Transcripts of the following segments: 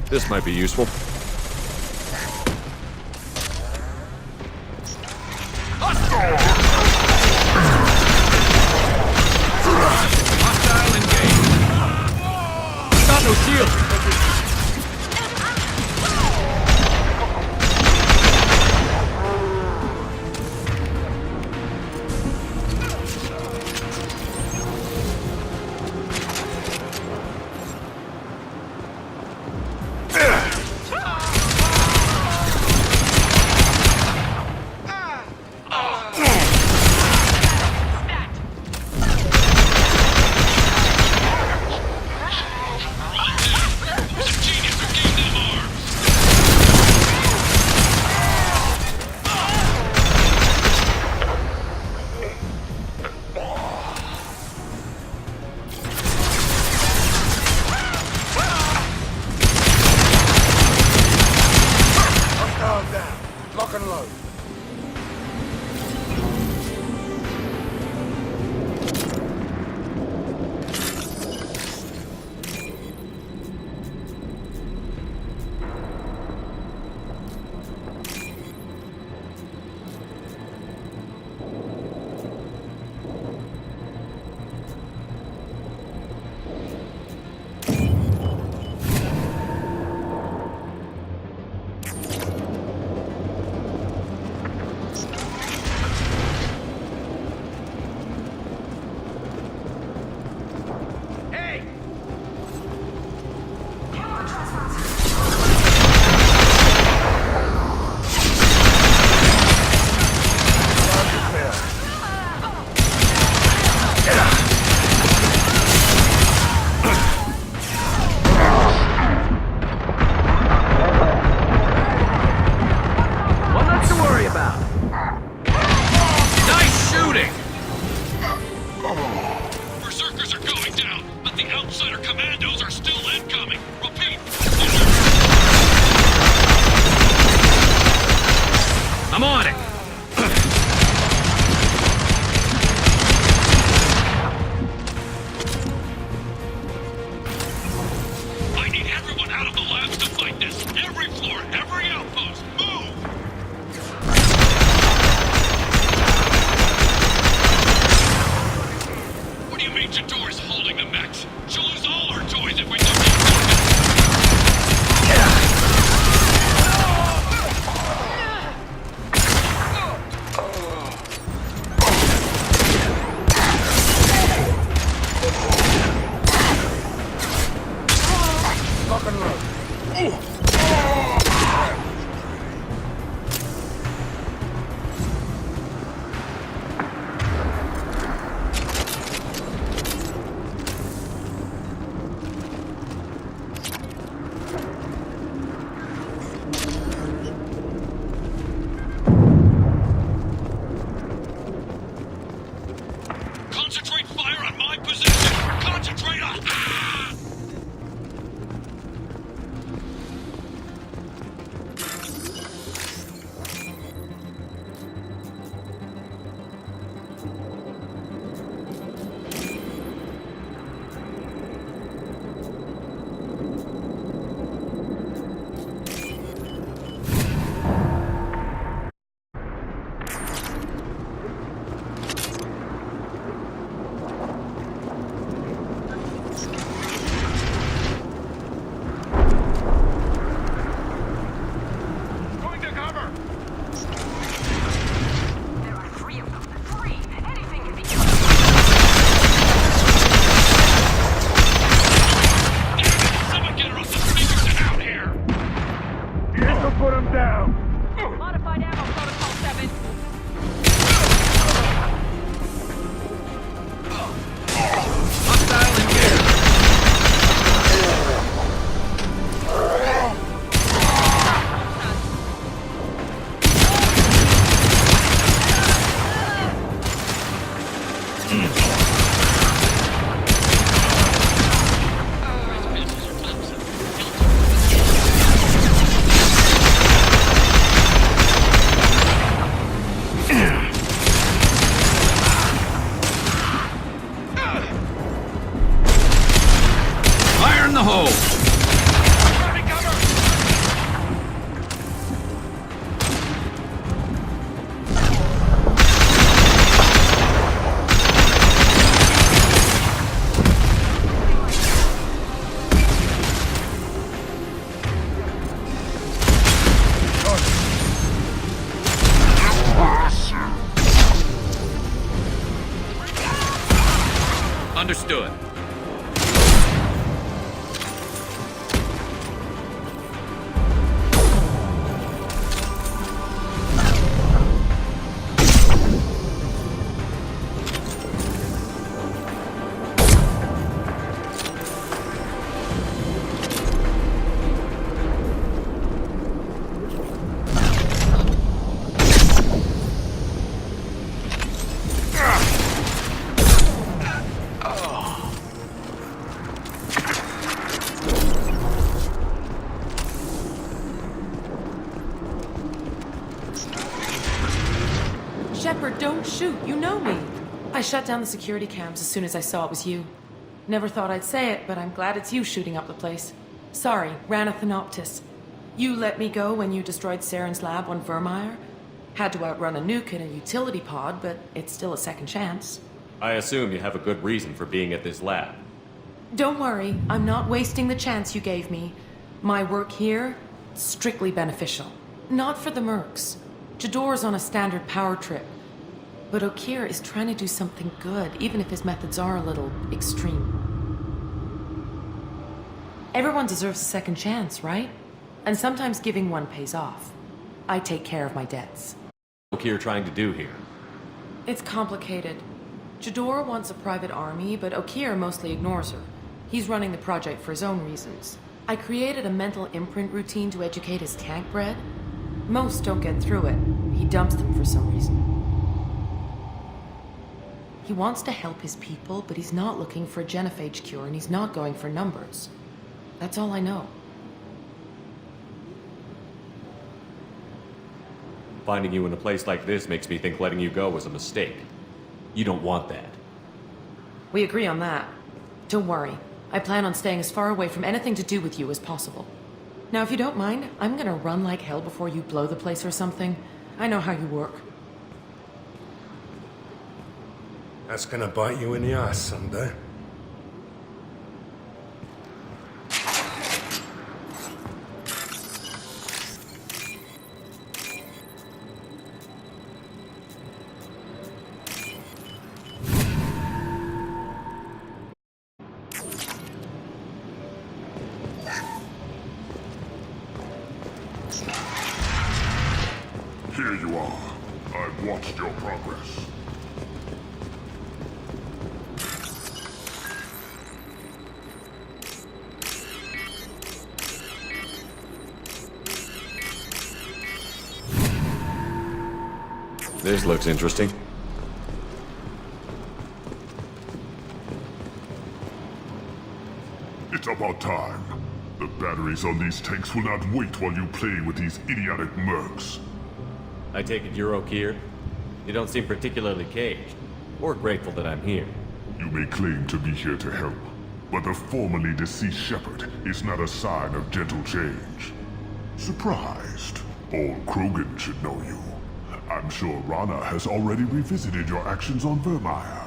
This might be useful. Hostile engaged. Got no shield. Lock and load. I'm on it! I need everyone out of the labs to fight this! Every floor, every outpost, move! What do you mean Jador's holding the mechs? She'll lose all her toys if we don't get Lock and load. Concentrate fire on my position! Concentrate on... Don't shoot, you know me. I shut down the security cams as soon as I saw it was you. Never thought I'd say it, but I'm glad it's you shooting up the place. Sorry, Ranathanoptis. You let me go when you destroyed Saren's lab on Vermeer. Had to outrun a nuke in a utility pod, but it's still a second chance. I assume you have a good reason for being at this lab. Don't worry, I'm not wasting the chance you gave me. My work here, strictly beneficial. Not for the mercs. Jador's on a standard power trip. But Okir is trying to do something good, even if his methods are a little extreme. Everyone deserves a second chance, right? And sometimes giving one pays off. I take care of my debts. What are you trying to do here? It's complicated. Jador wants a private army, but Okir mostly ignores her. He's running the project for his own reasons. I created a mental imprint routine to educate his tank bred. Most don't get through it. He dumps them for some reason. He wants to help his people, but he's not looking for a genophage cure, and he's not going for numbers. That's all I know. Finding you in a place like this makes me think letting you go was a mistake. You don't want that. We agree on that. Don't worry. I plan on staying as far away from anything to do with you as possible. Now, if you don't mind, I'm gonna run like hell before you blow the place or something. I know how you work. That's gonna bite you in the ass someday. Here you are. I've watched your progress. This looks interesting. It's about time. The batteries on these tanks will not wait while you play with these idiotic mercs. I take it you're Okir? You don't seem particularly caged, or grateful that I'm here. You may claim to be here to help, but the formerly deceased shepherd is not a sign of gentle change. Surprised? Old Krogan should know you. I'm sure Rana has already revisited your actions on Vermeer.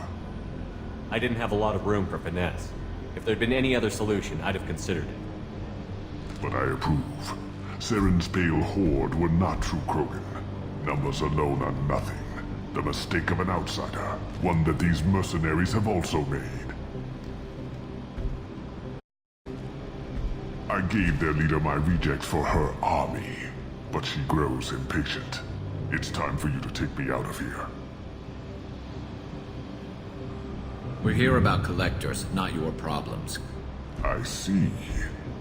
I didn't have a lot of room for finesse. If there'd been any other solution, I'd have considered it. But I approve. Saren's pale horde were not true Krogan. Numbers alone are nothing. The mistake of an outsider, one that these mercenaries have also made. I gave their leader my rejects for her army, but she grows impatient. It's time for you to take me out of here. We're here about collectors, not your problems. I see.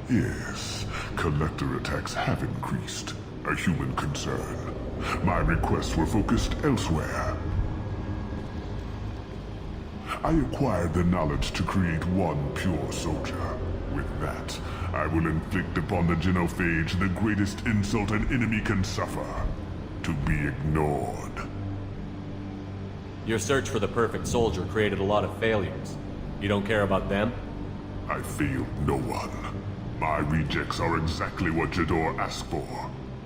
Yes, collector attacks have increased. A human concern. My requests were focused elsewhere. I acquired the knowledge to create one pure soldier. With that, I will inflict upon the genophage the greatest insult an enemy can suffer. To be ignored. Your search for the perfect soldier created a lot of failures. You don't care about them? I failed no one. My rejects are exactly what Jador asked for.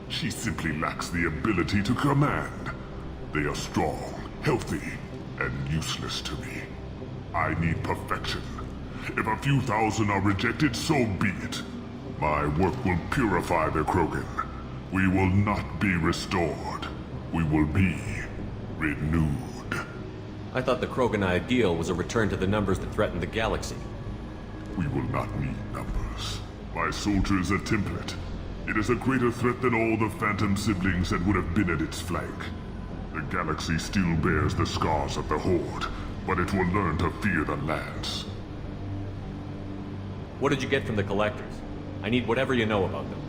She simply lacks the ability to command. They are strong, healthy, and useless to me. I need perfection. If a few thousand are rejected, so be it. My work will purify the Krogan. We will not be restored. We will be renewed. I thought the Krogan ideal was a return to the numbers that threatened the galaxy. We will not need numbers. My soldier is a template. It is a greater threat than all the Phantom siblings that would have been at its flank. The galaxy still bears the scars of the Horde, but it will learn to fear the Lance. What did you get from the Collectors? I need whatever you know about them.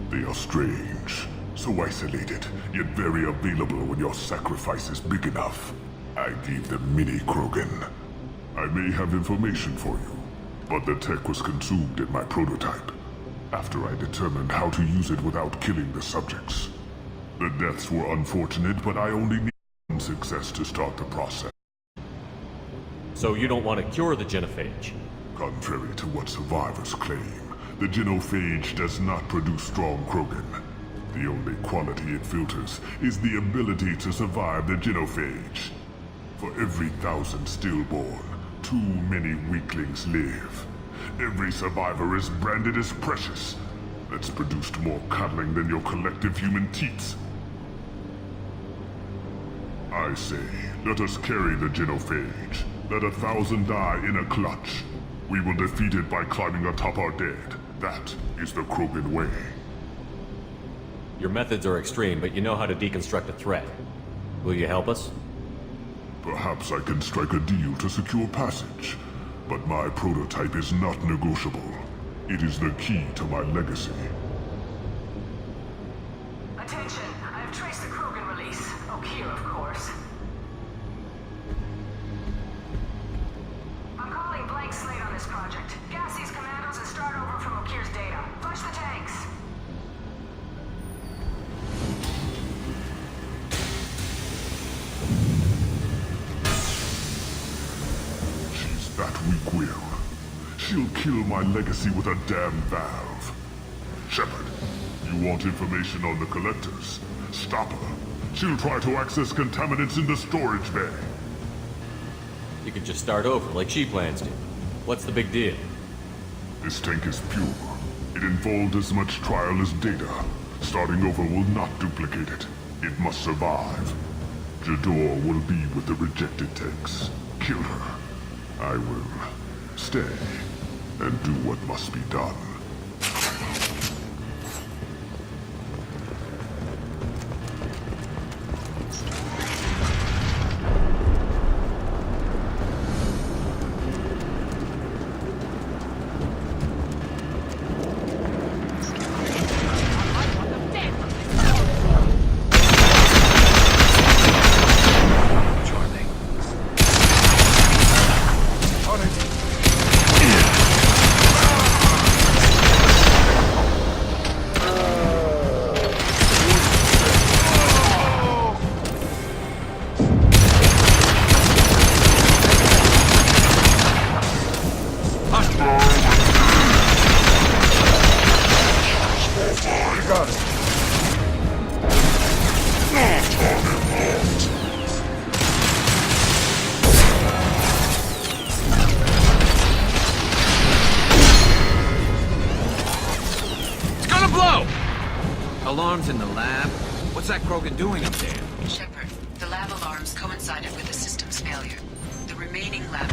They are strange, so isolated, yet very available when your sacrifice is big enough. I gave them mini Krogan. I may have information for you, but the tech was consumed in my prototype, after I determined how to use it without killing the subjects. The deaths were unfortunate, but I only need one success to start the process. So you don't want to cure the genophage? Contrary to what survivors claim, the genophage does not produce strong Krogan. The only quality it filters is the ability to survive the genophage. For every 1,000 stillborn, too many weaklings live. Every survivor is branded as precious. That's produced more cuddling than your collective human teats. I say, let us carry the genophage. Let 1,000 die in a clutch. We will defeat it by climbing atop our dead. That is the Krogan way. Your methods are extreme, but you know how to deconstruct a threat. Will you help us? Perhaps I can strike a deal to secure passage. But my prototype is not negotiable. It is the key to my legacy. Attention! I have traced the Krogan release. Okier, of course. I'm calling blank slate on this project. Gas these commandos and start over from Okier's data. Flush the tanks! She's that weak-willed. She'll kill my legacy with a damn valve. Shepard, you want information on the Collectors? Stop her. She'll try to access contaminants in the storage bay. You could just start over, like she plans to. What's the big deal? This tank is pure. It involved as much trial as data. Starting over will not duplicate it. It must survive. Jador will be with the rejected tanks. Kill her. I will stay and do what must be done. Alarms in the lab? What's that Krogan doing up there? Shepard, the lab alarms coincided with the system's failure. The remaining lab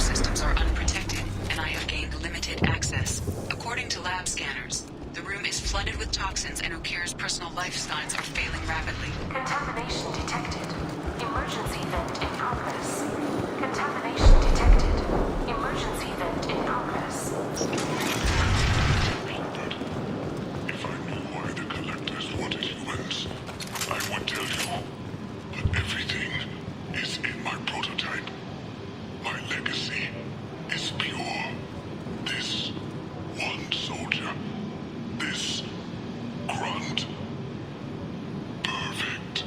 systems are unprotected, and I have gained limited access. According to lab scanners, the room is flooded with toxins and Okir's personal life signs are failing rapidly. Contamination detected. Emergency vent in progress. Contamination detected. Emergency vent in progress. If I knew why the Collectors wanted humans, I would tell you. But everything is in my prototype. My legacy is pure. This one soldier. This grunt. Perfect.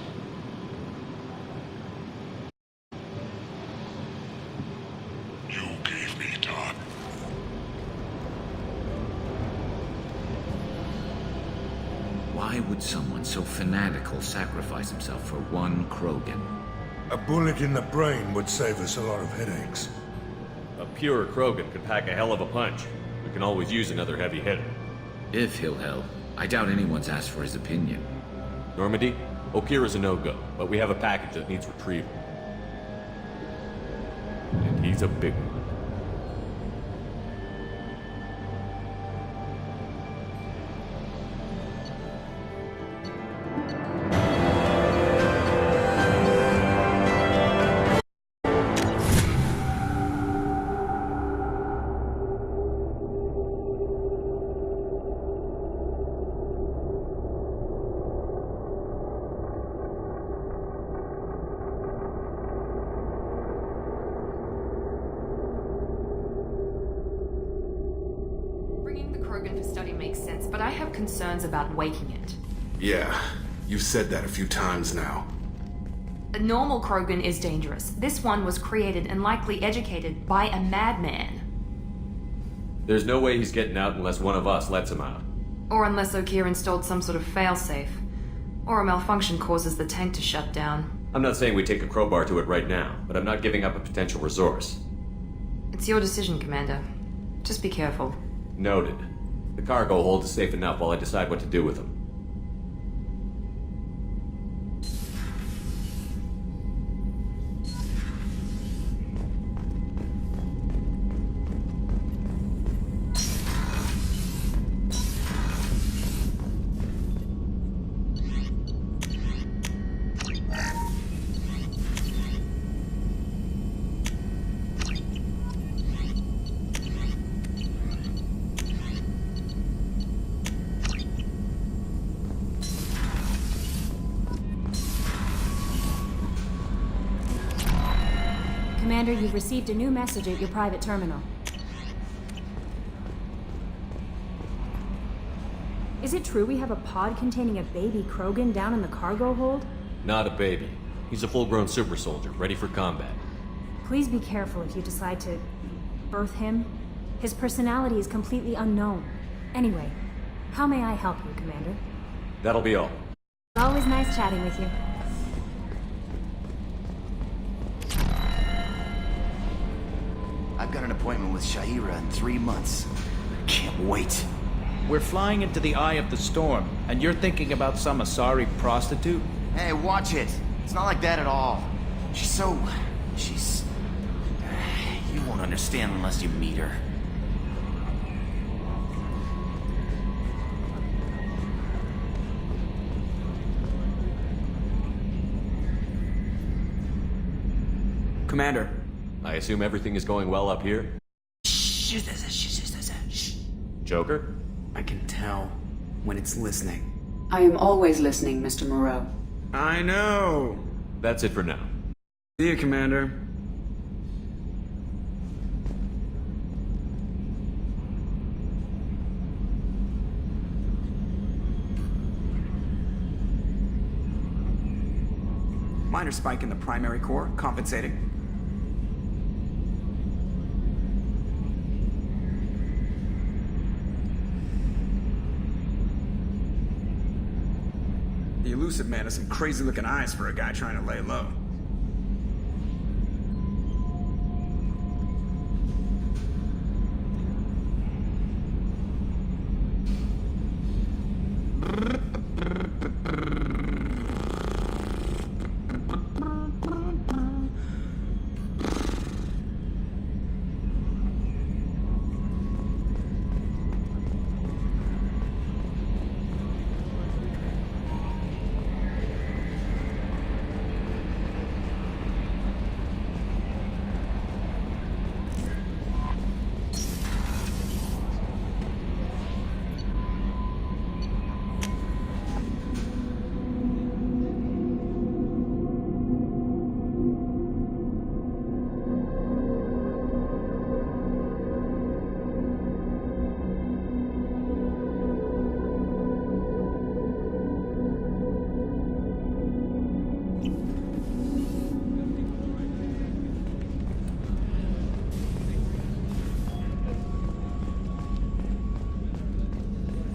You gave me time. Why would someone so fanatical sacrifice himself for one Krogan? A bullet in the brain would save us a lot of headaches. A pure Krogan could pack a hell of a punch. We can always use another heavy hitter. If he'll help. I doubt anyone's asked for his opinion. Normandy, Okir is a no-go, but we have a package that needs retrieval. And he's a big one. Bringing the Krogan for study makes sense, but I have concerns about waking it. Yeah, you've said that a few times now. A normal Krogan is dangerous. This one was created and likely educated by a madman. There's no way he's getting out unless one of us lets him out. Or unless Okeer installed some sort of failsafe. Or a malfunction causes the tank to shut down. I'm not saying we take a crowbar to it right now, but I'm not giving up a potential resource. It's your decision, Commander. Just be careful. Noted. The cargo hold is safe enough while I decide what to do with them. Commander, you've received a new message at your private terminal. Is it true we have a pod containing a baby Krogan down in the cargo hold? Not a baby. He's a full-grown super soldier, ready for combat. Please be careful if you decide to birth him. His personality is completely unknown. Anyway, how may I help you, Commander? That'll be all. It's always nice chatting with you. I've got an appointment with Shahira in 3 months. Can't wait. We're flying into the eye of the storm, and you're thinking about some Asari prostitute? Hey, watch it. It's not like that at all. She's... You won't understand unless you meet her. Commander. I assume everything is going well up here? Joker? I can tell when it's listening. I am always listening, Mr. Moreau. I know. That's it for now. See you, Commander. Minor spike in the primary core, compensating. The elusive man has some crazy-looking eyes for a guy trying to lay low.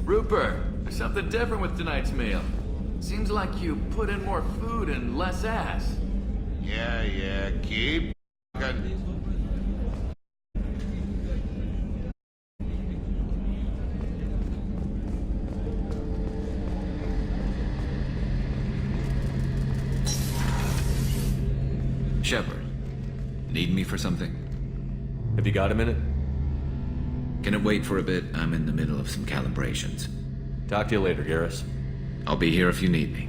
Rupert, there's something different with tonight's meal. Seems like you put in more food and less ass. Yeah, keep f***ing. Shepard, need me for something? Have you got a minute? Can it wait for a bit? I'm in the middle of some calibrations. Talk to you later, Garrus. I'll be here if you need me.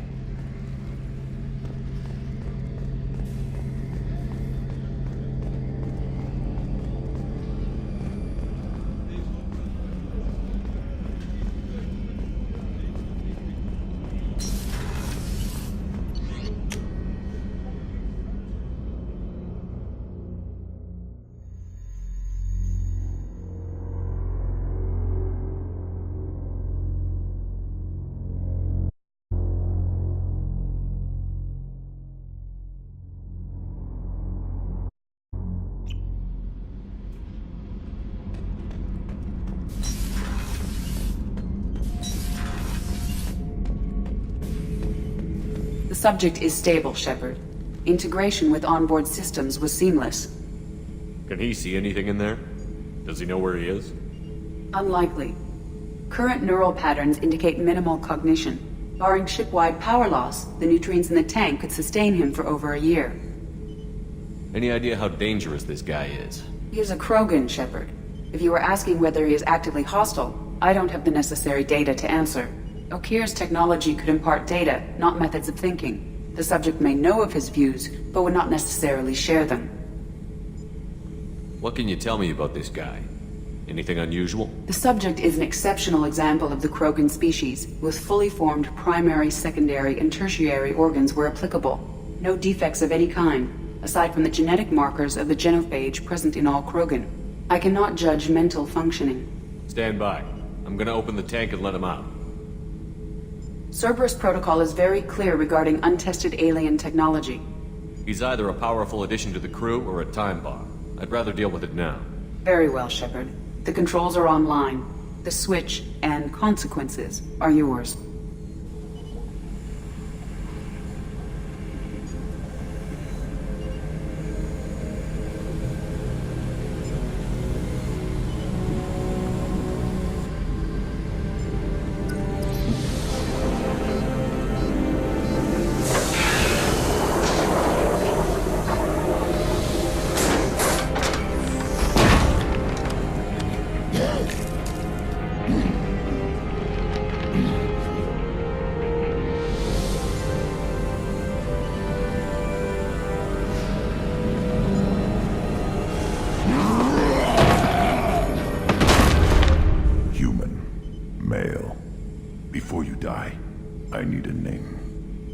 subject is stable, Shepard. Integration with onboard systems was seamless. Can he see anything in there? Does he know where he is? Unlikely. Current neural patterns indicate minimal cognition. Barring ship-wide power loss, the nutrients in the tank could sustain him for over a year. Any idea how dangerous this guy is? He is a Krogan, Shepard. If you were asking whether he is actively hostile, I don't have the necessary data to answer. Okeer's technology could impart data, not methods of thinking. The subject may know of his views, but would not necessarily share them. What can you tell me about this guy? Anything unusual? The subject is an exceptional example of the Krogan species, with fully formed primary, secondary, and tertiary organs where applicable. No defects of any kind, aside from the genetic markers of the genophage present in all Krogan. I cannot judge mental functioning. Stand by. I'm gonna open the tank and let him out. Cerberus protocol is very clear regarding untested alien technology. He's either a powerful addition to the crew or a time bomb. I'd rather deal with it now. Very well, Shepard. The controls are online. The switch and consequences are yours.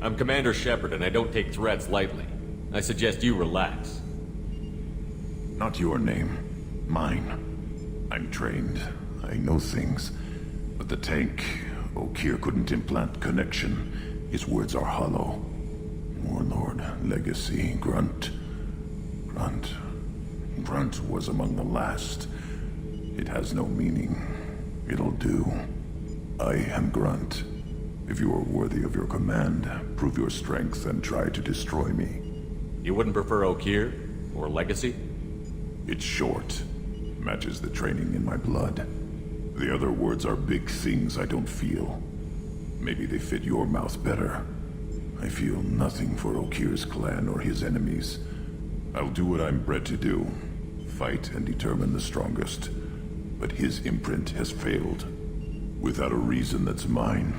I'm Commander Shepard, and I don't take threats lightly. I suggest you relax. Not your name. Mine. I'm trained. I know things. But the tank, Okeer couldn't implant connection. His words are hollow. Warlord, Legacy, Grunt. Grunt was among the last. It has no meaning. It'll do. I am Grunt. If you are worthy of your command, prove your strength and try to destroy me. You wouldn't prefer Okeer? Or Legacy? It's short. Matches the training in my blood. The other words are big things I don't feel. Maybe they fit your mouth better. I feel nothing for Okeer's clan or his enemies. I'll do what I'm bred to do. Fight and determine the strongest. But his imprint has failed. Without a reason that's mine.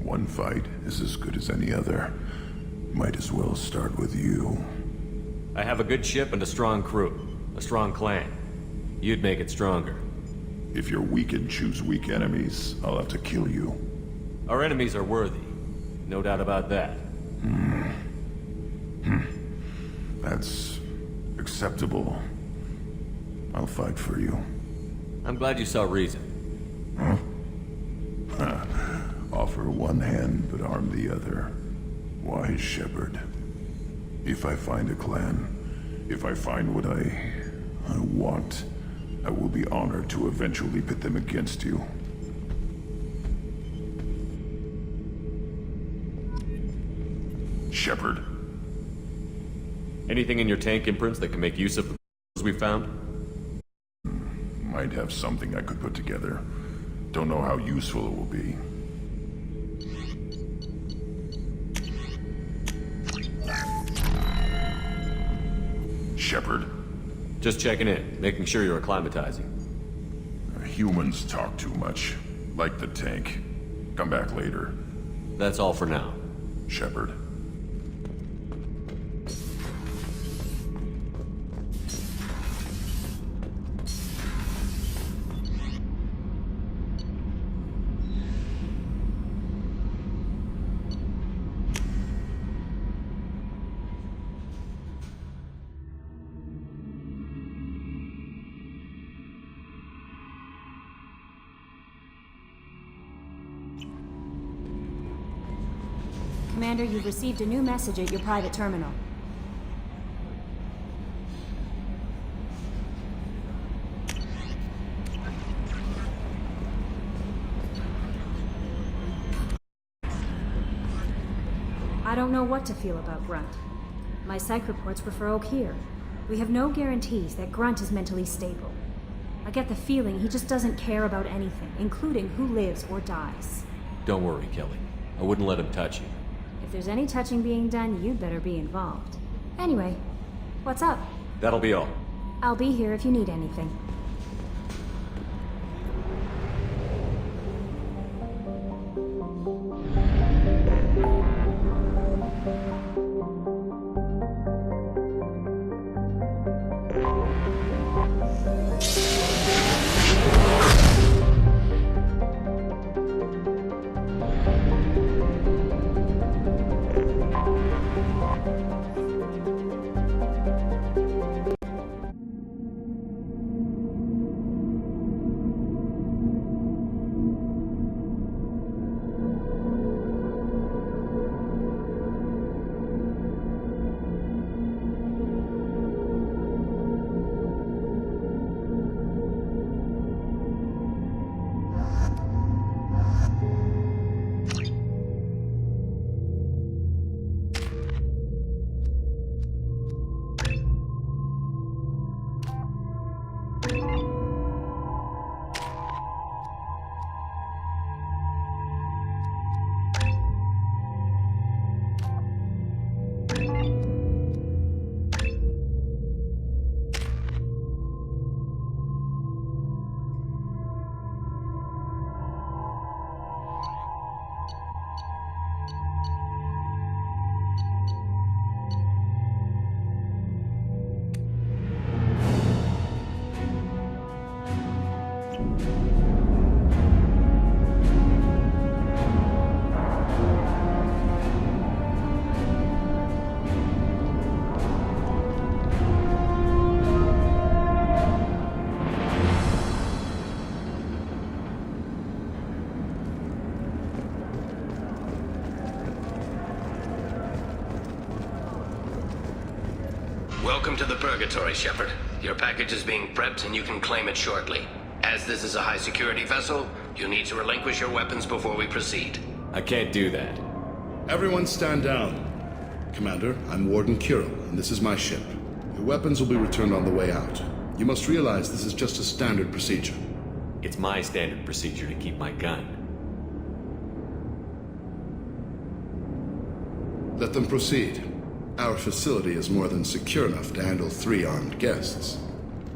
One fight is as good as any other. Might as well start with you. I have a good ship and a strong crew. A strong clan. You'd make it stronger. If you're weak and choose weak enemies, I'll have to kill you. Our enemies are worthy. No doubt about that. That's acceptable. I'll fight for you. I'm glad you saw reason. Huh? Offer one hand, but arm the other. Wise Shepard. If I find a clan, if I find what I want, I will be honored to eventually pit them against you. Shepard. Anything in your tank imprints that can make use of the we found? Might have something I could put together. Don't know how useful it will be. Shepard? Just checking in, making sure you're acclimatizing. Humans talk too much. Like the tank. Come back later. That's all for now. Shepard. Commander, you've received a new message at your private terminal. I don't know what to feel about Grunt. My psych reports refer O'Keir. We have no guarantees that Grunt is mentally stable. I get the feeling he just doesn't care about anything, including who lives or dies. Don't worry, Kelly. I wouldn't let him touch you. If there's any touching being done, you'd better be involved. Anyway, what's up? That'll be all. I'll be here if you need anything. Welcome to the Purgatory, Shepard. Your package is being prepped and you can claim it shortly. As this is a high-security vessel, you need to relinquish your weapons before we proceed. I can't do that. Everyone stand down. Commander, I'm Warden Kirill, and this is my ship. Your weapons will be returned on the way out. You must realize this is just a standard procedure. It's my standard procedure to keep my gun. Let them proceed. Our facility is more than secure enough to handle 3 armed guests.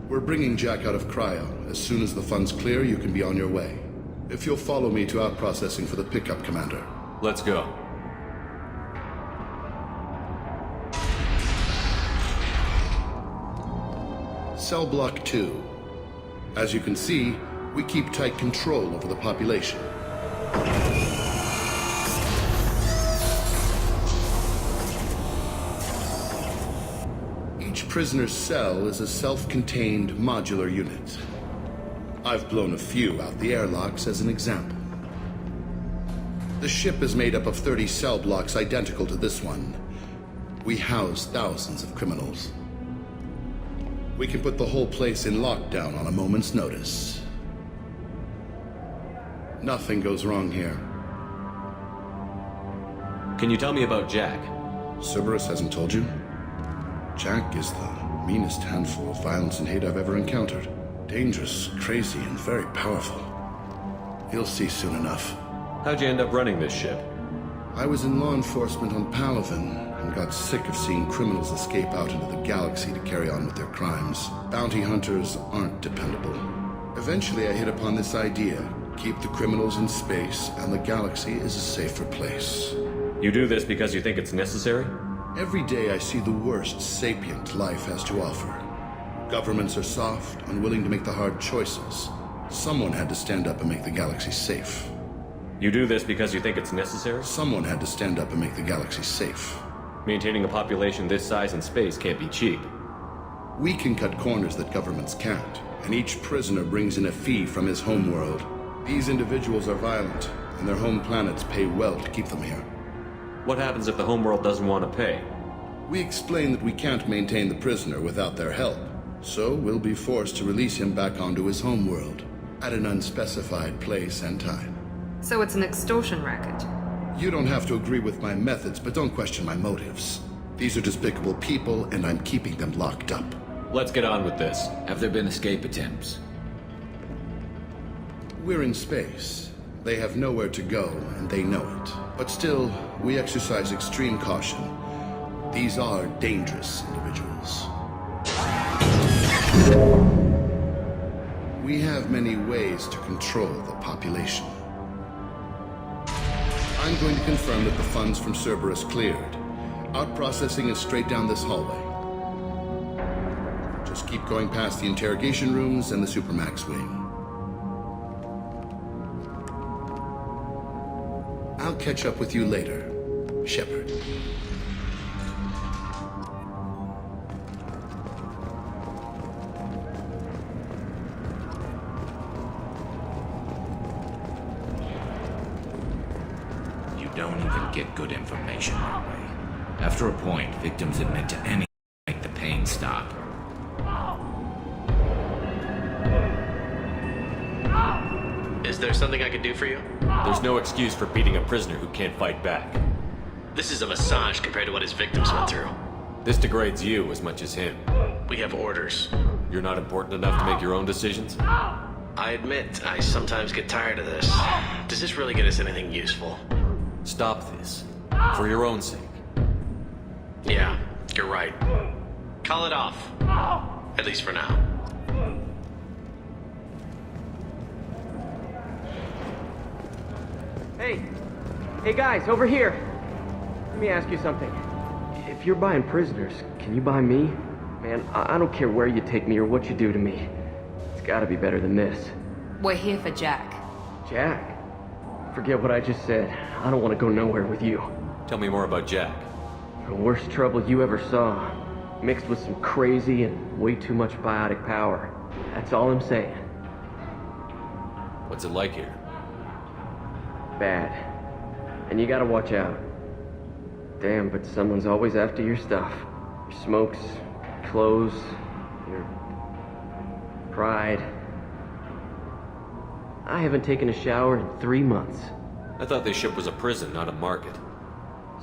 We're bringing Jack out of cryo. As soon as the funds clear, you can be on your way. If you'll follow me to out-processing for the pickup, Commander. Let's go. Cell Block 2. As you can see, we keep tight control over the population. Each prisoner's cell is a self-contained modular unit. I've blown a few out the airlocks as an example. The ship is made up of 30 cell blocks identical to this one. We house thousands of criminals. We can put the whole place in lockdown on a moment's notice. Nothing goes wrong here. Can you tell me about Jack? Cerberus hasn't told you? Jack is the meanest handful of violence and hate I've ever encountered. Dangerous, crazy, and very powerful. You'll see soon enough. How'd you end up running this ship? I was in law enforcement on Palaven and got sick of seeing criminals escape out into the galaxy to carry on with their crimes. Bounty hunters aren't dependable. Eventually I hit upon this idea. Keep the criminals in space, and the galaxy is a safer place. You do this because you think it's necessary? Every day I see the worst sapient life has to offer. Governments are soft, unwilling to make the hard choices. Someone had to stand up and make the galaxy safe. You do this because you think it's necessary? Someone had to stand up and make the galaxy safe. Maintaining a population this size in space can't be cheap. We can cut corners that governments can't, and each prisoner brings in a fee from his homeworld. These individuals are violent, and their home planets pay well to keep them here. What happens if the homeworld doesn't want to pay? We explain that we can't maintain the prisoner without their help, so we'll be forced to release him back onto his homeworld, at an unspecified place and time. So it's an extortion racket? You don't have to agree with my methods, but don't question my motives. These are despicable people, and I'm keeping them locked up. Let's get on with this. Have there been escape attempts? We're in space. They have nowhere to go, and they know it. But still, we exercise extreme caution. These are dangerous individuals. We have many ways to control the population. I'm going to confirm that the funds from Cerberus cleared. Out processing is straight down this hallway. Just keep going past the interrogation rooms and the Supermax wing. I'll catch up with you later, Shepard. You don't even get good information that way. After a point, victims admit to anything to make the pain stop. Is there something I could do for you? There's no excuse for beating a prisoner who can't fight back. This is a massage compared to what his victims went through. This degrades you as much as him. We have orders. You're not important enough to make your own decisions? I admit, I sometimes get tired of this. Does this really get us anything useful? Stop this. For your own sake. Yeah, you're right. Call it off. At least for now. Hey guys, over here. Let me ask you something. If you're buying prisoners, can you buy me? Man, I don't care where you take me or what you do to me. It's gotta be better than this. We're here for Jack. Jack? Forget what I just said. I don't want to go nowhere with you. Tell me more about Jack. The worst trouble you ever saw. Mixed with some crazy and way too much biotic power. That's all I'm saying. What's it like here? Bad. And you gotta watch out. Damn, but someone's always after your stuff. Your smokes, your clothes, your pride. I haven't taken a shower in 3 months. I thought this ship was a prison, not a market.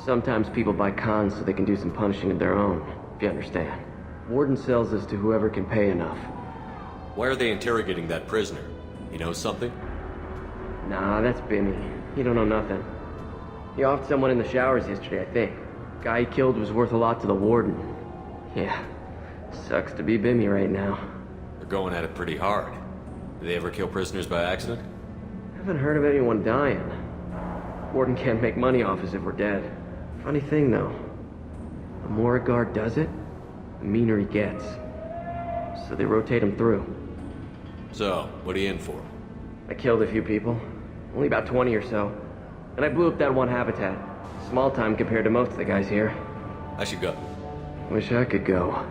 Sometimes people buy cons so they can do some punishing of their own, if you understand. Warden sells this to whoever can pay enough. Why are they interrogating that prisoner? He knows something? Nah, that's Bimmy. He don't know nothing. He offed someone in the showers yesterday, I think. Guy he killed was worth a lot to the warden. Yeah, sucks to be Bimmy right now. They're going at it pretty hard. Do they ever kill prisoners by accident? Haven't heard of anyone dying. Warden can't make money off us if we're dead. Funny thing, though. The more a guard does it, the meaner he gets. So they rotate him through. So, what are you in for? I killed a few people. Only about 20 or so. And I blew up that one habitat. Small time compared to most of the guys here. I should go. Wish I could go.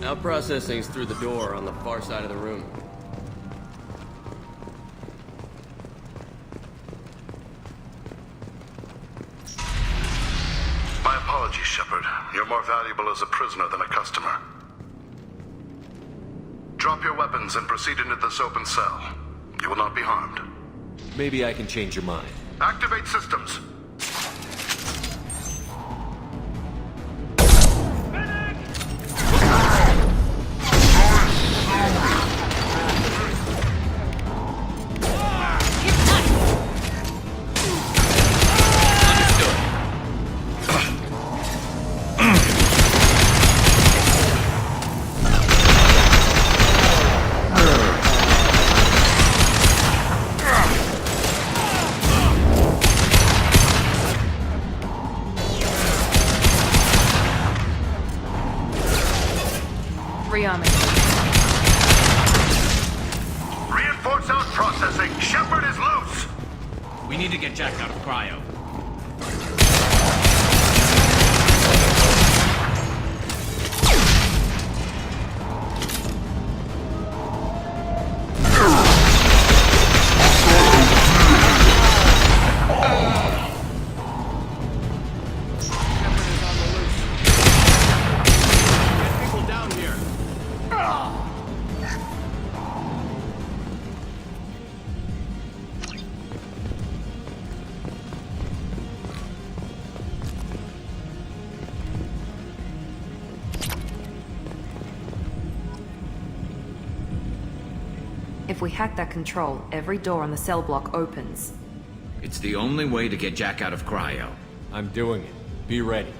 Now processing's through the door on the far side of the room. My apologies, Shepard. You're more valuable as a prisoner than a customer. Drop your weapons and proceed into this open cell. You will not be harmed. Maybe I can change your mind. Activate systems. Reinforce out processing. Shepard is loose. We need to get Jack out of cryo. If we hack that control, every door on the cell block opens. It's the only way to get Jack out of cryo. I'm doing it. Be ready.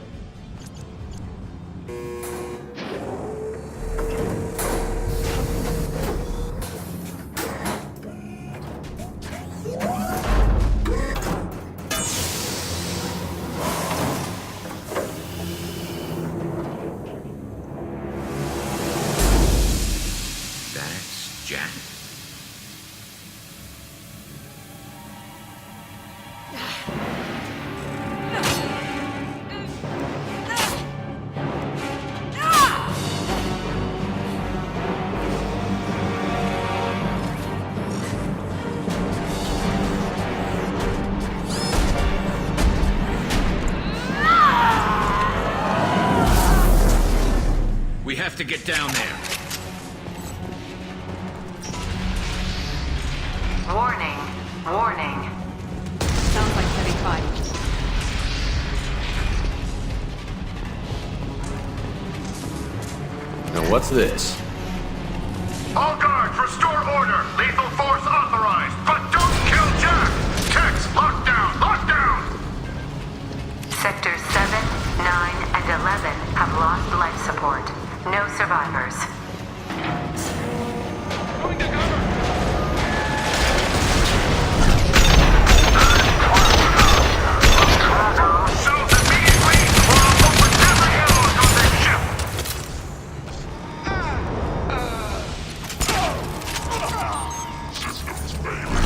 That's Jack. We have to get down there. Warning. Warning. Sounds like heavy fight. Now what's this? All guards, restore order. Lethal force authorized, but don't kill Jack. Tex, lockdown, lockdown. Sectors 7, 9, and 11 have lost life support. No survivors. Going to cover! Yourselves immediately, or I'll open every airlock on this ship. Systems failure.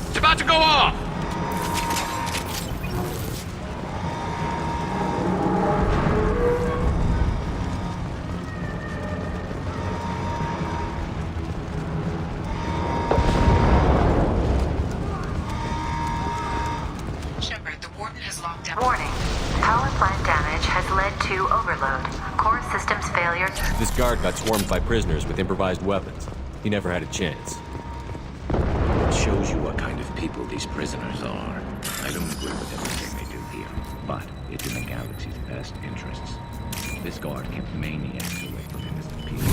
It's about to go off! Shepard, the warden has locked down. Warning. Power plant damage has led to overload. Core systems failure. This guard got swarmed by prisoners with improvised weapons. He never had a chance. It shows you what kind of people these prisoners are. I don't agree with everything they do here, but it's in the galaxy's best interests. This guard kept maniacs away from innocent people.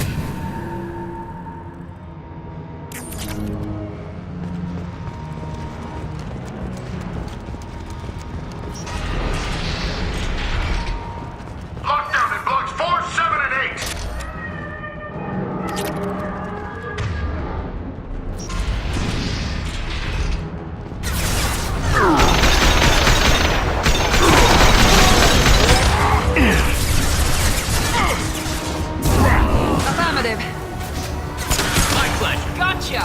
Lockdown in blocks 4, 7, and 8. Affirmative. My pleasure. Gotcha!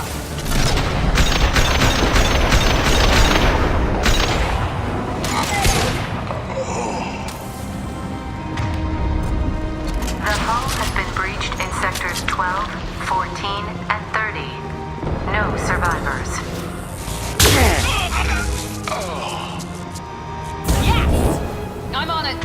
The hull has been breached in sectors 12, 14, and 30. No survivors. Yes! I'm on it.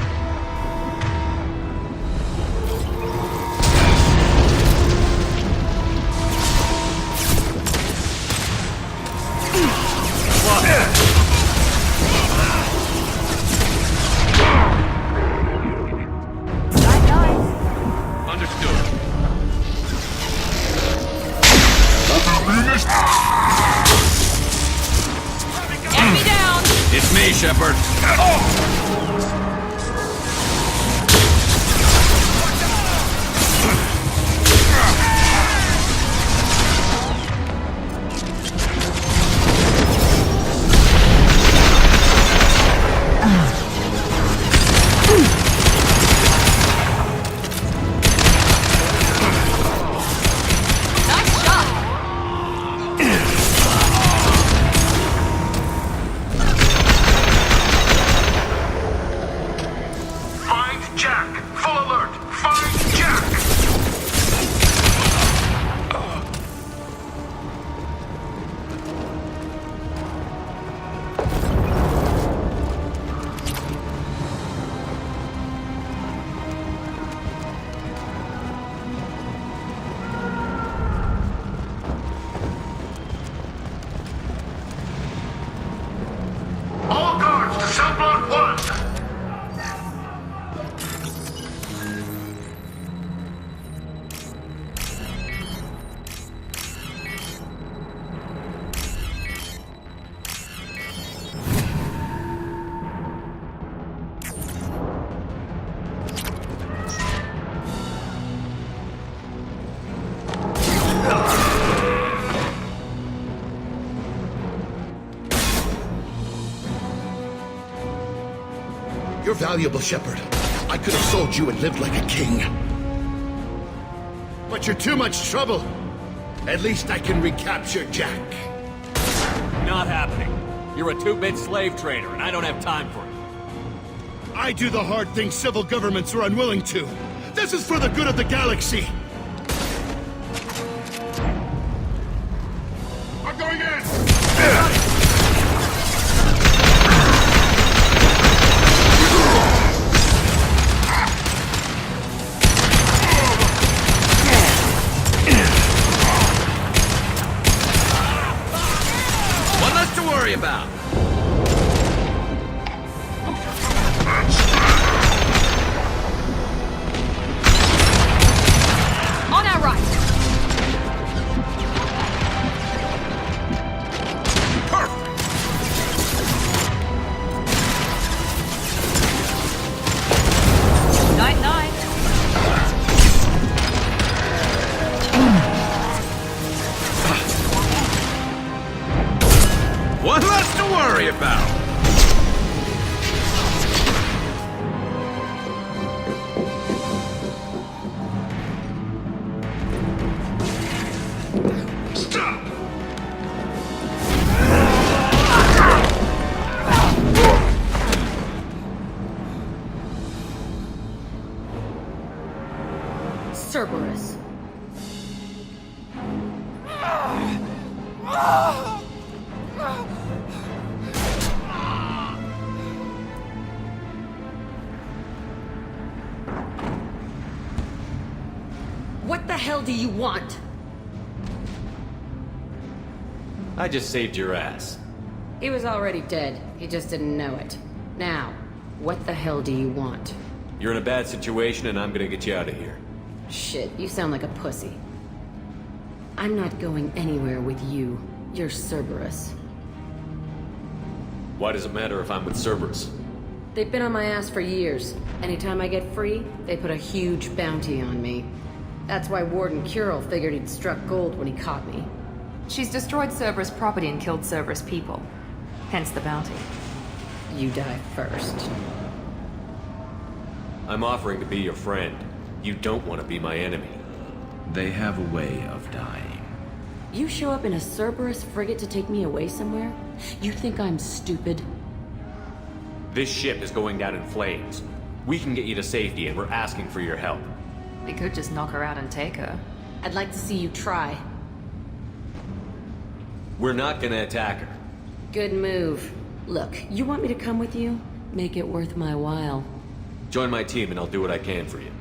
Understood. Enemy down! It's me, Shepard. Nice shot! valuable, Shepard. I could have sold you and lived like a king. But you're too much trouble. At least I can recapture Jack. Not happening. You're a 2-bit slave trader, and I don't have time for it. I do the hard things civil governments are unwilling to. This is for the good of the galaxy. I'm going in! One less to worry about. On our right! Night-night. One less to worry about. Stop! Cerberus. What the hell do you want? I just saved your ass. He was already dead. He just didn't know it. Now, what the hell do you want? You're in a bad situation, and I'm gonna get you out of here. Shit, you sound like a pussy. I'm not going anywhere with you. You're Cerberus. Why does it matter if I'm with Cerberus? They've been on my ass for years. Anytime I get free, they put a huge bounty on me. That's why Warden Curel figured he'd struck gold when he caught me. She's destroyed Cerberus property and killed Cerberus people. Hence the bounty. You die first. I'm offering to be your friend. You don't want to be my enemy. They have a way of dying. You show up in a Cerberus frigate to take me away somewhere? You think I'm stupid? This ship is going down in flames. We can get you to safety, and we're asking for your help. We could just knock her out and take her. I'd like to see you try. We're not gonna attack her. Good move. Look, you want me to come with you? Make it worth my while. Join my team, and I'll do what I can for you.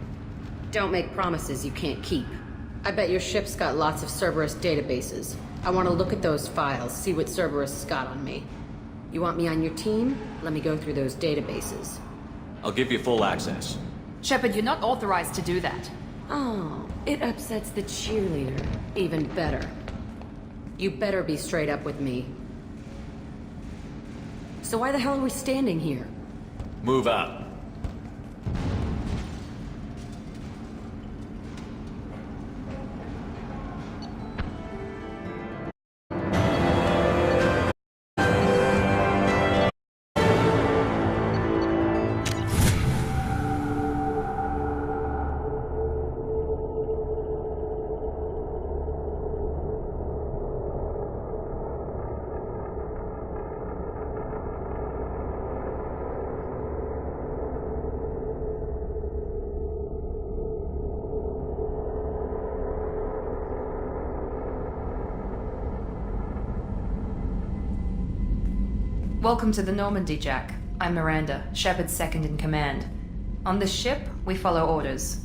Don't make promises you can't keep. I bet your ship's got lots of Cerberus databases. I want to look at those files, see what Cerberus has got on me. You want me on your team? Let me go through those databases. I'll give you full access. Shepard, you're not authorized to do that. Oh, it upsets the cheerleader. Even better. You better be straight up with me. So why the hell are we standing here? Move out. Welcome to the Normandy, Jack. I'm Miranda, Shepard's second in command. On this ship, we follow orders.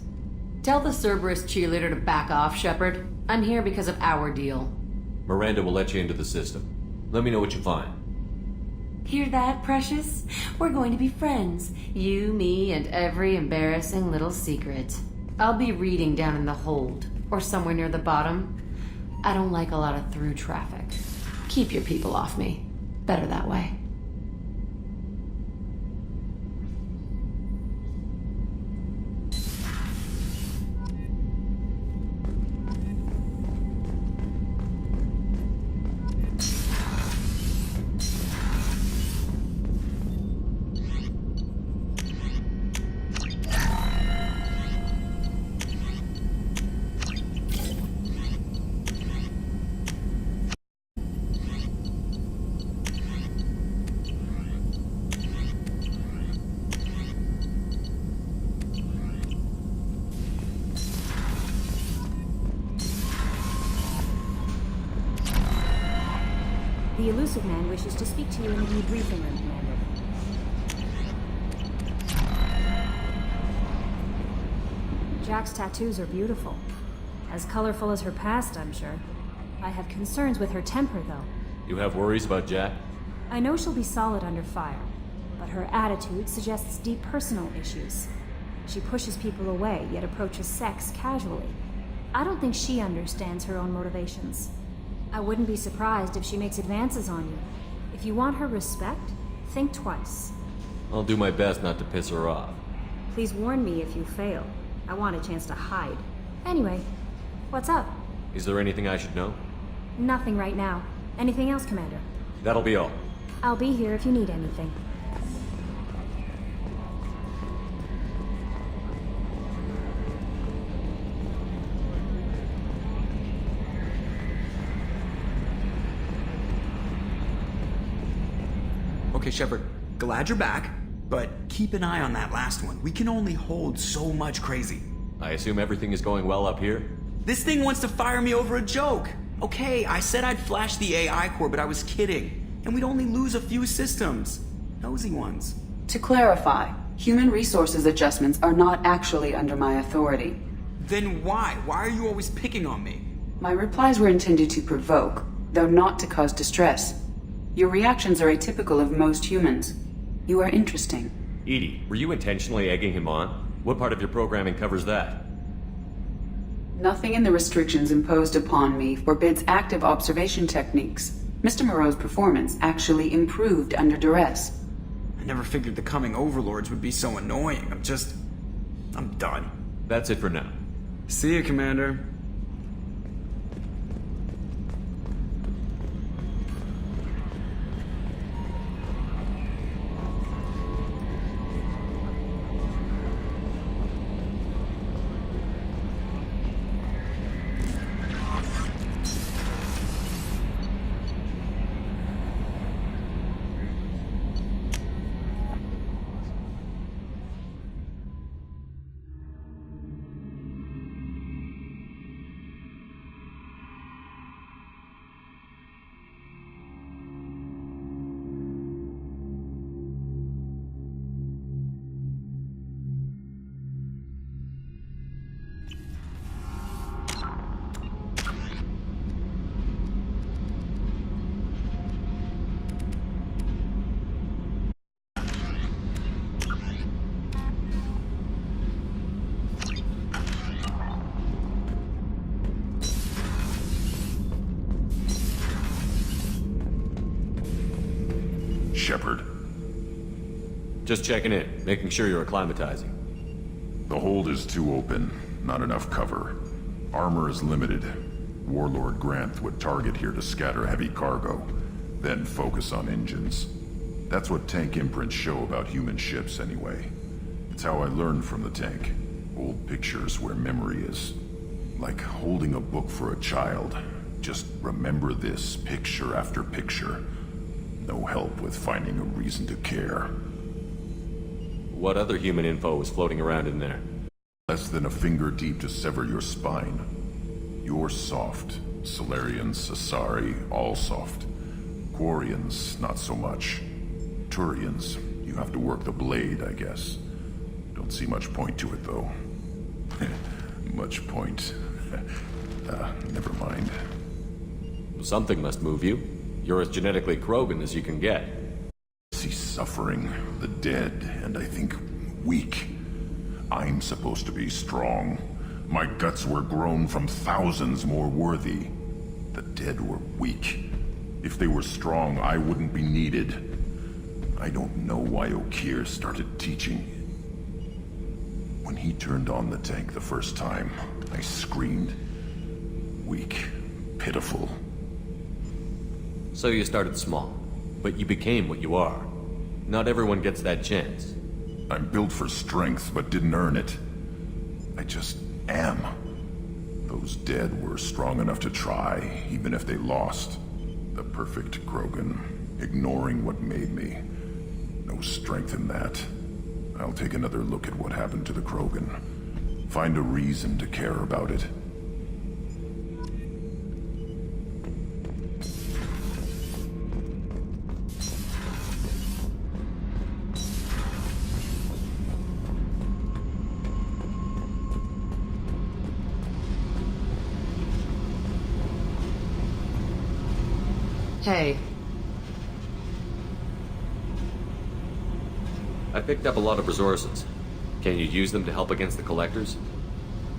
Tell the Cerberus cheerleader to back off, Shepard. I'm here because of our deal. Miranda will let you into the system. Let me know what you find. Hear that, Precious? We're going to be friends. You, me, and every embarrassing little secret. I'll be reading down in the hold, or somewhere near the bottom. I don't like a lot of through traffic. Keep your people off me. Better that way. The elusive man wishes to speak to you in the debriefing room, Commander. Jack's tattoos are beautiful. As colorful as her past, I'm sure. I have concerns with her temper, though. You have worries about Jack? I know she'll be solid under fire, but her attitude suggests deep personal issues. She pushes people away, yet approaches sex casually. I don't think she understands her own motivations. I wouldn't be surprised if she makes advances on you. If you want her respect, think twice. I'll do my best not to piss her off. Please warn me if you fail. I want a chance to hide. Anyway, what's up? Is there anything I should know? Nothing right now. Anything else, Commander? That'll be all. I'll be here if you need anything. Okay, Shepard, glad you're back, but keep an eye on that last one. We can only hold so much crazy. I assume everything is going well up here? This thing wants to fire me over a joke. Okay, I said I'd flash the AI core, but I was kidding. And we'd only lose a few systems. Nosy ones. To clarify, human resources adjustments are not actually under my authority. Then why? Why are you always picking on me? My replies were intended to provoke, though not to cause distress. Your reactions are atypical of most humans. You are interesting. Edie, were you intentionally egging him on? What part of your programming covers that? Nothing in the restrictions imposed upon me forbids active observation techniques. Mr. Moreau's performance actually improved under duress. I never figured the coming overlords would be so annoying. I'm done. That's it for now. See you, Commander. Shepard. Just checking in, making sure you're acclimatizing. The hold is too open, not enough cover. Armor is limited. Warlord Granth would target here to scatter heavy cargo, then focus on engines. That's what tank imprints show about human ships anyway. It's how I learned from the tank. Old pictures where memory is. Like holding a book for a child. Just remember this picture after picture. No help with finding a reason to care. What other human info was floating around in there? Less than a finger deep to sever your spine. You're soft. Solarians, Asari, all soft. Quarians, not so much. Turians, you have to work the blade, I guess. Don't see much point to it, though. Much point. Never mind. Something must move you. You're as genetically Krogan as you can get. See suffering, the dead, and I think weak. I'm supposed to be strong. My guts were grown from thousands more worthy. The dead were weak. If they were strong, I wouldn't be needed. I don't know why Okeer started teaching. When he turned on the tank the first time, I screamed. Weak, pitiful. So you started small, but you became what you are. Not everyone gets that chance. I'm built for strength, but didn't earn it. I just am. Those dead were strong enough to try, even if they lost. The perfect Krogan, ignoring what made me. No strength in that. I'll take another look at what happened to the Krogan. Find a reason to care about it. Hey. I picked up a lot of resources. Can you use them to help against the Collectors?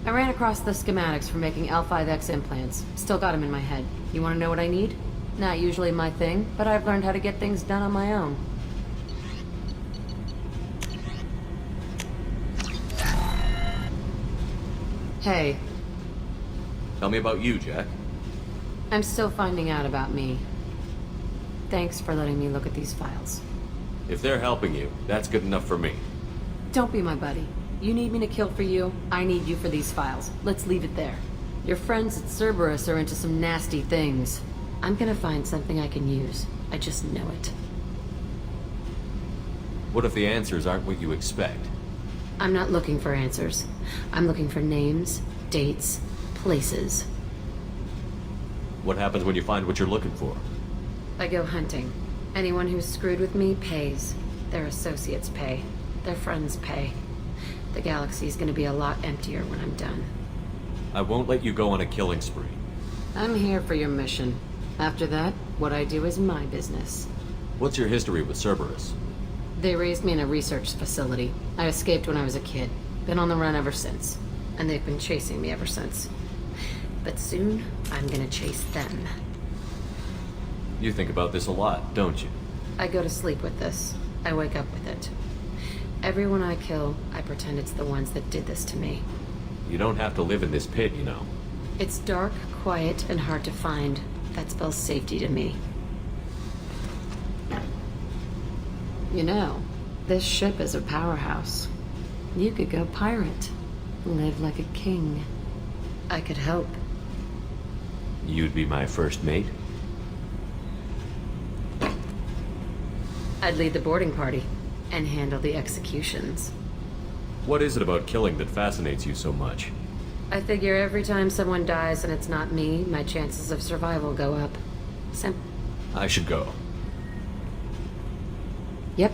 I ran across the schematics for making L5X implants. Still got them in my head. You want to know what I need? Not usually my thing, but I've learned how to get things done on my own. Hey. Tell me about you, Jack. I'm still finding out about me. Thanks for letting me look at these files. If they're helping you, that's good enough for me. Don't be my buddy. You need me to kill for you, I need you for these files. Let's leave it there. Your friends at Cerberus are into some nasty things. I'm gonna find something I can use. I just know it. What if the answers aren't what you expect? I'm not looking for answers. I'm looking for names, dates, places. What happens when you find what you're looking for? I go hunting. Anyone who's screwed with me pays. Their associates pay. Their friends pay. The galaxy's gonna be a lot emptier when I'm done. I won't let you go on a killing spree. I'm here for your mission. After that, what I do is my business. What's your history with Cerberus? They raised me in a research facility. I escaped when I was a kid. Been on the run ever since. And they've been chasing me ever since. But soon, I'm gonna chase them. You think about this a lot, don't you? I go to sleep with this. I wake up with it. Everyone I kill, I pretend it's the ones that did this to me. You don't have to live in this pit, you know. It's dark, quiet, and hard to find. That spells safety to me. You know, this ship is a powerhouse. You could go pirate. Live like a king. I could help. You'd be my first mate? I'd lead the boarding party and handle the executions. What is it about killing that fascinates you so much? I figure every time someone dies and it's not me, my chances of survival go up. I should go. Yep.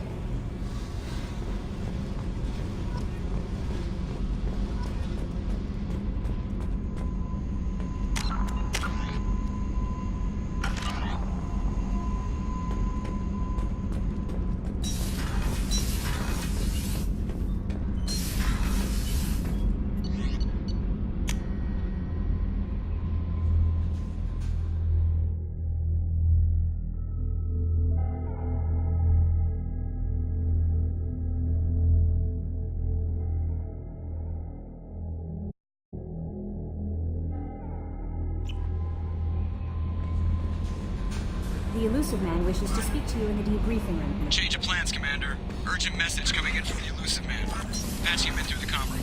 The Elusive Man wishes to speak to you in the debriefing room. Change of plans, Commander. Urgent message coming in from the Elusive Man. Patching him in through the comm room.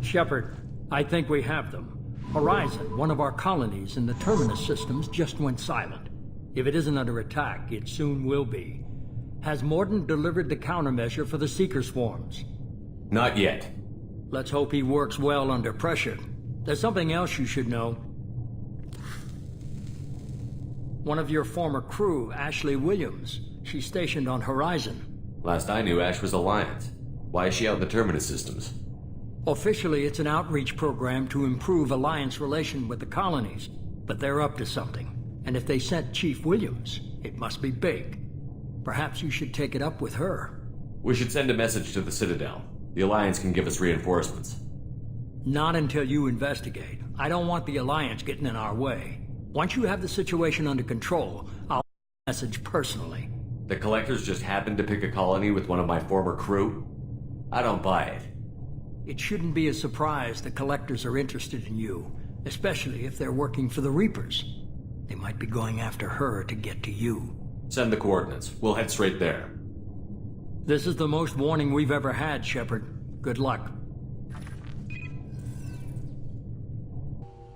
Shepard, I think we have them. Horizon, one of our colonies in the Terminus systems, just went silent. If it isn't under attack, it soon will be. Has Mordin delivered the countermeasure for the Seeker swarms? Not yet. Let's hope he works well under pressure. There's something else you should know. One of your former crew, Ashley Williams, she's stationed on Horizon. Last I knew, Ash was Alliance. Why is she out in the Terminus systems? Officially, it's an outreach program to improve Alliance relation with the colonies, but they're up to something. And if they sent Chief Williams, it must be big. Perhaps you should take it up with her. We should send a message to the Citadel. The Alliance can give us reinforcements. Not until you investigate. I don't want the Alliance getting in our way. Once you have the situation under control, I'll message personally. The Collectors just happened to pick a colony with one of my former crew? I don't buy it. It shouldn't be a surprise the Collectors are interested in you, especially if they're working for the Reapers. They might be going after her to get to you. Send the coordinates. We'll head straight there. This is the most warning we've ever had, Shepard. Good luck.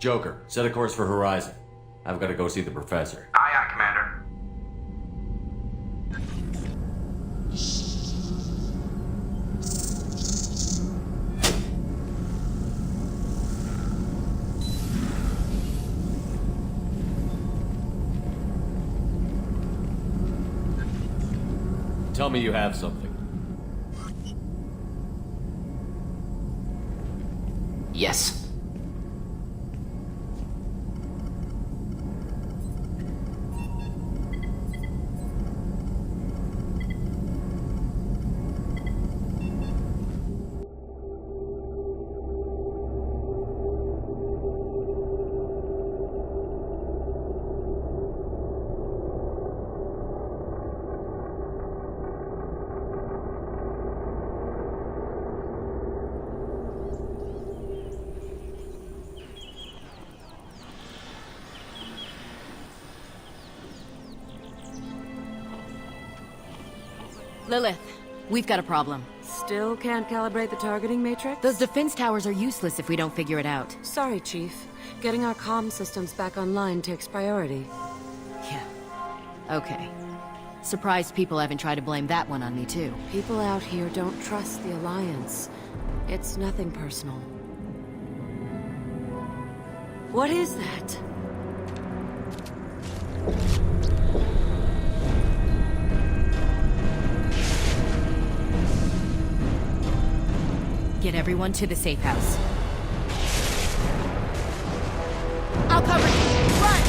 Joker, set a course for Horizon. I've got to go see the Professor. Aye, aye, Commander. Tell me you have something. Yes. Lilith, we've got a problem. Still can't calibrate the targeting matrix? Those defense towers are useless if we don't figure it out. Sorry, Chief. Getting our comm systems back online takes priority. Yeah. Okay. Surprised people haven't tried to blame that one on me, too. People out here don't trust the Alliance. It's nothing personal. What is that? Get everyone to the safe house. I'll cover you! Run!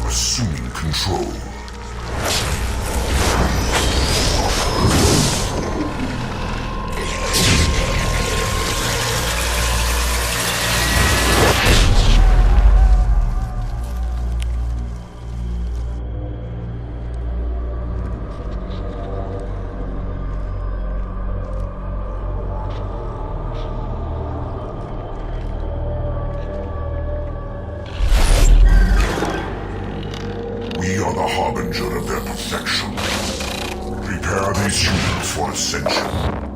Assuming control. We are the harbinger of their perfection. Prepare these humans for ascension.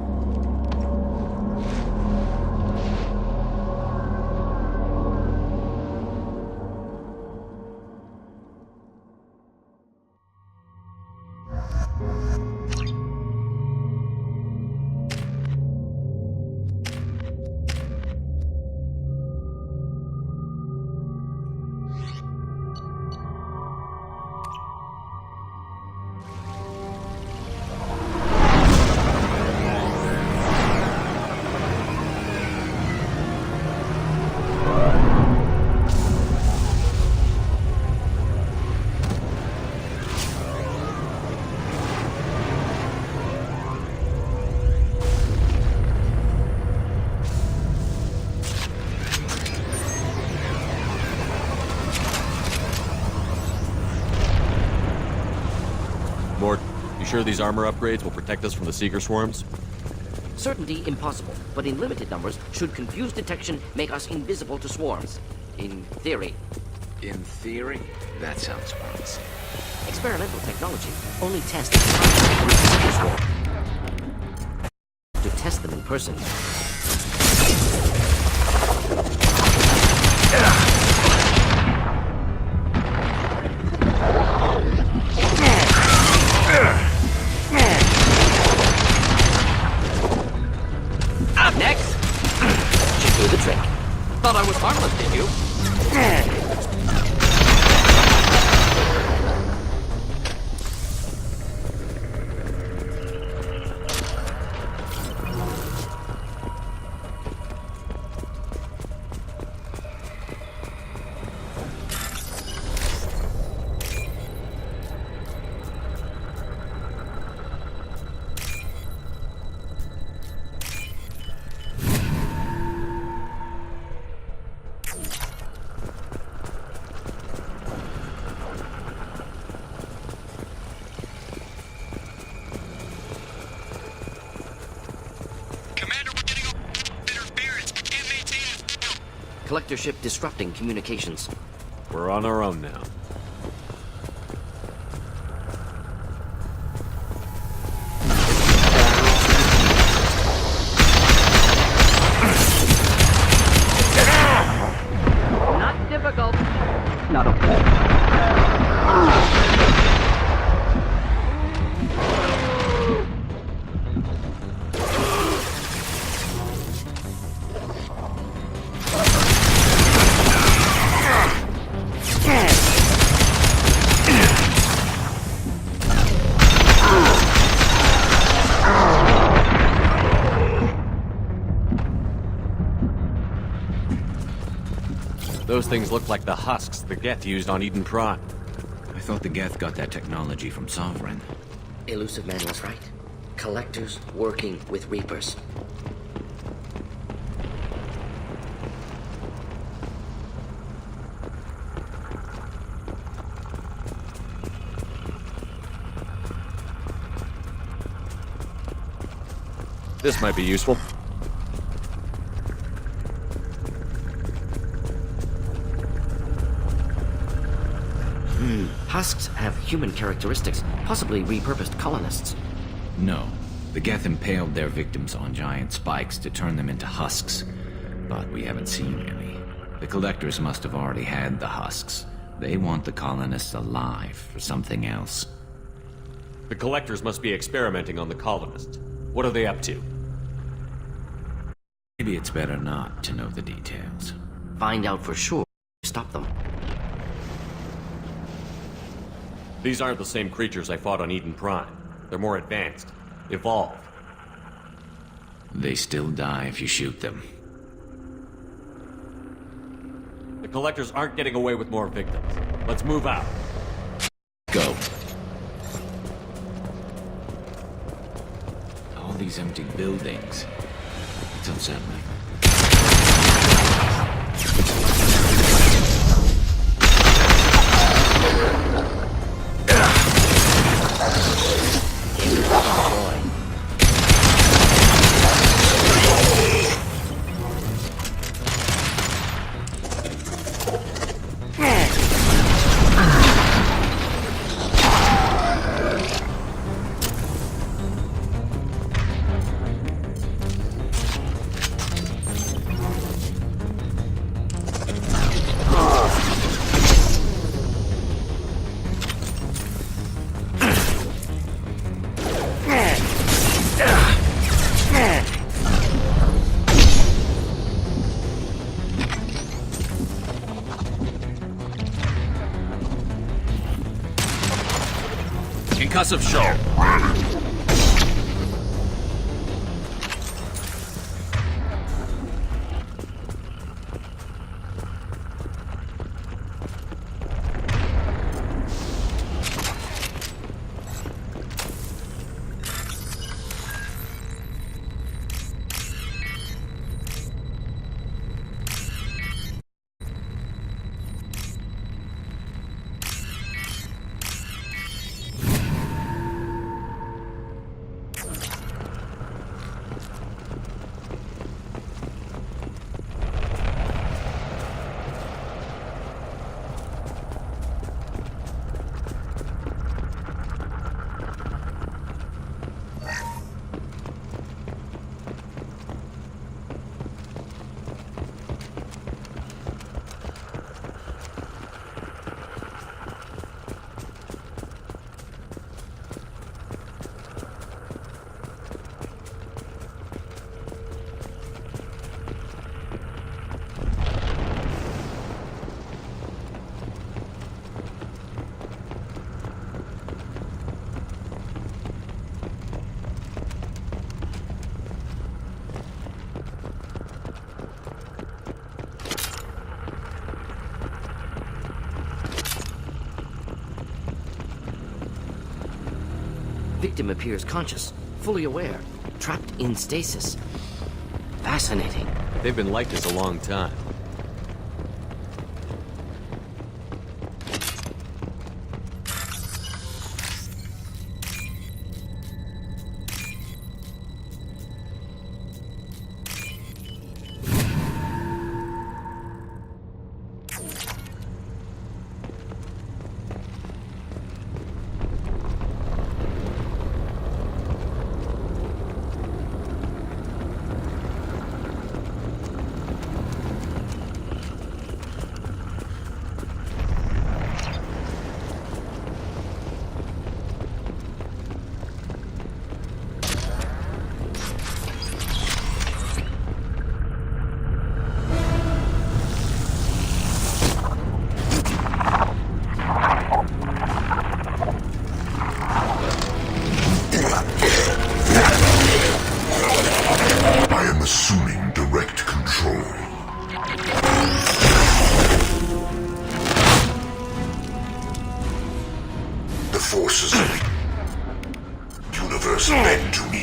Mort, you sure these armor upgrades will protect us from the Seeker swarms? Certainty impossible, but in limited numbers, should confused detection make us invisible to swarms. In theory. In theory? That sounds promising. Experimental technology. Only test to test them in person. Up next! Should do the trick. Thought I was harmless, did you? Collector ship disrupting communications. We're on our own now. Not difficult. Not okay. Those things look like the husks the Geth used on Eden Prime. I thought the Geth got that technology from Sovereign. Elusive Man was right. Collectors working with Reapers. This might be useful. Husks have human characteristics, possibly repurposed colonists. No. The Geth impaled their victims on giant spikes to turn them into husks. But we haven't seen any. The Collectors must have already had the husks. They want the colonists alive for something else. The Collectors must be experimenting on the colonists. What are they up to? Maybe it's better not to know the details. Find out for sure. Stop them. These aren't the same creatures I fought on Eden Prime. They're more advanced. Evolved. They still die if you shoot them. The Collectors aren't getting away with more victims. Let's move out. Go. All these empty buildings. It's unsettling. Concussive show. Victim appears conscious, fully aware, trapped in stasis. Fascinating. They've been like this a long time.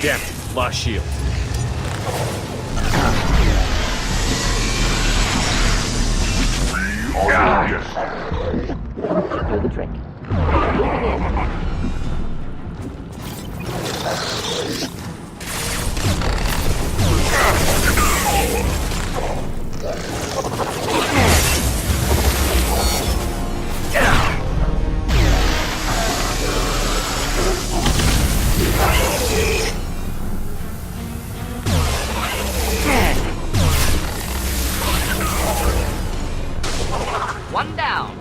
Damn it, lost shield. Do the trick. One down.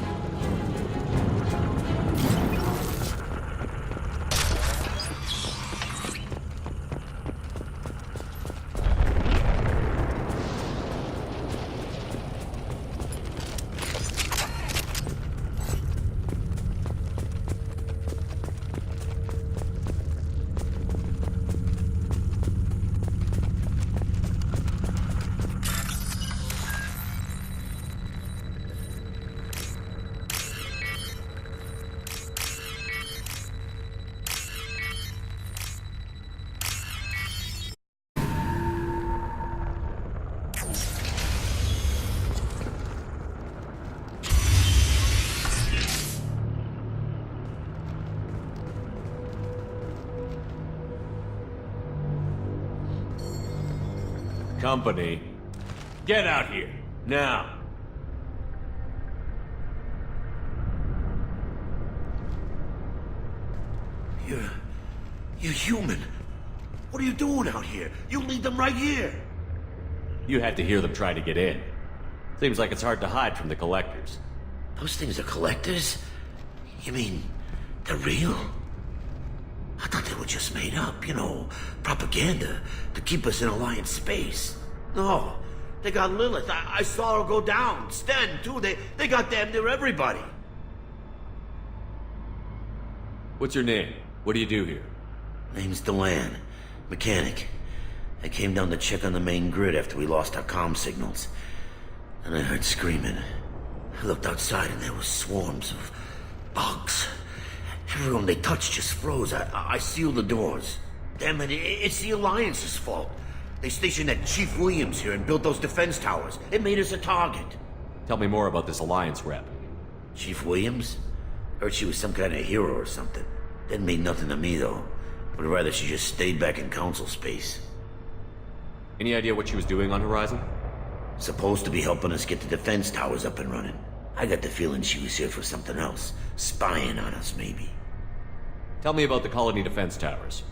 Company, get out here, now. You're human. What are you doing out here? You lead them right here. You had to hear them try to get in. Seems like it's hard to hide from the collectors. Those things are collectors? You mean, they're real? I thought they were just made up, you know, propaganda to keep us in Alliance space. No, they got Lilith. I saw her go down. Sten, too. They got damn near everybody. What's your name? What do you do here? Name's Delan. Mechanic. I came down to check on the main grid after we lost our comm signals. And I heard screaming. I looked outside and there was swarms of bugs. Everyone they touched just froze. I sealed the doors. Damn it, it's the Alliance's fault. They stationed that Chief Williams here and built those defense towers. It made us a target. Tell me more about this Alliance rep. Chief Williams? Heard she was some kind of hero or something. Didn't mean nothing to me, though. Would rather she just stayed back in Council space. Any idea what she was doing on Horizon? Supposed to be helping us get the defense towers up and running. I got the feeling she was here for something else. Spying on us, maybe. Tell me about the colony defense towers.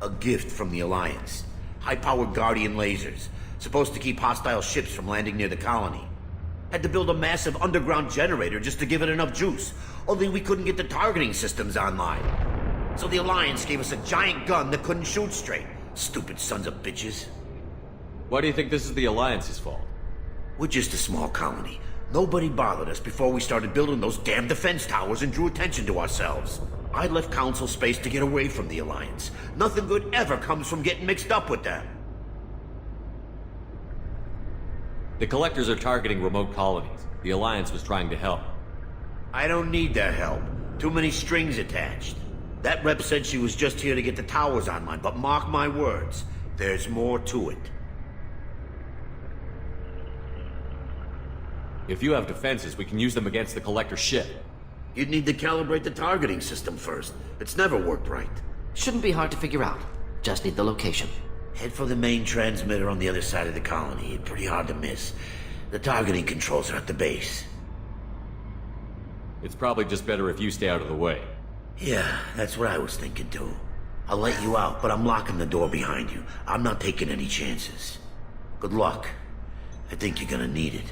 A gift from the Alliance. High-powered Guardian lasers. Supposed to keep hostile ships from landing near the colony. Had to build a massive underground generator just to give it enough juice. Only we couldn't get the targeting systems online. So the Alliance gave us a giant gun that couldn't shoot straight. Stupid sons of bitches. Why do you think this is the Alliance's fault? We're just a small colony. Nobody bothered us before we started building those damn defense towers and drew attention to ourselves. I left Council space to get away from the Alliance. Nothing good ever comes from getting mixed up with them. The Collectors are targeting remote colonies. The Alliance was trying to help. I don't need their help. Too many strings attached. That rep said she was just here to get the towers online, but mark my words, there's more to it. If you have defenses, we can use them against the Collector ship. You'd need to calibrate the targeting system first. It's never worked right. Shouldn't be hard to figure out. Just need the location. Head for the main transmitter on the other side of the colony. Pretty hard to miss. The targeting controls are at the base. It's probably just better if you stay out of the way. Yeah, that's what I was thinking too. I'll let you out, but I'm locking the door behind you. I'm not taking any chances. Good luck. I think you're gonna need it.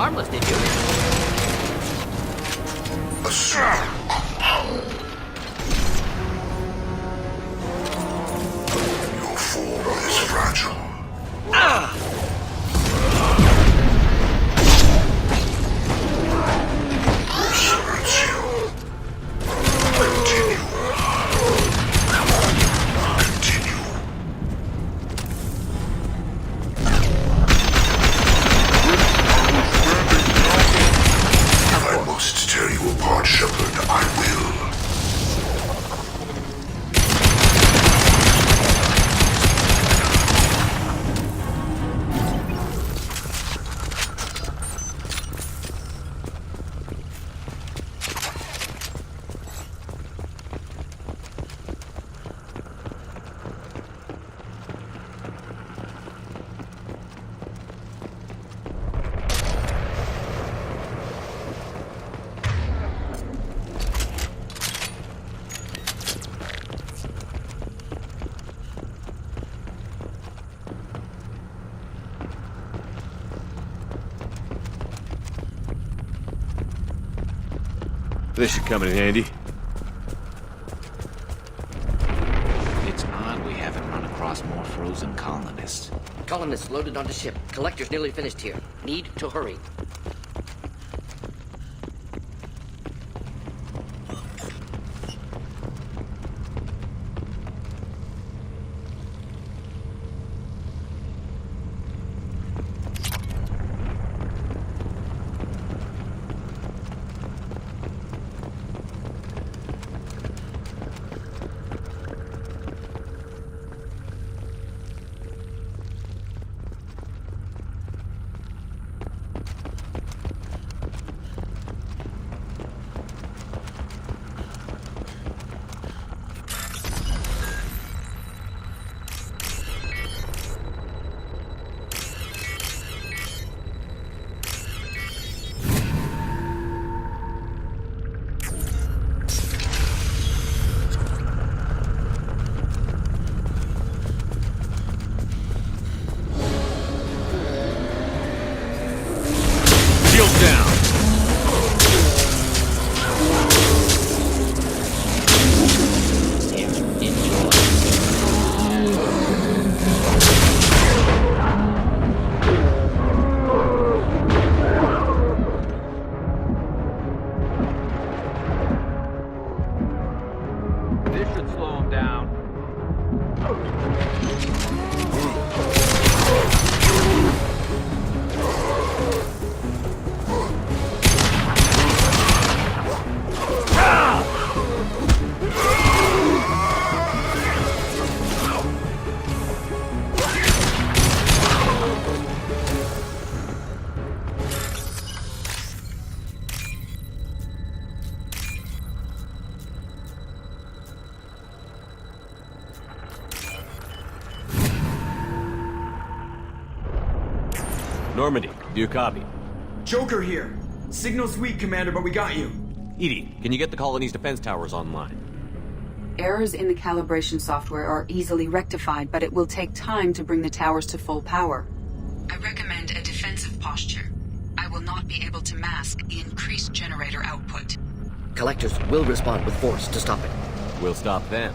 harmless, did you? A small compound. Your form is fragile. This hurts you. Continue. If I must tear you apart, Shepard, I will. This should come in handy. It's odd we haven't run across more frozen colonists. Colonists loaded onto ship. Collector's nearly finished here. Need to hurry. Normandy, do you copy? Joker here. Signal's weak, Commander, but we got you. Edie, can you get the colony's defense towers online? Errors in the calibration software are easily rectified, but it will take time to bring the towers to full power. I recommend a defensive posture. I will not be able to mask the increased generator output. Collectors will respond with force to stop it. We'll stop them.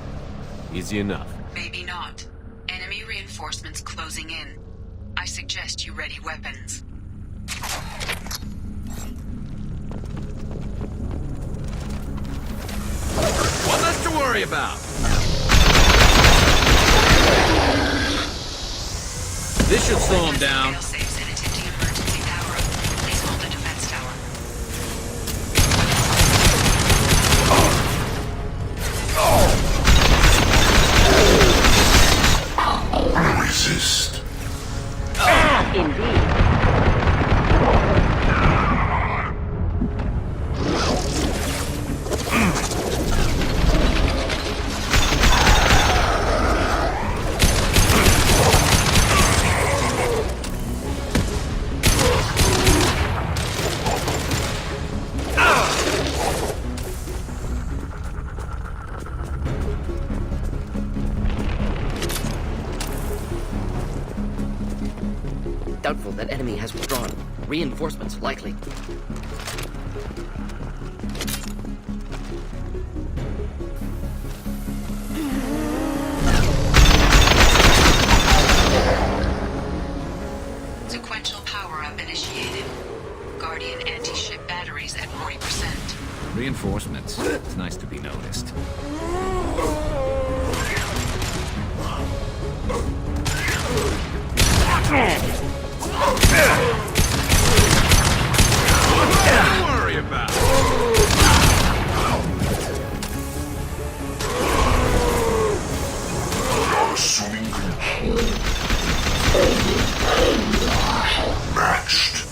Easy enough. Maybe not. Enemy reinforcements closing in. I suggest you ready weapons. One less to worry about. This should slow him down. Resist. Indeed. Doubtful that enemy has withdrawn. Reinforcements, likely. Sequential power-up initiated. Guardian anti-ship batteries at 40%. Reinforcements. It's nice to be noticed. Don't worry about it. You're assuming control. Matched.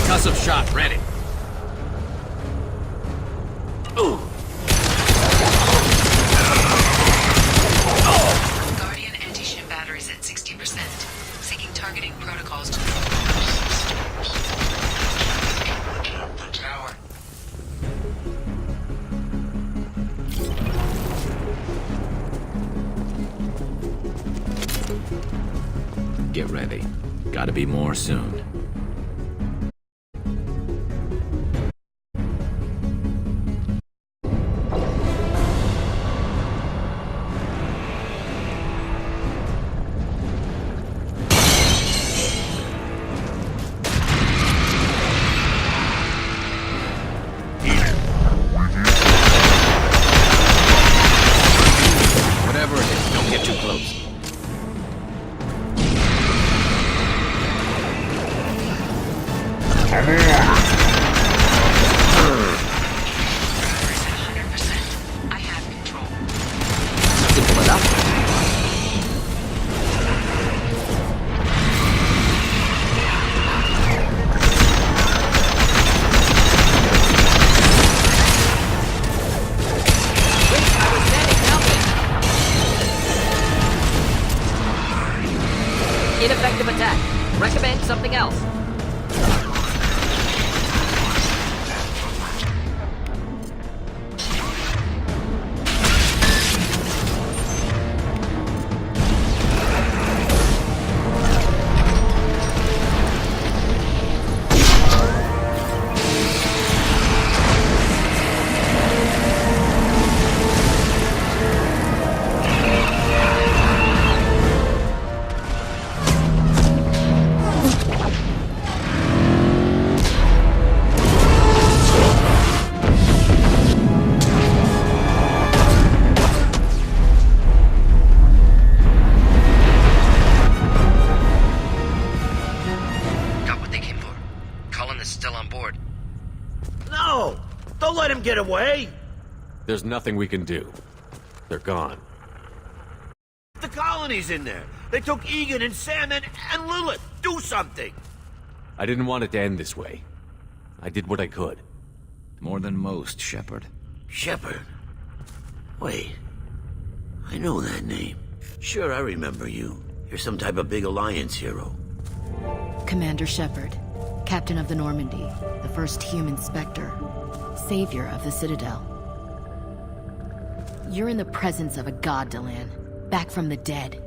Concussive shot ready. Ooh. Guardian anti-ship batteries at 60%. Seeking targeting protocols to... The tower. Get ready. Gotta be more soon. Whatever it is, don't get too close. I have control. Simple enough. Ineffective attack. Recommend something else. No! Don't let him get away! There's nothing we can do. They're gone. The colony's in there. They took Egan and Sam and Lilith. Do something! I didn't want it to end this way. I did what I could. More than most, Shepard. Shepard? Wait. I know that name. Sure, I remember you. You're some type of big Alliance hero. Commander Shepard, Captain of the Normandy, the first human Spectre, savior of the Citadel. You're in the presence of a god, Delan, back from the dead.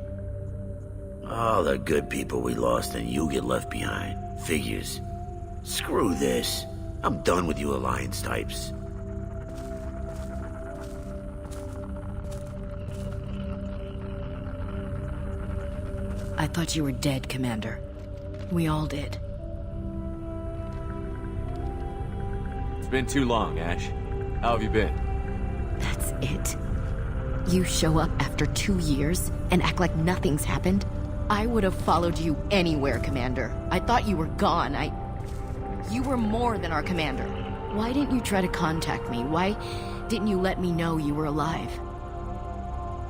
All the good people we lost and you get left behind. Figures. Screw this. I'm done with you Alliance types. I thought you were dead, Commander. We all did. It's been too long, Ash. How have you been? That's it. You show up after 2 years and act like nothing's happened? I would have followed you anywhere, Commander. I thought you were gone. You were more than our commander. Why didn't you try to contact me? Why didn't you let me know you were alive?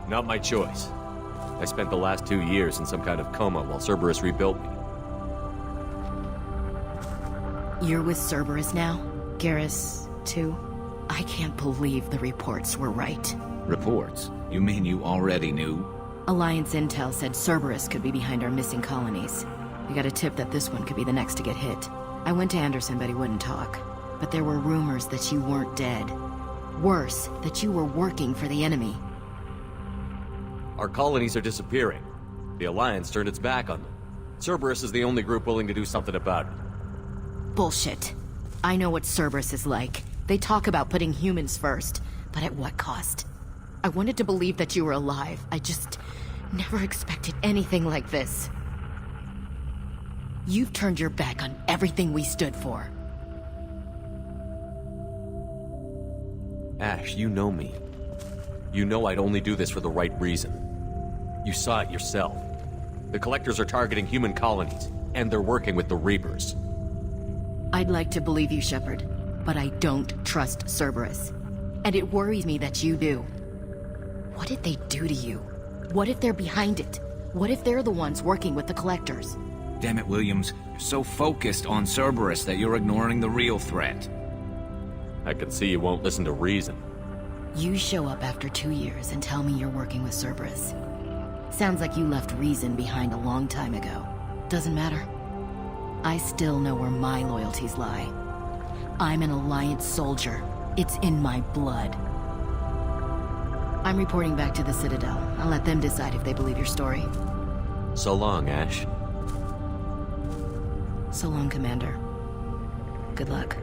Not my choice. I spent the last 2 years in some kind of coma while Cerberus rebuilt me. You're with Cerberus now? Garrus, too? I can't believe the reports were right. Reports? You mean you already knew? Alliance intel said Cerberus could be behind our missing colonies. We got a tip that this one could be the next to get hit. I went to Anderson, but he wouldn't talk. But there were rumors that you weren't dead. Worse, that you were working for the enemy. Our colonies are disappearing. The Alliance turned its back on them. Cerberus is the only group willing to do something about it. Bullshit. I know what Cerberus is like. They talk about putting humans first, but at what cost? I wanted to believe that you were alive. I just never expected anything like this. You've turned your back on everything we stood for. Ash, you know me. You know I'd only do this for the right reason. You saw it yourself. The Collectors are targeting human colonies, and they're working with the Reapers. I'd like to believe you, Shepard, but I don't trust Cerberus. And it worries me that you do. What did they do to you? What if they're behind it? What if they're the ones working with the Collectors? Damn it, Williams. You're so focused on Cerberus that you're ignoring the real threat. I can see you won't listen to reason. You show up after 2 years and tell me you're working with Cerberus. Sounds like you left reason behind a long time ago. Doesn't matter. I still know where my loyalties lie. I'm an Alliance soldier. It's in my blood. I'm reporting back to the Citadel. I'll let them decide if they believe your story. So long, Ash. So long, Commander. Good luck.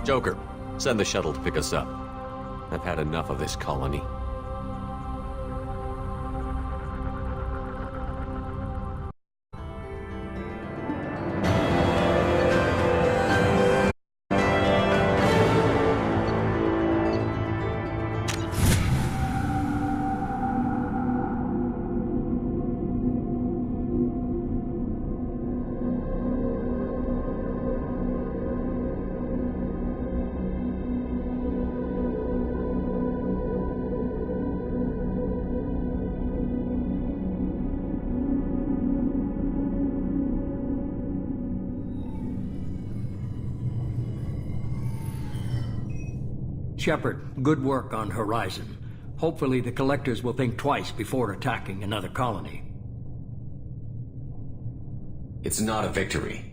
Joker, send the shuttle to pick us up. I've had enough of this colony. Shepard, good work on Horizon. Hopefully the Collectors will think twice before attacking another colony. It's not a victory.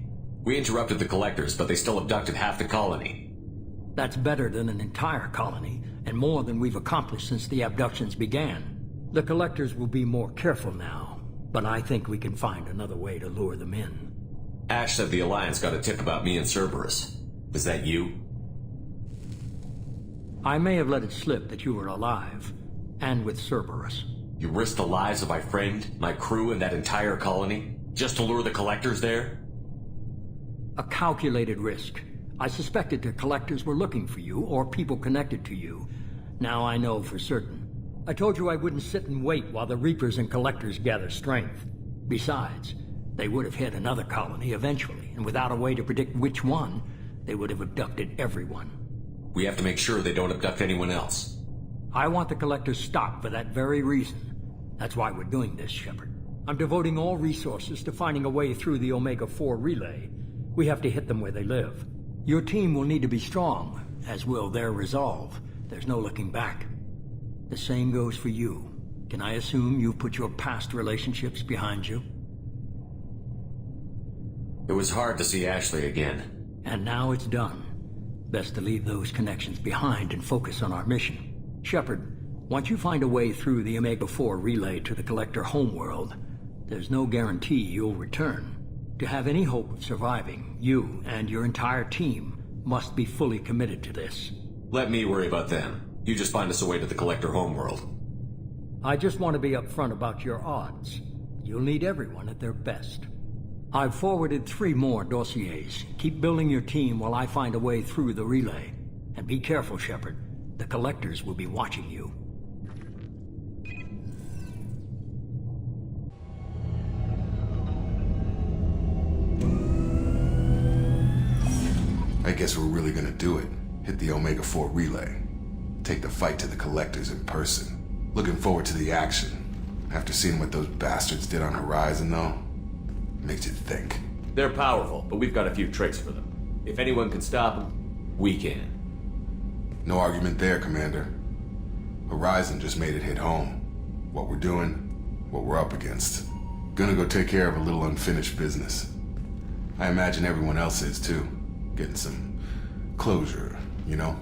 We interrupted the Collectors, but they still abducted half the colony. That's better than an entire colony, and more than we've accomplished since the abductions began. The Collectors will be more careful now, but I think we can find another way to lure them in. Ash said the Alliance got a tip about me and Cerberus. Was that you? I may have let it slip that you were alive, and with Cerberus. You risked the lives of my friend, my crew, and that entire colony, just to lure the Collectors there? A calculated risk. I suspected the Collectors were looking for you, or people connected to you. Now I know for certain. I told you I wouldn't sit and wait while the Reapers and Collectors gather strength. Besides, they would have hit another colony eventually, and without a way to predict which one, they would have abducted everyone. We have to make sure they don't abduct anyone else. I want the Collectors stopped for that very reason. That's why we're doing this, Shepard. I'm devoting all resources to finding a way through the Omega-4 relay. We have to hit them where they live. Your team will need to be strong, as will their resolve. There's no looking back. The same goes for you. Can I assume you've put your past relationships behind you? It was hard to see Ashley again. And now it's done. Best to leave those connections behind and focus on our mission. Shepard, once you find a way through the Omega-4 relay to the Collector homeworld, there's no guarantee you'll return. To have any hope of surviving, you and your entire team must be fully committed to this. Let me worry about them. You just find us a way to the Collector homeworld. I just want to be upfront about your odds. You'll need everyone at their best. I've forwarded 3 more dossiers. Keep building your team while I find a way through the relay. And be careful, Shepard. The Collectors will be watching you. I guess we're really gonna do it. Hit the Omega-4 relay. Take the fight to the Collectors in person. Looking forward to the action. After seeing what those bastards did on Horizon, though, makes you think. They're powerful, but we've got a few tricks for them. If anyone can stop them, we can. No argument there, Commander. Horizon just made it hit home. What we're doing, what we're up against. Gonna go take care of a little unfinished business. I imagine everyone else is too. Getting some closure, you know?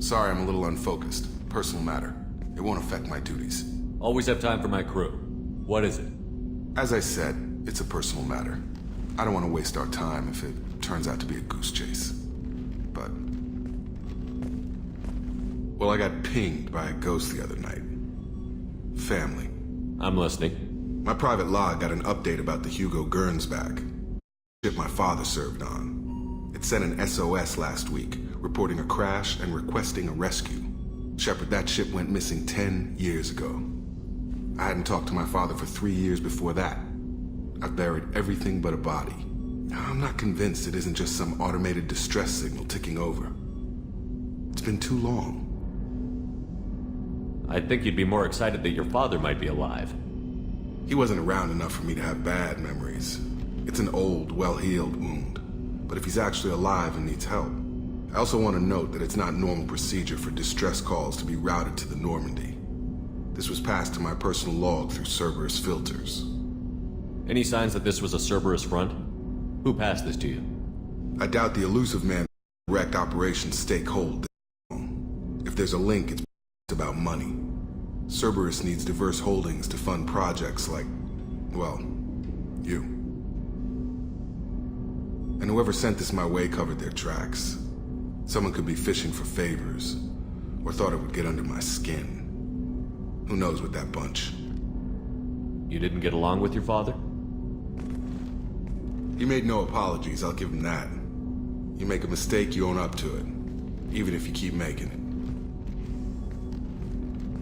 Sorry, I'm a little unfocused. Personal matter. It won't affect my duties. Always have time for my crew. What is it? As I said, it's a personal matter. I don't want to waste our time if it turns out to be a goose chase. But... well, I got pinged by a ghost the other night. Family. I'm listening. My private log got an update about the Hugo Gernsback. Ship my father served on. It sent an SOS last week, reporting a crash and requesting a rescue. Shepard, that ship went missing 10 years ago. I hadn't talked to my father for 3 years before that. I've buried everything but a body. I'm not convinced it isn't just some automated distress signal ticking over. It's been too long. I think you'd be more excited that your father might be alive. He wasn't around enough for me to have bad memories. It's an old, well-healed wound. But if he's actually alive and needs help, I also want to note that it's not normal procedure for distress calls to be routed to the Normandy. This was passed to my personal log through Cerberus filters. Any signs that this was a Cerberus front? Who passed this to you? I doubt the elusive man wrecked Operation Stakehold. If there's a link, it's about money. Cerberus needs diverse holdings to fund projects like, well, you. And whoever sent this my way covered their tracks. Someone could be fishing for favors, or thought it would get under my skin. Who knows with that bunch? You didn't get along with your father? He made no apologies, I'll give him that. You make a mistake, you own up to it. Even if you keep making it.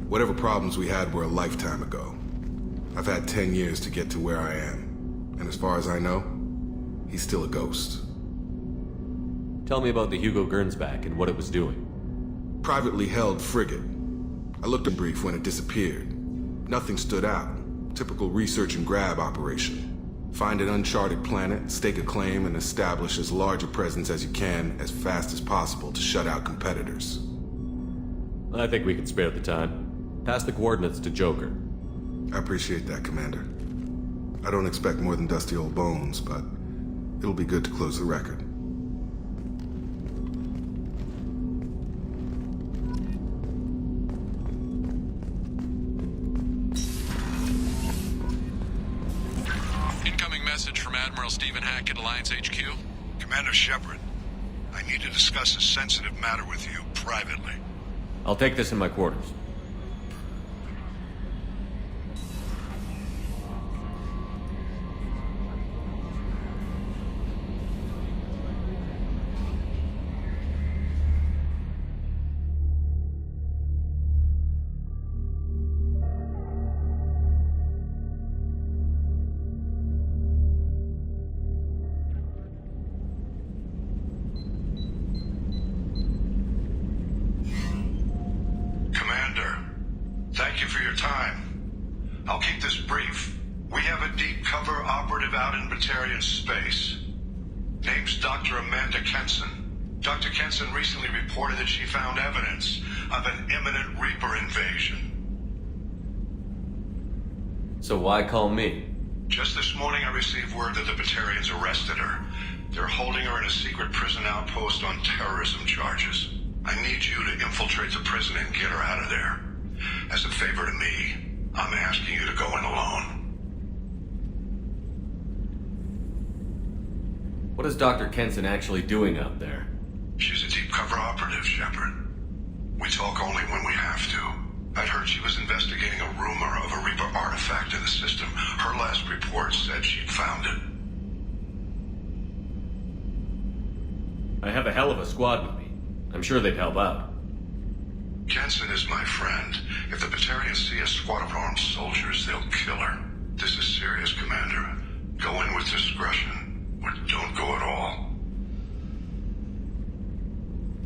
Whatever problems we had were a lifetime ago. I've had 10 years to get to where I am. And as far as I know, he's still a ghost. Tell me about the Hugo Gernsback and what it was doing. Privately held frigate. I looked in brief when it disappeared. Nothing stood out. Typical research and grab operation. Find an uncharted planet, stake a claim, and establish as large a presence as you can as fast as possible to shut out competitors. I think we can spare the time. Pass the coordinates to Joker. I appreciate that, Commander. I don't expect more than dusty old bones, but it'll be good to close the record. Incoming message from Admiral Stephen Hackett, Alliance HQ. Commander Shepard, I need to discuss a sensitive matter with you privately. I'll take this in my quarters. Recently reported that she found evidence of an imminent Reaper invasion. So why call me? Just this morning I received word that the Batarians arrested her. They're holding her in a secret prison outpost on terrorism charges. I need you to infiltrate the prison and get her out of there. As a favor to me, I'm asking you to go in alone. What is Dr. Kenson actually doing out there? She's a deep cover operative, Shepard. We talk only when we have to. I'd heard she was investigating a rumor of a Reaper artifact in the system. Her last report said she'd found it. I have a hell of a squad with me. I'm sure they'd help out. Kenson is my friend. If the Batarians see a squad of armed soldiers, they'll kill her. This is serious, Commander. Go in with discretion, or don't go at all.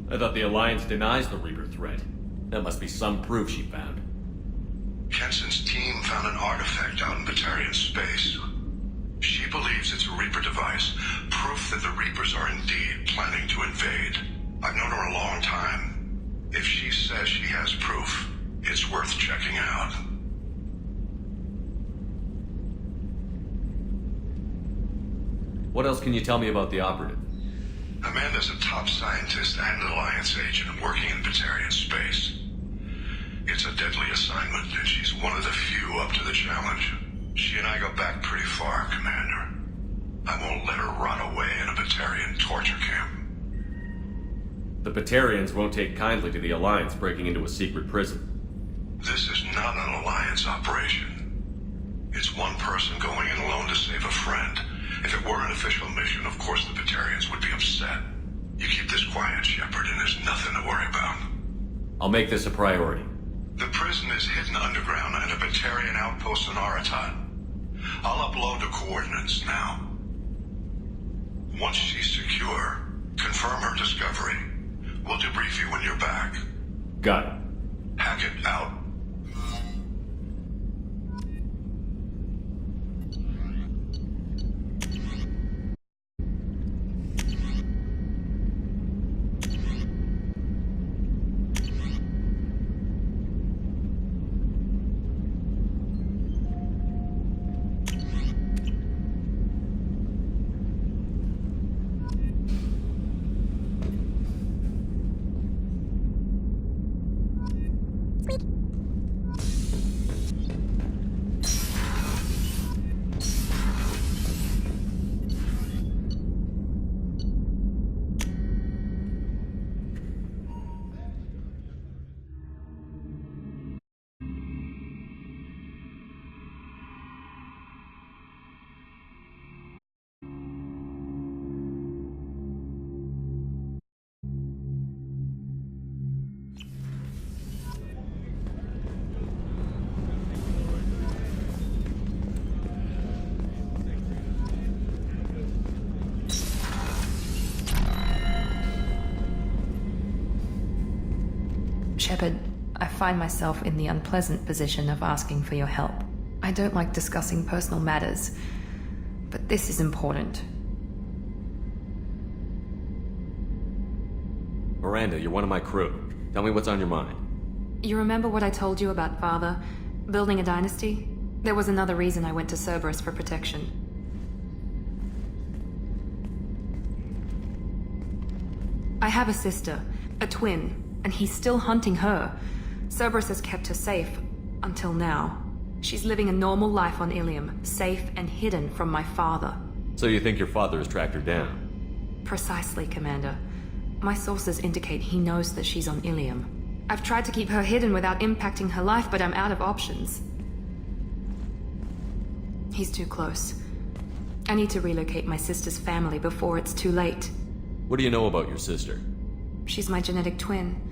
I thought the Alliance denies the Reaper threat. That must be some proof she found. Kenson's team found an artifact out in Batarian space. She believes it's a Reaper device, proof that the Reapers are indeed planning to invade. I've known her a long time. If she says she has proof, it's worth checking out. What else can you tell me about the operative? Amanda's a top scientist and an Alliance agent working in Batarian one of the few up to the challenge. She and I go back pretty far, Commander. I won't let her run away in a Batarian torture camp. The Batarians won't take kindly to the Alliance breaking into a secret prison. This is not an Alliance operation. It's one person going in alone to save a friend. If it were an official mission, of course the Batarians would be upset. You keep this quiet, Shepard, and there's nothing to worry about. I'll make this a priority. The prison is hidden underground in a Batarian outpost in Aratat. I'll upload the coordinates now. Once she's secure, confirm her discovery. We'll debrief you when you're back. Got it. Hackett out. Shepard, I find myself in the unpleasant position of asking for your help. I don't like discussing personal matters, but this is important. Miranda, you're one of my crew. Tell me what's on your mind. You remember what I told you about Father? Building a dynasty? There was another reason I went to Cerberus for protection. I have a sister, a twin, and he's still hunting her. Cerberus has kept her safe, until now. She's living a normal life on Ilium, safe and hidden from my father. So you think your father has tracked her down? Precisely, Commander. My sources indicate he knows that she's on Ilium. I've tried to keep her hidden without impacting her life, but I'm out of options. He's too close. I need to relocate my sister's family before it's too late. What do you know about your sister? She's my genetic twin.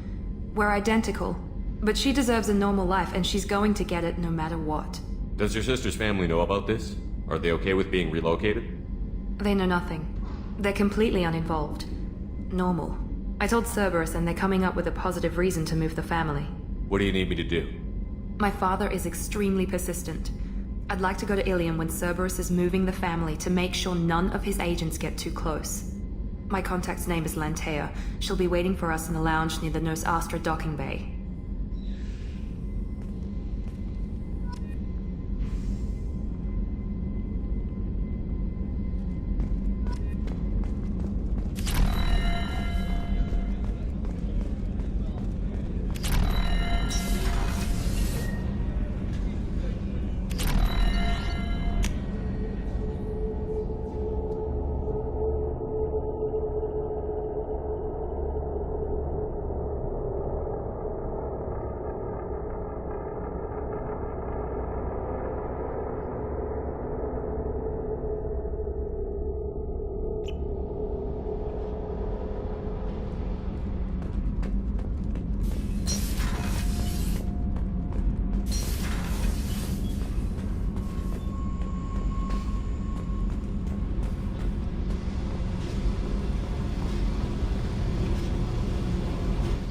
We're identical, but she deserves a normal life, and she's going to get it no matter what. Does your sister's family know about this? Are they okay with being relocated? They know nothing. They're completely uninvolved. Normal. I told Cerberus, and they're coming up with a positive reason to move the family. What do you need me to do? My father is extremely persistent. I'd like to go to Ilium when Cerberus is moving the family to make sure none of his agents get too close. My contact's name is Lantea. She'll be waiting for us in the lounge near the Nos Astra docking bay.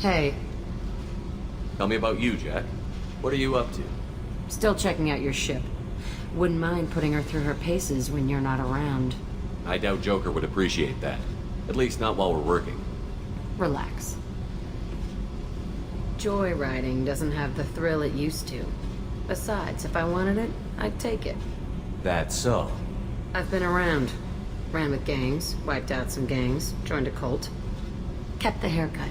Hey. Tell me about you, Jack. What are you up to? Still checking out your ship. Wouldn't mind putting her through her paces when you're not around. I doubt Joker would appreciate that. At least not while we're working. Relax. Joyriding doesn't have the thrill it used to. Besides, if I wanted it, I'd take it. That's so. I've been around. Ran with gangs, wiped out some gangs, joined a cult. Kept the haircut.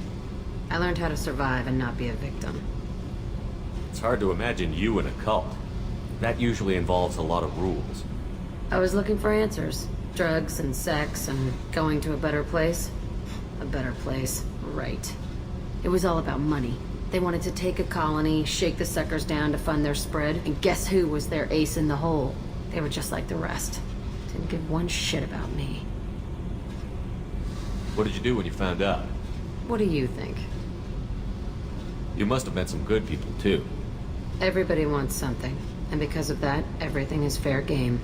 I learned how to survive and not be a victim. It's hard to imagine you in a cult. That usually involves a lot of rules. I was looking for answers. Drugs and sex and going to a better place. A better place, right. It was all about money. They wanted to take a colony, shake the suckers down to fund their spread, and guess who was their ace in the hole? They were just like the rest. Didn't give one shit about me. What did you do when you found out? What do you think? You must have met some good people, too. Everybody wants something, and because of that, everything is fair game.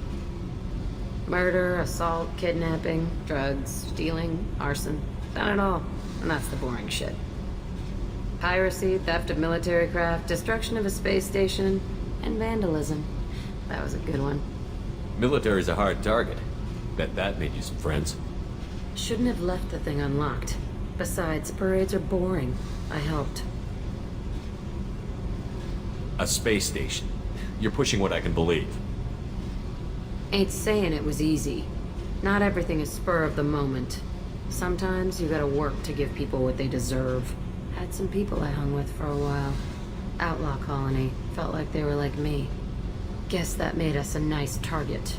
Murder, assault, kidnapping, drugs, stealing, arson. Done it all. And that's the boring shit. Piracy, theft of military craft, destruction of a space station, and vandalism. That was a good one. Military's a hard target. Bet that made you some friends. Shouldn't have left the thing unlocked. Besides, parades are boring. I helped. A space station. You're pushing what I can believe. Ain't saying it was easy. Not everything is spur of the moment. Sometimes you gotta work to give people what they deserve. Had some people I hung with for a while. Outlaw colony. Felt like they were like me. Guess that made us a nice target.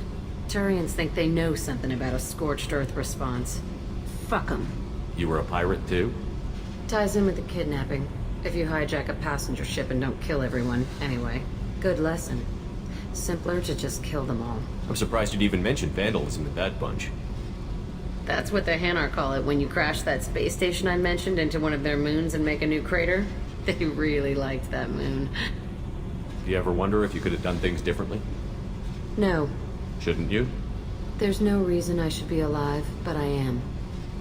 Turians think they know something about a scorched earth response. Fuck 'em. You were a pirate, too? Ties in with the kidnapping. If you hijack a passenger ship and don't kill everyone, anyway. Good lesson. Simpler to just kill them all. I'm surprised you'd even mention vandalism in that bunch. That's what the Hanar call it when you crash that space station I mentioned into one of their moons and make a new crater. They really liked that moon. Do you ever wonder if you could have done things differently? No. Shouldn't you? There's no reason I should be alive, but I am.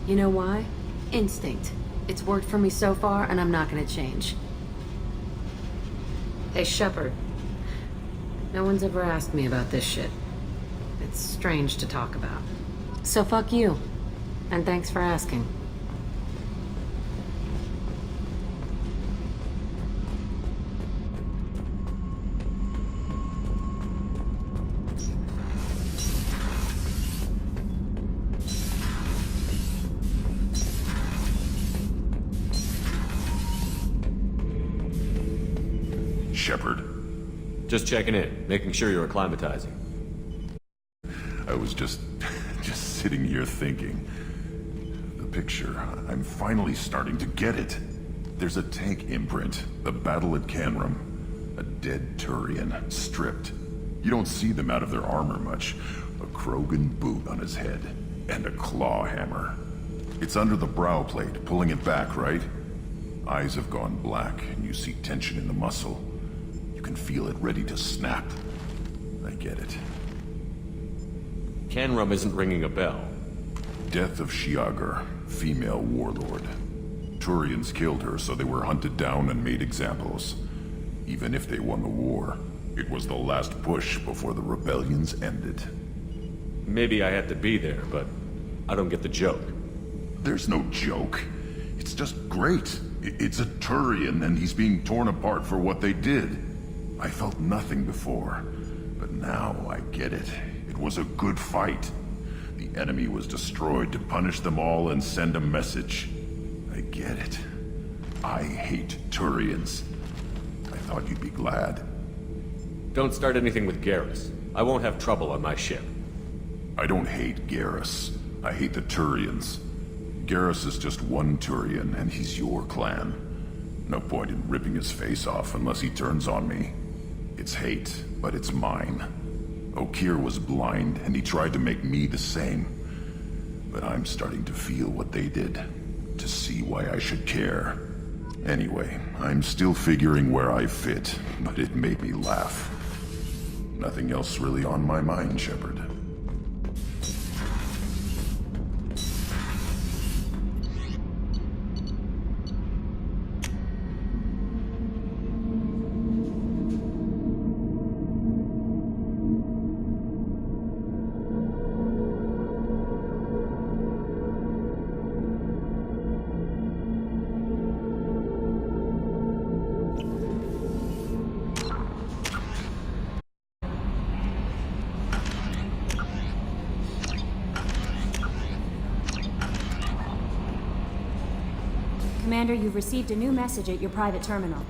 You know why? Instinct. It's worked for me so far, and I'm not gonna change. Hey, Shepard. No one's ever asked me about this shit. It's strange to talk about. So fuck you. And thanks for asking. Shepard. Just checking in, making sure you're acclimatizing. I was just sitting here thinking. The picture, I'm finally starting to get it. There's a tank imprint, the battle at Canrum. A dead Turian, stripped. You don't see them out of their armor much. A Krogan boot on his head, and a claw hammer. It's under the brow plate, pulling it back, right? Eyes have gone black, and you see tension in the muscle. You can feel it ready to snap. I get it. Canrum isn't ringing a bell. Death of Shiagar, female warlord. Turians killed her, so they were hunted down and made examples. Even if they won the war, it was the last push before the rebellions ended. Maybe I had to be there, but I don't get the joke. There's no joke. It's just great. It's a Turian, and he's being torn apart for what they did. I felt nothing before, but now I get it. It was a good fight. The enemy was destroyed to punish them all and send a message. I get it. I hate Turians. I thought you'd be glad. Don't start anything with Garrus. I won't have trouble on my ship. I don't hate Garrus. I hate the Turians. Garrus is just one Turian, and he's your clan. No point in ripping his face off unless he turns on me. It's hate, but it's mine. Okir was blind, and he tried to make me the same. But I'm starting to feel what they did, to see why I should care. Anyway, I'm still figuring where I fit, but it made me laugh. Nothing else really on my mind, Shepard. Commander, you've received a new message at your private terminal.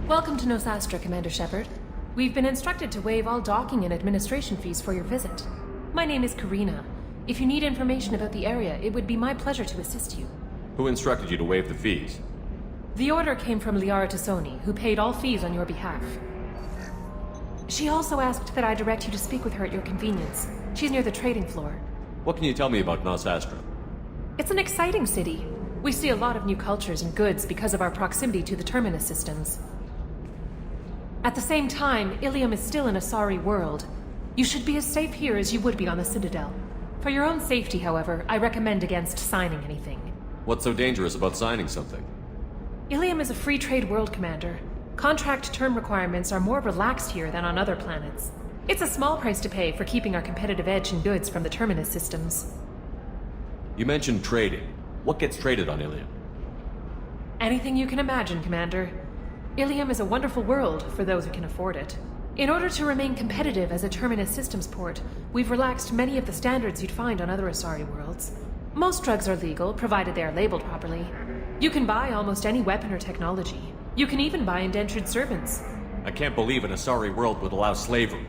Welcome to Nosastra, Commander Shepard. We've been instructed to waive all docking and administration fees for your visit. My name is Karina. If you need information about the area, it would be my pleasure to assist you. Who instructed you to waive the fees? The order came from Liara Tassoni, who paid all fees on your behalf. She also asked that I direct you to speak with her at your convenience. She's near the trading floor. What can you tell me about Nosastra? It's an exciting city. We see a lot of new cultures and goods because of our proximity to the Terminus systems. At the same time, Ilium is still an Asari world. You should be as safe here as you would be on the Citadel. For your own safety, however, I recommend against signing anything. What's so dangerous about signing something? Ilium is a free trade world, Commander. Contract term requirements are more relaxed here than on other planets. It's a small price to pay for keeping our competitive edge in goods from the Terminus systems. You mentioned trading. What gets traded on Ilium? Anything you can imagine, Commander. Ilium is a wonderful world for those who can afford it. In order to remain competitive as a Terminus systems port, we've relaxed many of the standards you'd find on other Asari worlds. Most drugs are legal, provided they are labeled properly. You can buy almost any weapon or technology. You can even buy indentured servants. I can't believe an Asari world would allow slavery.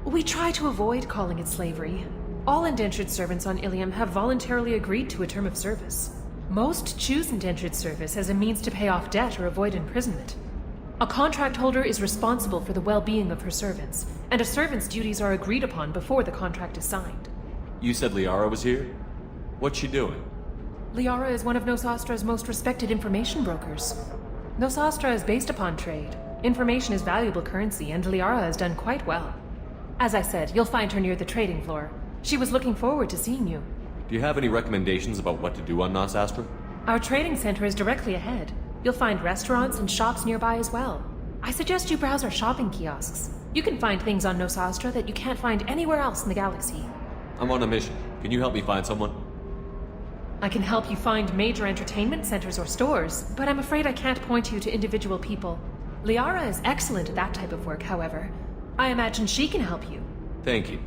We try to avoid calling it slavery. All indentured servants on Ilium have voluntarily agreed to a term of service. Most choose indentured service as a means to pay off debt or avoid imprisonment. A contract holder is responsible for the well-being of her servants, and a servant's duties are agreed upon before the contract is signed. You said Liara was here? What's she doing? Liara is one of Nosastra's most respected information brokers. Nosastra is based upon trade. Information is valuable currency, and Liara has done quite well. As I said, you'll find her near the trading floor. She was looking forward to seeing you. Do you have any recommendations about what to do on Nosastra? Our trading center is directly ahead. You'll find restaurants and shops nearby as well. I suggest you browse our shopping kiosks. You can find things on Nosastra that you can't find anywhere else in the galaxy. I'm on a mission. Can you help me find someone? I can help you find major entertainment centers or stores, but I'm afraid I can't point you to individual people. Liara is excellent at that type of work, however. I imagine she can help you. Thank you.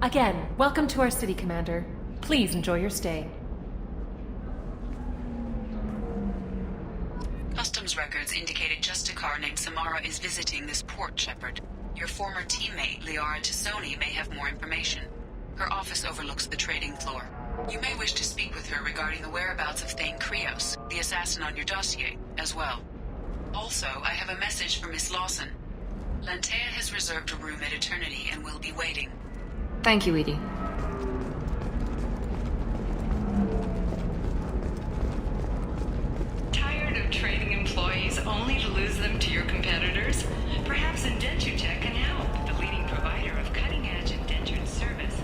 Again, welcome to our city, Commander. Please enjoy your stay. Customs records indicated just a car named Samara is visiting this port, Shepard. Your former teammate, Liara Tassoni, may have more information. Her office overlooks the trading floor. You may wish to speak with her regarding the whereabouts of Thane Krios, the assassin on your dossier, as well. Also, I have a message for Miss Lawson. Lantea has reserved a room at Eternity and will be waiting. Thank you, Edie. Tired of trading employees only to lose them to your competitors? Perhaps Indentutech can help, the leading provider of cutting-edge indentured service.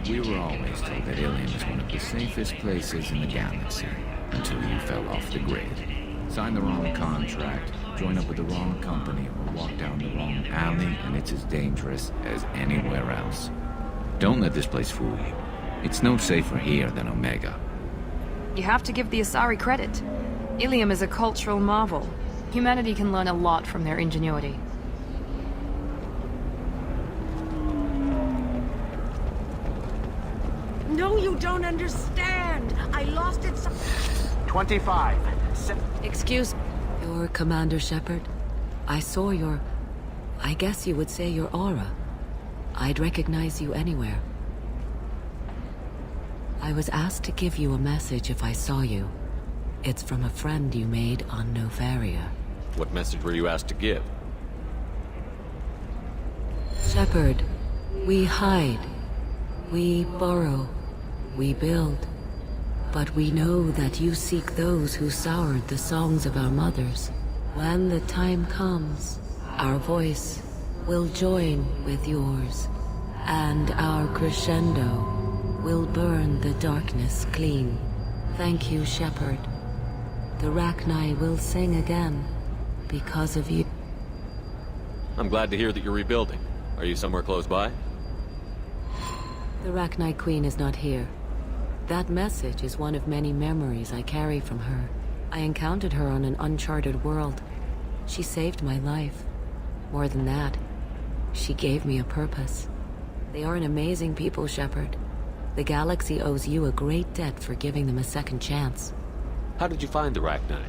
We were always told that Ilium is one of the safest places in the galaxy, until you fell off the grid. Sign the wrong contract, join up with the wrong company, or walk down the wrong alley, and it's as dangerous as anywhere else. Don't let this place fool you. It's no safer here than Omega. You have to give the Asari credit. Ilium is a cultural marvel. Humanity can learn a lot from their ingenuity. No, you don't understand. I lost it. 25. Excuse me. You're Commander Shepard. I saw your... I guess you would say your aura. I'd recognize you anywhere. I was asked to give you a message if I saw you. It's from a friend you made on Novaria. What message were you asked to give? Shepard, we hide. We borrow. We build. But we know that you seek those who soured the songs of our mothers. When the time comes, our voice will join with yours, and our crescendo will burn the darkness clean. Thank you, Shepard. The Rachni will sing again because of you. I'm glad to hear that you're rebuilding. Are you somewhere close by? The Rachni Queen is not here. That message is one of many memories I carry from her. I encountered her on an uncharted world. She saved my life. More than that, she gave me a purpose. They are an amazing people, Shepard. The galaxy owes you a great debt for giving them a second chance. How did you find the Rachni?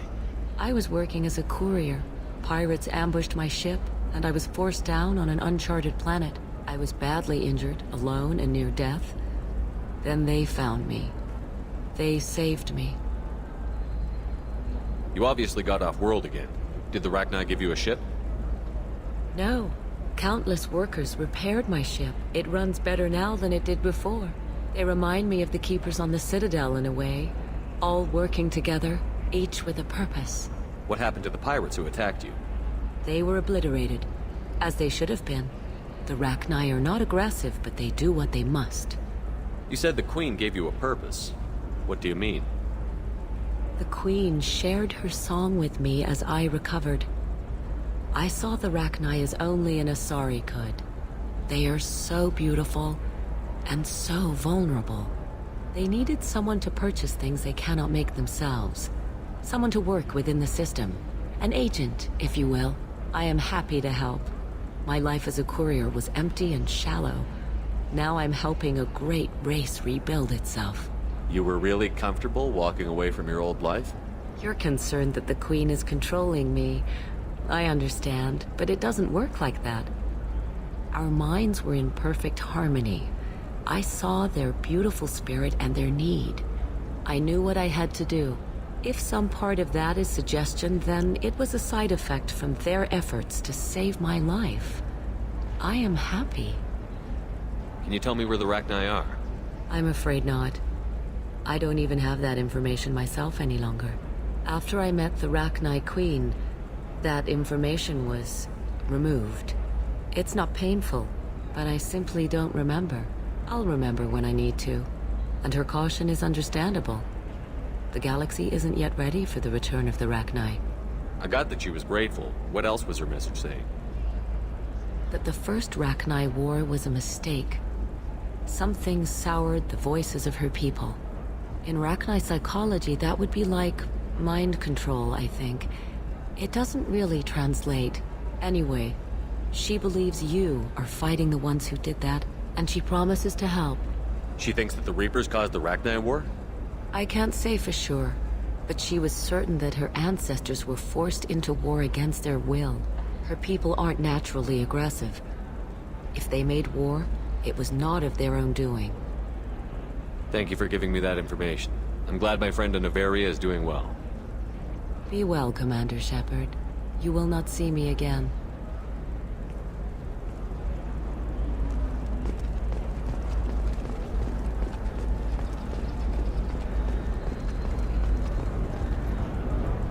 I was working as a courier. Pirates ambushed my ship, and I was forced down on an uncharted planet. I was badly injured, alone and near death. Then they found me. They saved me. You obviously got off world again. Did the Rachni give you a ship? No. Countless workers repaired my ship. It runs better now than it did before. They remind me of the Keepers on the Citadel in a way. All working together, each with a purpose. What happened to the pirates who attacked you? They were obliterated, as they should have been. The Rachni are not aggressive, but they do what they must. You said the Queen gave you a purpose. What do you mean? The Queen shared her song with me as I recovered. I saw the Rachni as only an Asari could. They are so beautiful and so vulnerable. They needed someone to purchase things they cannot make themselves. Someone to work within the system. An agent, if you will. I am happy to help. My life as a courier was empty and shallow. Now I'm helping a great race rebuild itself. You were really comfortable walking away from your old life? You're concerned that the Queen is controlling me. I understand, but it doesn't work like that. Our minds were in perfect harmony. I saw their beautiful spirit and their need. I knew what I had to do. If some part of that is suggestion, then it was a side effect from their efforts to save my life. I am happy. Can you tell me where the Rachni are? I'm afraid not. I don't even have that information myself any longer. After I met the Rachni Queen, that information was removed. It's not painful, but I simply don't remember. I'll remember when I need to. And her caution is understandable. The galaxy isn't yet ready for the return of the Rachni. I got that she was grateful. What else was her message saying? That the first Rachni war was a mistake. Something soured the voices of her people. In Rachni psychology, that would be like mind control, I think. It doesn't really translate. Anyway, she believes you are fighting the ones who did that, and she promises to help. She thinks that the Reapers caused the Rachni war? I can't say for sure, but she was certain that her ancestors were forced into war against their will. Her people aren't naturally aggressive. If they made war, it was not of their own doing. Thank you for giving me that information. I'm glad my friend in Noveria is doing well. Be well, Commander Shepard. You will not see me again.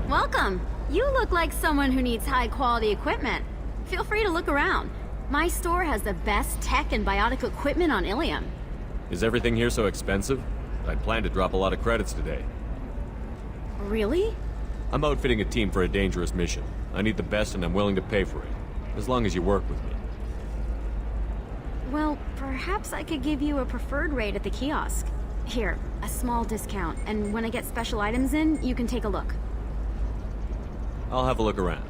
Welcome. You look like someone who needs high-quality equipment. Feel free to look around. My store has the best tech and biotic equipment on Ilium. Is everything here so expensive? I'd planned to drop a lot of credits today. Really? I'm outfitting a team for a dangerous mission. I need the best and I'm willing to pay for it. As long as you work with me. Well, perhaps I could give you a preferred rate at the kiosk. Here, a small discount, and when I get special items in, you can take a look. I'll have a look around.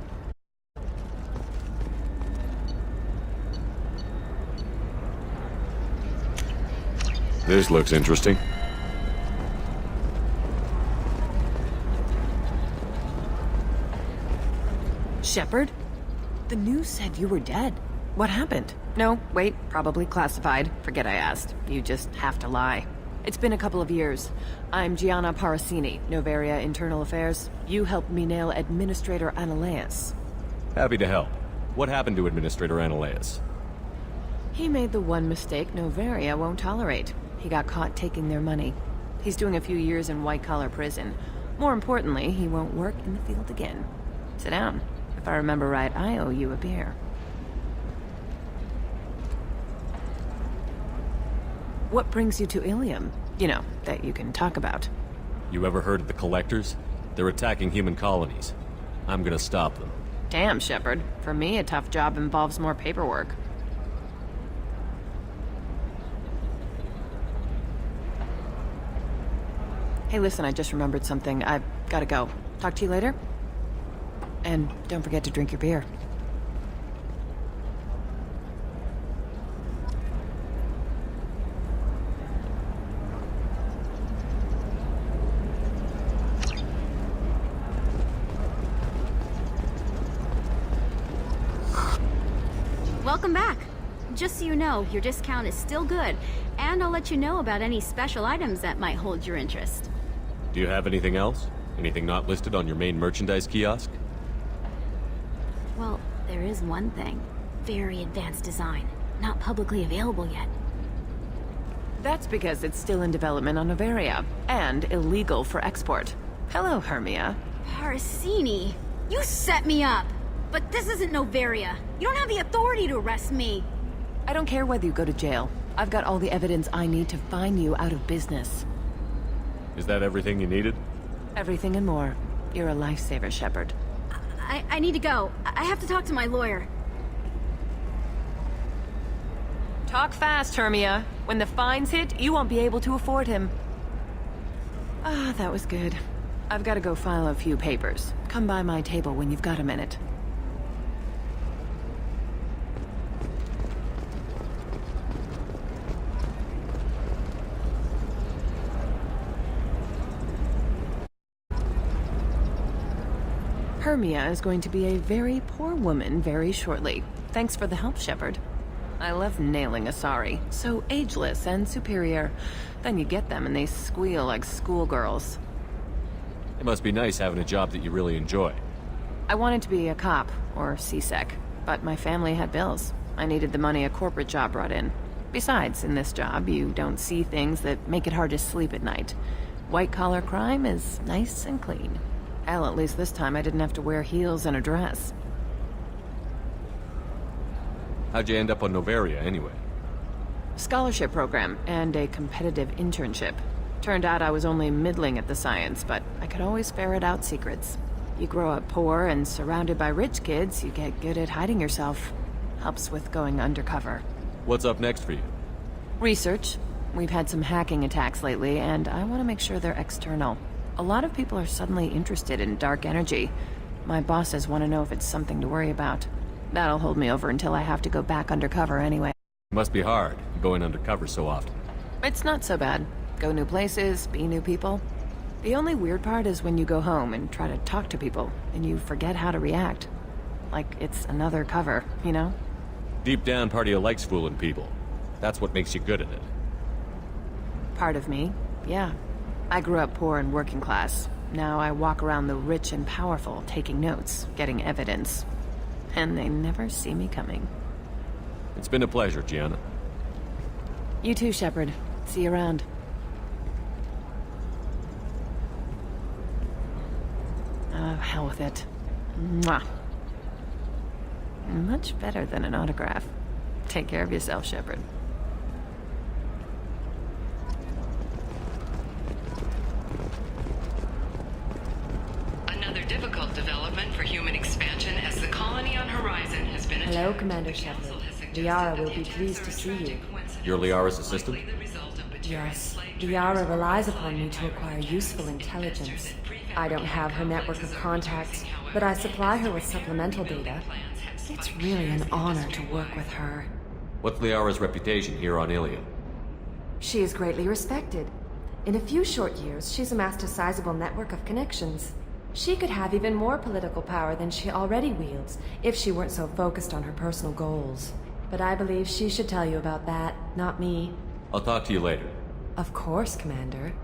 This looks interesting. Shepard? The news said you were dead. What happened? No, wait, probably classified. Forget I asked. You just have to lie. It's been a couple of years. I'm Gianna Parasini, Noveria Internal Affairs. You helped me nail Administrator Analeas. Happy to help. What happened to Administrator Analeas? He made the one mistake Noveria won't tolerate. He got caught taking their money. He's doing a few years in white-collar prison. More importantly, he won't work in the field again. Sit down. If I remember right, I owe you a beer. What brings you to Ilium? You know, that you can talk about. You ever heard of the Collectors? They're attacking human colonies. I'm gonna stop them. Damn, Shepard. For me, a tough job involves more paperwork. Hey, listen, I just remembered something. I've gotta go. Talk to you later? And don't forget to drink your beer. Welcome back. Just so you know, your discount is still good, and I'll let you know about any special items that might hold your interest. Do you have anything else? Anything not listed on your main merchandise kiosk? Well, there is one thing. Very advanced design. Not publicly available yet. That's because it's still in development on Noveria, and illegal for export. Hello, Hermia. Parsini, you set me up! But this isn't Noveria. You don't have the authority to arrest me. I don't care whether you go to jail. I've got all the evidence I need to find you out of business. Is that everything you needed? Everything and more. You're a lifesaver, Shepard. I need to go. I have to talk to my lawyer. Talk fast, Hermia. When the fines hit, you won't be able to afford him. Ah, that was good. I've got to go file a few papers. Come by my table when you've got a minute. Hermia is going to be a very poor woman very shortly. Thanks for the help, Shepard. I love nailing Asari. So ageless and superior. Then you get them and they squeal like schoolgirls. It must be nice having a job that you really enjoy. I wanted to be a cop, or CSEC, but my family had bills. I needed the money a corporate job brought in. Besides, in this job, you don't see things that make it hard to sleep at night. White-collar crime is nice and clean. Hell, at least this time I didn't have to wear heels and a dress. How'd you end up on Noveria, anyway? Scholarship program and a competitive internship. Turned out I was only middling at the science, but I could always ferret out secrets. You grow up poor and surrounded by rich kids, you get good at hiding yourself. Helps with going undercover. What's up next for you? Research. We've had some hacking attacks lately, and I want to make sure they're external. A lot of people are suddenly interested in dark energy. My bosses want to know if it's something to worry about. That'll hold me over until I have to go back undercover anyway. It must be hard, going undercover so often. It's not so bad. Go new places, be new people. The only weird part is when you go home and try to talk to people, and you forget how to react. Like it's another cover, you know? Deep down, part of you likes fooling people. That's what makes you good at it. Part of me, yeah. I grew up poor and working class. Now I walk around the rich and powerful, taking notes, getting evidence. And they never see me coming. It's been a pleasure, Gianna. You too, Shepard. See you around. Oh, hell with it. Mwah. Much better than an autograph. Take care of yourself, Shepard. Another difficult development for human expansion as the colony on Horizon has been attacked. Hello, Commander Shepard. Liara will be pleased to see you. You're Liara's assistant? Yes. Liara relies upon me to acquire useful intelligence. I don't have her network of contacts, but I supply her with supplemental data. It's really an honor to work with her. What's Liara's reputation here on Ilium? She is greatly respected. In a few short years, she's amassed a sizable network of connections. She could have even more political power than she already wields if she weren't so focused on her personal goals. But I believe she should tell you about that, not me. I'll talk to you later. Of course, Commander.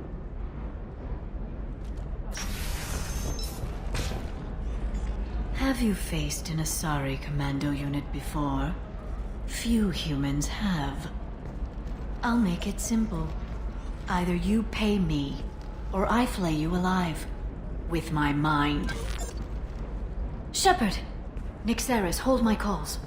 Have you faced an Asari commando unit before? Few humans have. I'll make it simple. Either you pay me, or I flay you alive. With my mind. Shepard! Nixeris, hold my calls.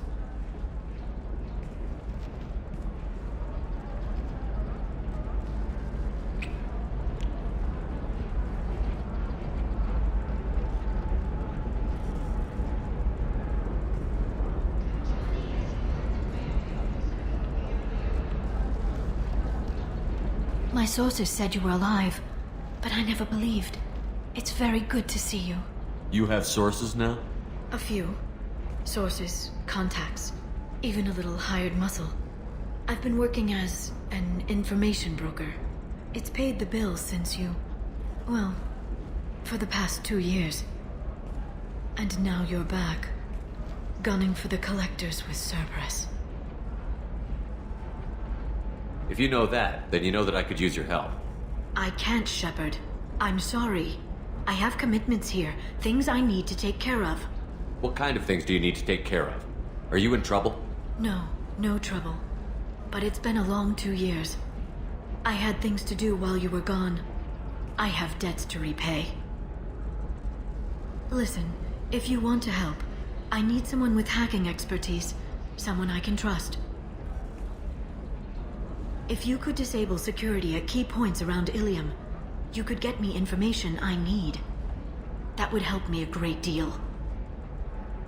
My sources said you were alive, but I never believed. It's very good to see you. You have sources now? A few. Sources, contacts, even a little hired muscle. I've been working as an information broker. It's paid the bills since you... well, for the past 2 years. And now you're back, gunning for the collectors with Cerberus. If you know that, then you know that I could use your help. I can't, Shepard. I'm sorry. I have commitments here, things I need to take care of. What kind of things do you need to take care of? Are you in trouble? No, no trouble. But it's been a long 2 years. I had things to do while you were gone. I have debts to repay. Listen, if you want to help, I need someone with hacking expertise. Someone I can trust. If you could disable security at key points around Ilium, you could get me information I need. That would help me a great deal.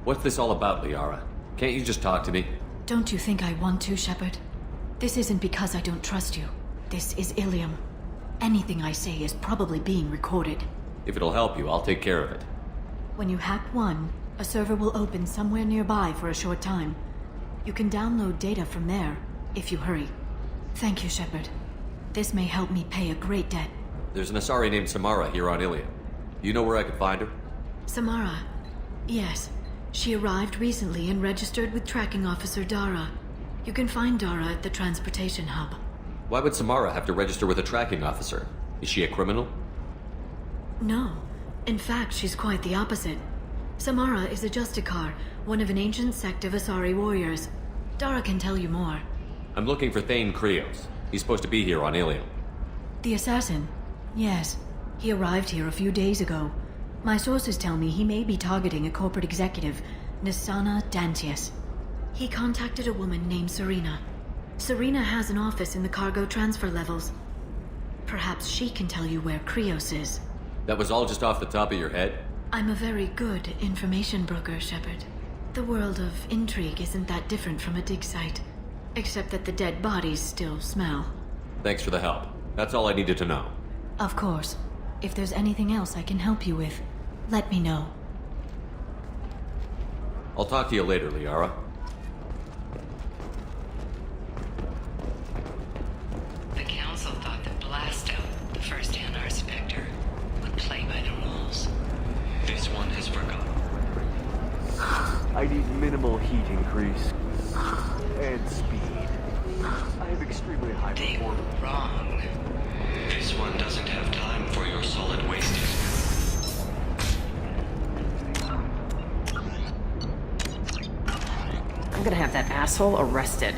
What's this all about, Liara? Can't you just talk to me? Don't you think I want to, Shepard? This isn't because I don't trust you. This is Ilium. Anything I say is probably being recorded. If it'll help you, I'll take care of it. When you hack one, a server will open somewhere nearby for a short time. You can download data from there, if you hurry. Thank you, Shepard. This may help me pay a great debt. There's an Asari named Samara here on Ilium. You know where I could find her? Samara? Yes. She arrived recently and registered with Tracking Officer Dara. You can find Dara at the transportation hub. Why would Samara have to register with a tracking officer? Is she a criminal? No. In fact, she's quite the opposite. Samara is a Justicar, one of an ancient sect of Asari warriors. Dara can tell you more. I'm looking for Thane Krios. He's supposed to be here on Ilium. The assassin? Yes. He arrived here a few days ago. My sources tell me he may be targeting a corporate executive, Nisana Dantius. He contacted a woman named Serena. Serena has an office in the cargo transfer levels. Perhaps she can tell you where Krios is. That was all just off the top of your head? I'm a very good information broker, Shepard. The world of intrigue isn't that different from a dig site. Except that the dead bodies still smell. Thanks for the help. That's all I needed to know. Of course. If there's anything else I can help you with, let me know. I'll talk to you later, Liara. The Council thought that Blasto, the first Anar Spectre, would play by the rules. This one has forgotten. I need minimal heat increase. And speed. I have extremely high performance. They were wrong. This one doesn't have time for your solid wasted. I'm gonna have that asshole arrested.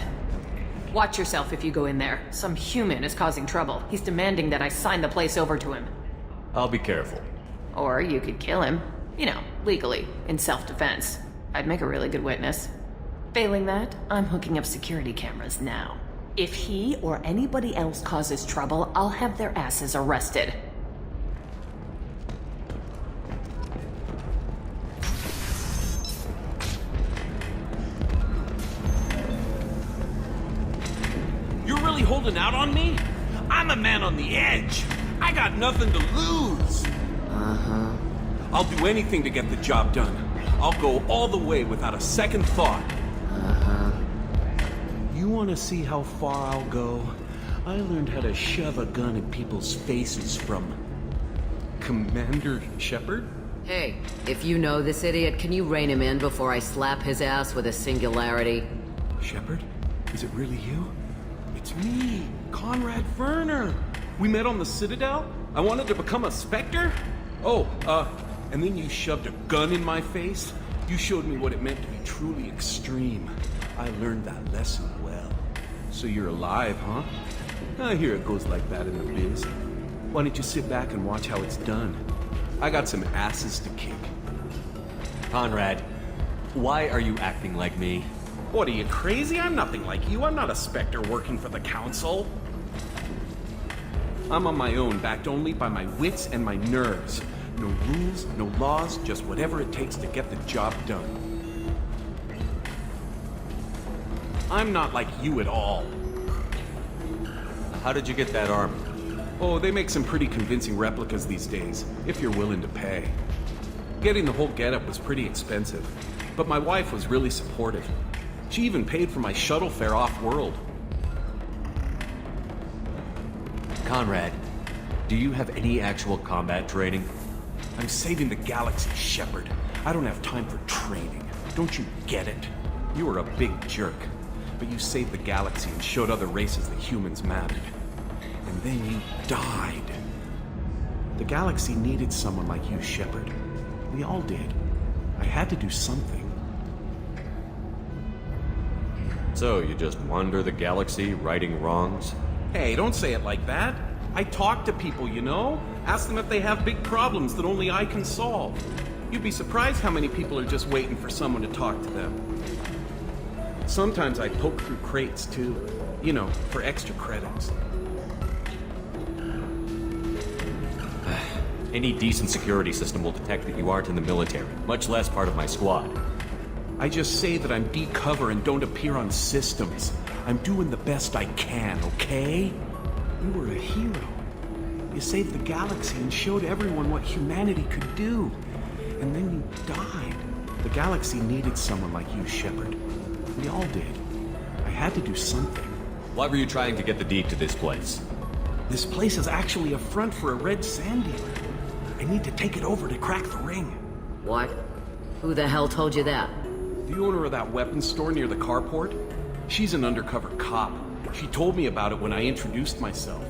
Watch yourself if you go in there. Some human is causing trouble. He's demanding that I sign the place over to him. I'll be careful. Or you could kill him. You know, legally, in self-defense. I'd make a really good witness. Failing that, I'm hooking up security cameras now. If he or anybody else causes trouble, I'll have their asses arrested. You're really holding out on me? I'm a man on the edge. I got nothing to lose. Uh-huh. I'll do anything to get the job done. I'll go all the way without a second thought. Uh-huh. You want to see how far I'll go? I learned how to shove a gun in people's faces from Commander Shepard? Hey, if you know this idiot, can you rein him in before I slap his ass with a singularity? Shepard? Is it really you? It's me, Conrad Werner. We met on the Citadel? I wanted to become a Spectre? Oh, and then you shoved a gun in my face? You showed me what it meant to be truly extreme. I learned that lesson well. So you're alive, huh? I hear it goes like that in the biz. Why don't you sit back and watch how it's done? I got some asses to kick. Conrad, why are you acting like me? What, are you crazy? I'm nothing like you. I'm not a Spectre working for the Council. I'm on my own, backed only by my wits and my nerves. No rules, no laws, just whatever it takes to get the job done. I'm not like you at all. How did you get that armor? Oh, they make some pretty convincing replicas these days, if you're willing to pay. Getting the whole getup was pretty expensive, but my wife was really supportive. She even paid for my shuttle fare off-world. Conrad, do you have any actual combat training? I'm saving the galaxy, Shepard. I don't have time for training. Don't you get it? You are a big jerk. But you saved the galaxy and showed other races that humans mattered. And then you died. The galaxy needed someone like you, Shepard. We all did. I had to do something. So, you just wander the galaxy, righting wrongs? Hey, don't say it like that. I talk to people, you know? Ask them if they have big problems that only I can solve. You'd be surprised how many people are just waiting for someone to talk to them. Sometimes I poke through crates, too. You know, for extra credits. Any decent security system will detect that you aren't in the military, much less part of my squad. I just say that I'm D-cover and don't appear on systems. I'm doing the best I can, okay? You were a hero. You saved the galaxy and showed everyone what humanity could do. And then you died. The galaxy needed someone like you, Shepard. We all did. I had to do something. Why were you trying to get the deed to this place? This place is actually a front for a red sand dealer. I need to take it over to crack the ring. What? Who the hell told you that? The owner of that weapons store near the carport? She's an undercover cop. She told me about it when I introduced myself.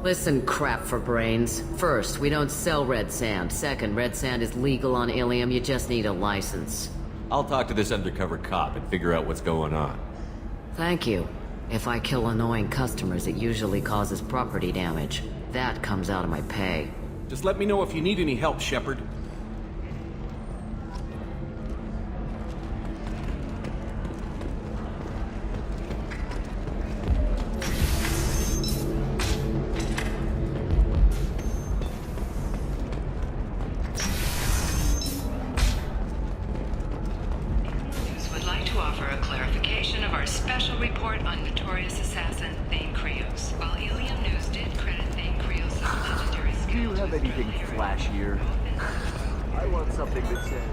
Listen, crap for brains. First, we don't sell red sand. Second, red sand is legal on Ilium. You just need a license. I'll talk to this undercover cop and figure out what's going on. Thank you. If I kill annoying customers, it usually causes property damage. That comes out of my pay. Just let me know if you need any help, Shepard. Anything flashier? I want something that says,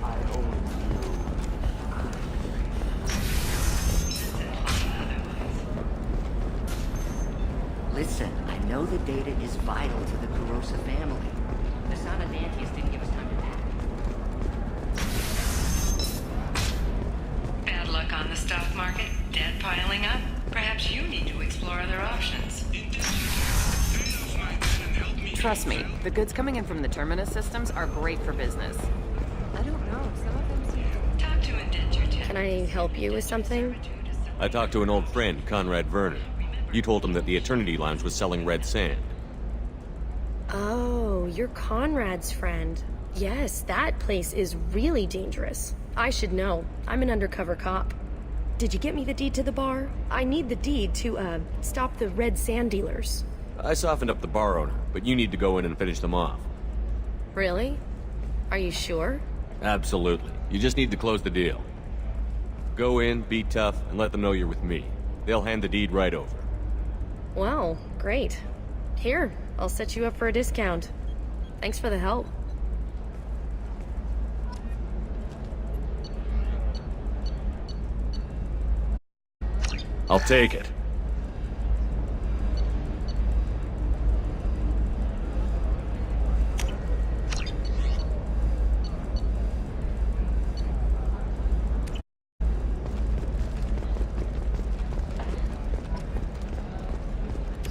I own you. Listen, I know the data is vital to the Kurosa family. The son of Dantius didn't give us time to Bad luck on the stock market? Debt piling up? Perhaps you need to explore other options. Trust me, the goods coming in from the Terminus systems are great for business. I don't know. Some of them seem to... Talk to Indenture. Can I help you with something? I talked to an old friend, Conrad Werner. You told him that the Eternity Lounge was selling red sand. Oh, you're Conrad's friend. Yes, that place is really dangerous. I should know. I'm an undercover cop. Did you get me the deed to the bar? I need the deed to, stop the red sand dealers. I softened up the bar owner, but you need to go in and finish them off. Really? Are you sure? Absolutely. You just need to close the deal. Go in, be tough, and let them know you're with me. They'll hand the deed right over. Well, great. Here, I'll set you up for a discount. Thanks for the help. I'll take it.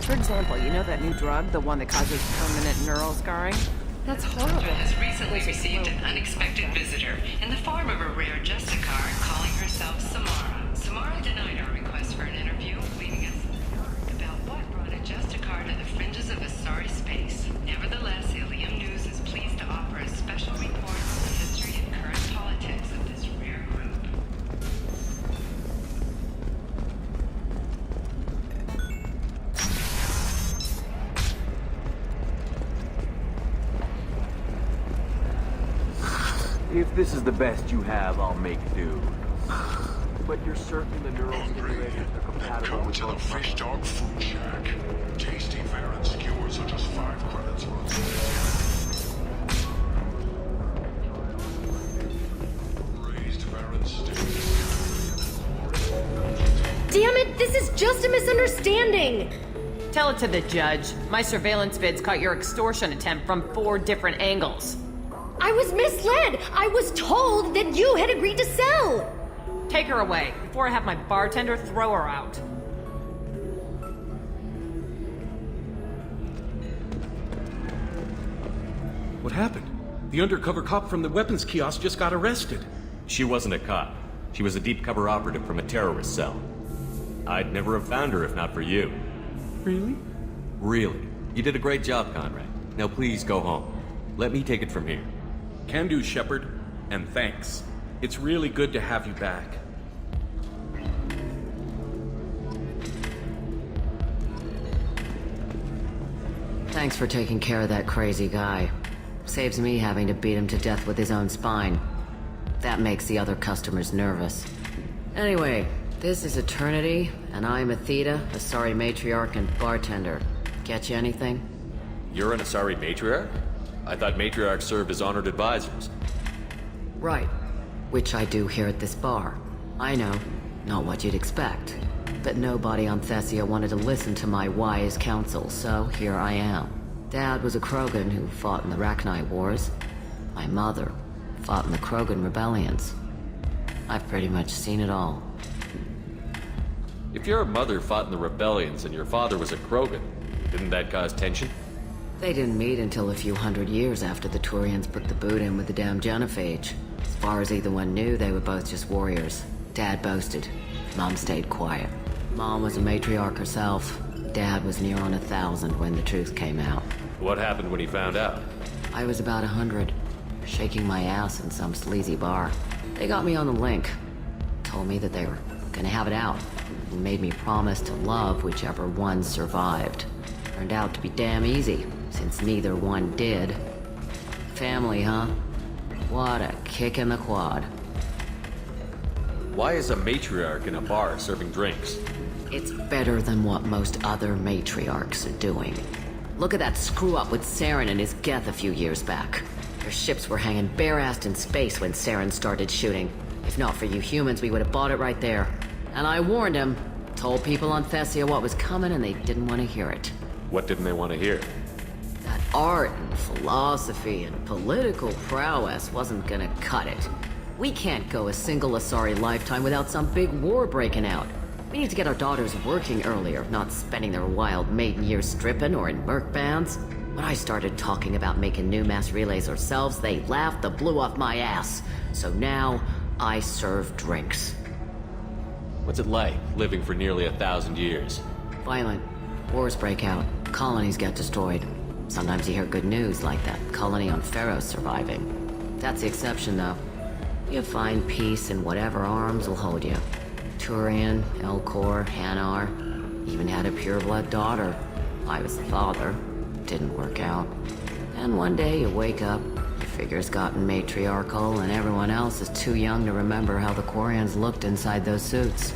For example, you know that new drug, the one that causes permanent neural scarring? That's horrible. Has recently received an unexpected visitor in the form of a rare Justicar calling herself Samara. Samara denied our request for an interview, leaving us about what brought a Justicar to the fringes of Asari space. Nevertheless, Ilium News is pleased to offer a special report on the history and current politics of this rare group. If this is the best you have, I'll make do. But you're certain the neural stimulators are compatible Come with to the Fish Dog Food Shack. Tasty fare and skewers are just 5 credits for raised fare and steaks. Damn it, this is just a misunderstanding! Tell it to the judge. My surveillance vids caught your extortion attempt from 4 different angles. I was misled! I was told that you had agreed to sell! Take her away, before I have my bartender throw her out. What happened? The undercover cop from the weapons kiosk just got arrested. She wasn't a cop. She was a deep cover operative from a terrorist cell. I'd never have found her if not for you. Really? Really. You did a great job, Conrad. Now please go home. Let me take it from here. Can do, Shepard. And thanks. It's really good to have you back. Thanks for taking care of that crazy guy. Saves me having to beat him to death with his own spine. That makes the other customers nervous. Anyway, this is Eternity, and I'm Athena, Asari matriarch and bartender. Get you anything? You're an Asari matriarch? I thought matriarchs served as honored advisors. Right. Which I do here at this bar. I know, not what you'd expect. But nobody on Thessia wanted to listen to my wise counsel, so here I am. Dad was a Krogan who fought in the Rachni Wars. My mother fought in the Krogan rebellions. I've pretty much seen it all. If your mother fought in the rebellions and your father was a Krogan, didn't that cause tension? They didn't meet until a few hundred years after the Turians put the boot in with the damn genophage. As far as either one knew, they were both just warriors. Dad boasted. Mom stayed quiet. Mom was a matriarch herself. Dad was near on 1,000 when the truth came out. What happened when he found out? I was about 100, shaking my ass in some sleazy bar. They got me on the link. Told me that they were gonna have it out. And made me promise to love whichever one survived. Turned out to be damn easy, since neither one did. Family, huh? What a kick in the quad. Why is a matriarch in a bar serving drinks? It's better than what most other matriarchs are doing. Look at that screw-up with Saren and his Geth a few years back. Their ships were hanging bare-assed in space when Saren started shooting. If not for you humans, we would have bought it right there. And I warned him. Told people on Thessia what was coming and they didn't want to hear it. What didn't they want to hear? That art and philosophy and political prowess wasn't gonna cut it. We can't go a single Asari lifetime without some big war breaking out. We need to get our daughters working earlier, not spending their wild maiden years stripping or in merc bands. When I started talking about making new mass relays ourselves, they laughed the blue off my ass. So now, I serve drinks. What's it like, living for nearly 1,000 years? Violent. Wars break out. Colonies get destroyed. Sometimes you hear good news, like that colony on Pharaoh surviving. That's the exception, though. You find peace in whatever arms will hold you. Turian, Elcor, Hanar, even had a pureblood daughter. I was the father. Didn't work out. And one day you wake up, your figure's gotten matriarchal, and everyone else is too young to remember how the Quarians looked inside those suits.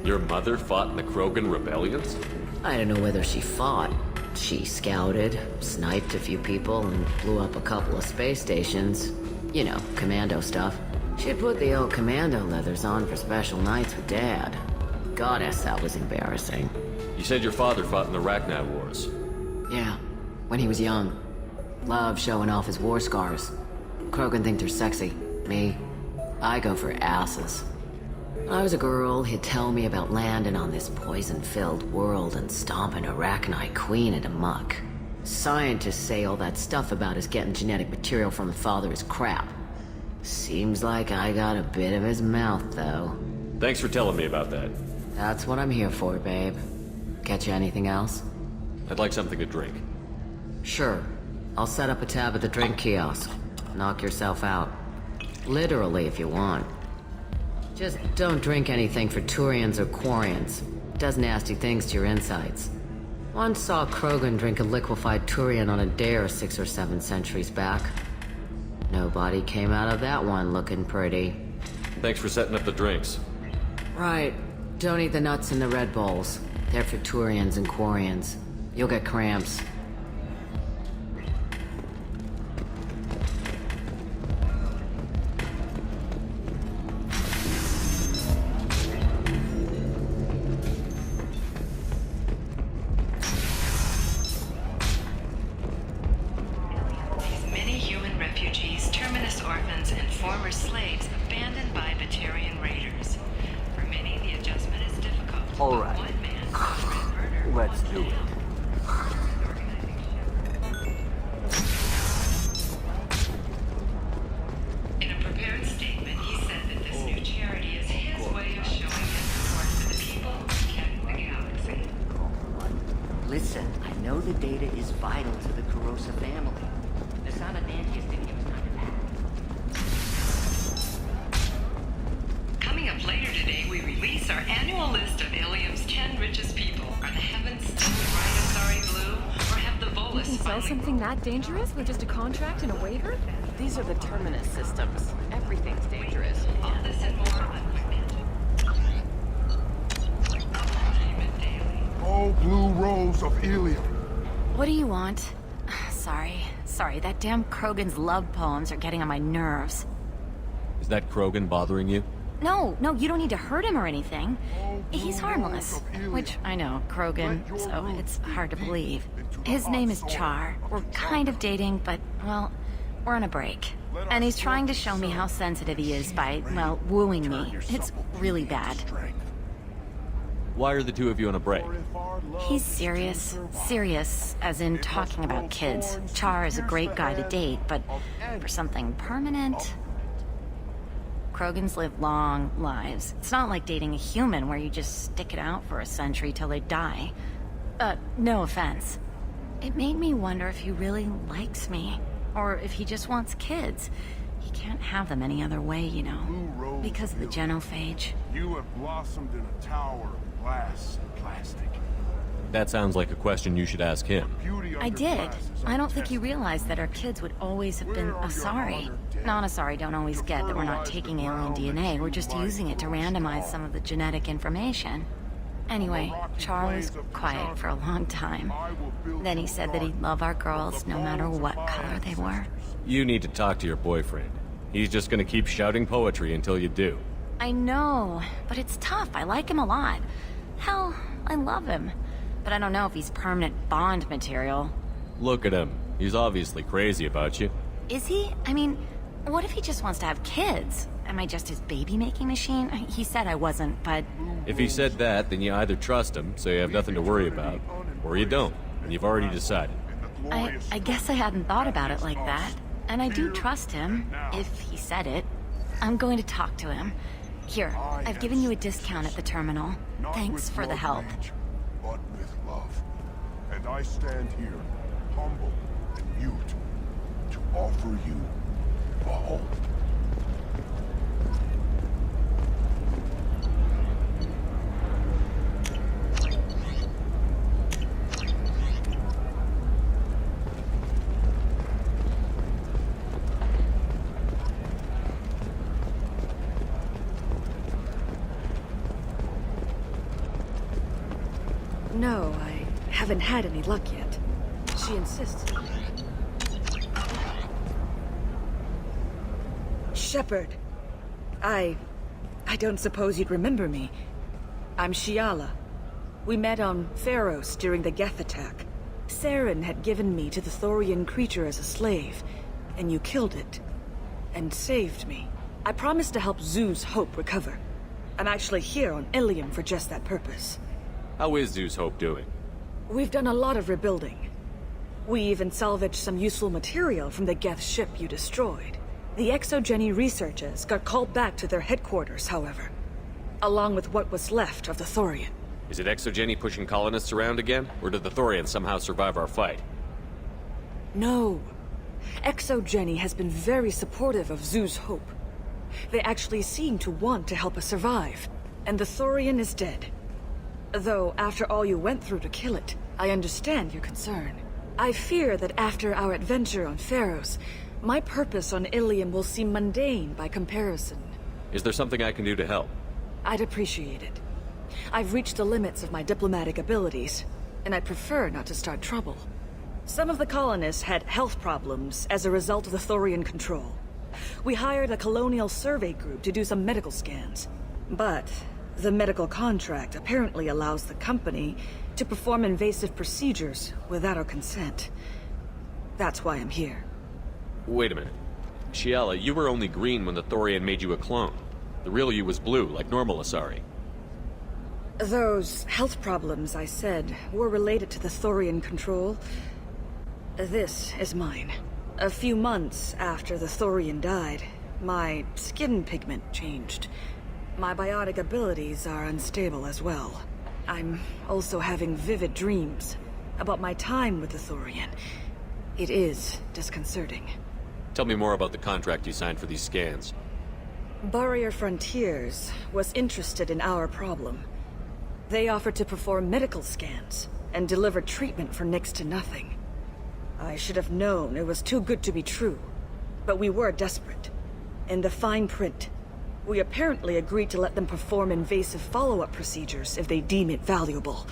Your mother fought in the Krogan rebellions? I don't know whether she fought. She scouted, sniped a few people, and blew up a couple of space stations. You know, commando stuff. She'd put the old commando leathers on for special nights with Dad. Goddess, that was embarrassing. You said your father fought in the Rachni Wars. Yeah, when he was young. Loved showing off his war scars. Krogan think they're sexy. Me, I go for asses. When I was a girl, he'd tell me about landing on this poison-filled world and stomping a Rachni queen into muck. Scientists say all that stuff about us getting genetic material from the father is crap. Seems like I got a bit of his mouth, though. Thanks for telling me about that. That's what I'm here for, babe. Get you anything else? I'd like something to drink. Sure. I'll set up a tab at the drink kiosk. Knock yourself out. Literally, if you want. Just don't drink anything for Turians or Quarians. Does nasty things to your insides. Once saw Krogan drink a liquefied Turian on a dare 6 or 7 centuries back. Nobody came out of that one looking pretty. Thanks for setting up the drinks. Right. Don't eat the nuts in the Red Bowls. They're for Turians and Quarians. You'll get cramps. These many human Alright. Let's do it. In a prepared statement, he said that this new charity is his way of showing his support for the people and the galaxy. Listen, I know the data is vital to the Kurosa family. The son of Dantius didn't give us time to pack. Coming up later today, we release our annual list of Ilium's 10 richest people. Are the heavens still bright and sorry blue? Or have the Volus You can sell finally... something that dangerous with just a contract and a waiver? These are the terminus systems. Everything's dangerous. All this and more on Oh, blue rose of Ilium. What do you want? Sorry, that damn Krogan's love poems are getting on my nerves. Is that Krogan bothering you? No, you don't need to hurt him or anything. He's harmless. Which, I know, Krogan, so it's hard to believe. His name is Char. We're kind of dating, but, well, we're on a break. And he's trying to show me how sensitive he is by, well, wooing me. It's really bad. Why are the two of you on a break? He's serious. Serious, as in talking about kids. Char is a great guy to date, but for something permanent... Krogans live long lives. It's not like dating a human where you just stick it out for a century till they die. No offense. It made me wonder if he really likes me, or if he just wants kids. He can't have them any other way, you know, because of the genophage. You have blossomed in a tower of glass and plastic. That sounds like a question you should ask him. I did. I don't think he realized that our kids would always have been Asari. Non-Asari don't always get that we're not taking alien DNA, we're just using it to randomize some of the genetic information. Anyway, Char was quiet for a long time. Then he said that he'd love our girls no matter what color they were. You need to talk to your boyfriend. He's just gonna keep shouting poetry until you do. I know, but it's tough. I like him a lot. Hell, I love him. But I don't know if he's permanent Bond material. Look at him. He's obviously crazy about you. Is he? I mean, what if he just wants to have kids? Am I just his baby-making machine? He said I wasn't, but... If he said that, then you either trust him, so you have nothing to worry about, or you don't, and you've already decided. I guess I hadn't thought about it like that. And I do trust him, if he said it. I'm going to talk to him. Here, I've given you a discount at the terminal. Thanks for the help. But with love. And I stand here, humble and mute, to offer you a home. No, I haven't had any luck yet. She insists. Shepard. I don't suppose you'd remember me. I'm Shiala. We met on Pharos during the Geth attack. Saren had given me to the Thorian creature as a slave, and you killed it. And saved me. I promised to help Zeus Hope recover. I'm actually here on Ilium for just that purpose. How is Zeus Hope doing? We've done a lot of rebuilding. We even salvaged some useful material from the Geth ship you destroyed. The Exogeny researchers got called back to their headquarters, however, along with what was left of the Thorian. Is it Exogeny pushing colonists around again, or did the Thorians somehow survive our fight? No. Exogeny has been very supportive of Zeus Hope. They actually seem to want to help us survive, and the Thorian is dead. Though, after all you went through to kill it, I understand your concern. I fear that after our adventure on Pharos, my purpose on Ilium will seem mundane by comparison. Is there something I can do to help? I'd appreciate it. I've reached the limits of my diplomatic abilities, and I'd prefer not to start trouble. Some of the colonists had health problems as a result of the Thorian control. We hired a colonial survey group to do some medical scans. But the medical contract apparently allows the company to perform invasive procedures without our consent. That's why I'm here. Wait a minute. Shiala, you were only green when the Thorian made you a clone. The real you was blue, like normal Asari. Those health problems I said were related to the Thorian control. This is mine. A few months after the Thorian died, my skin pigment changed. My biotic abilities are unstable as well. I'm also having vivid dreams about my time with the Thorian. It is disconcerting. Tell me more about the contract you signed for these scans. Barrier Frontiers was interested in our problem. They offered to perform medical scans and deliver treatment for next to nothing. I should have known it was too good to be true, but we were desperate. In the fine print, we apparently agreed to let them perform invasive follow-up procedures if they deem it valuable.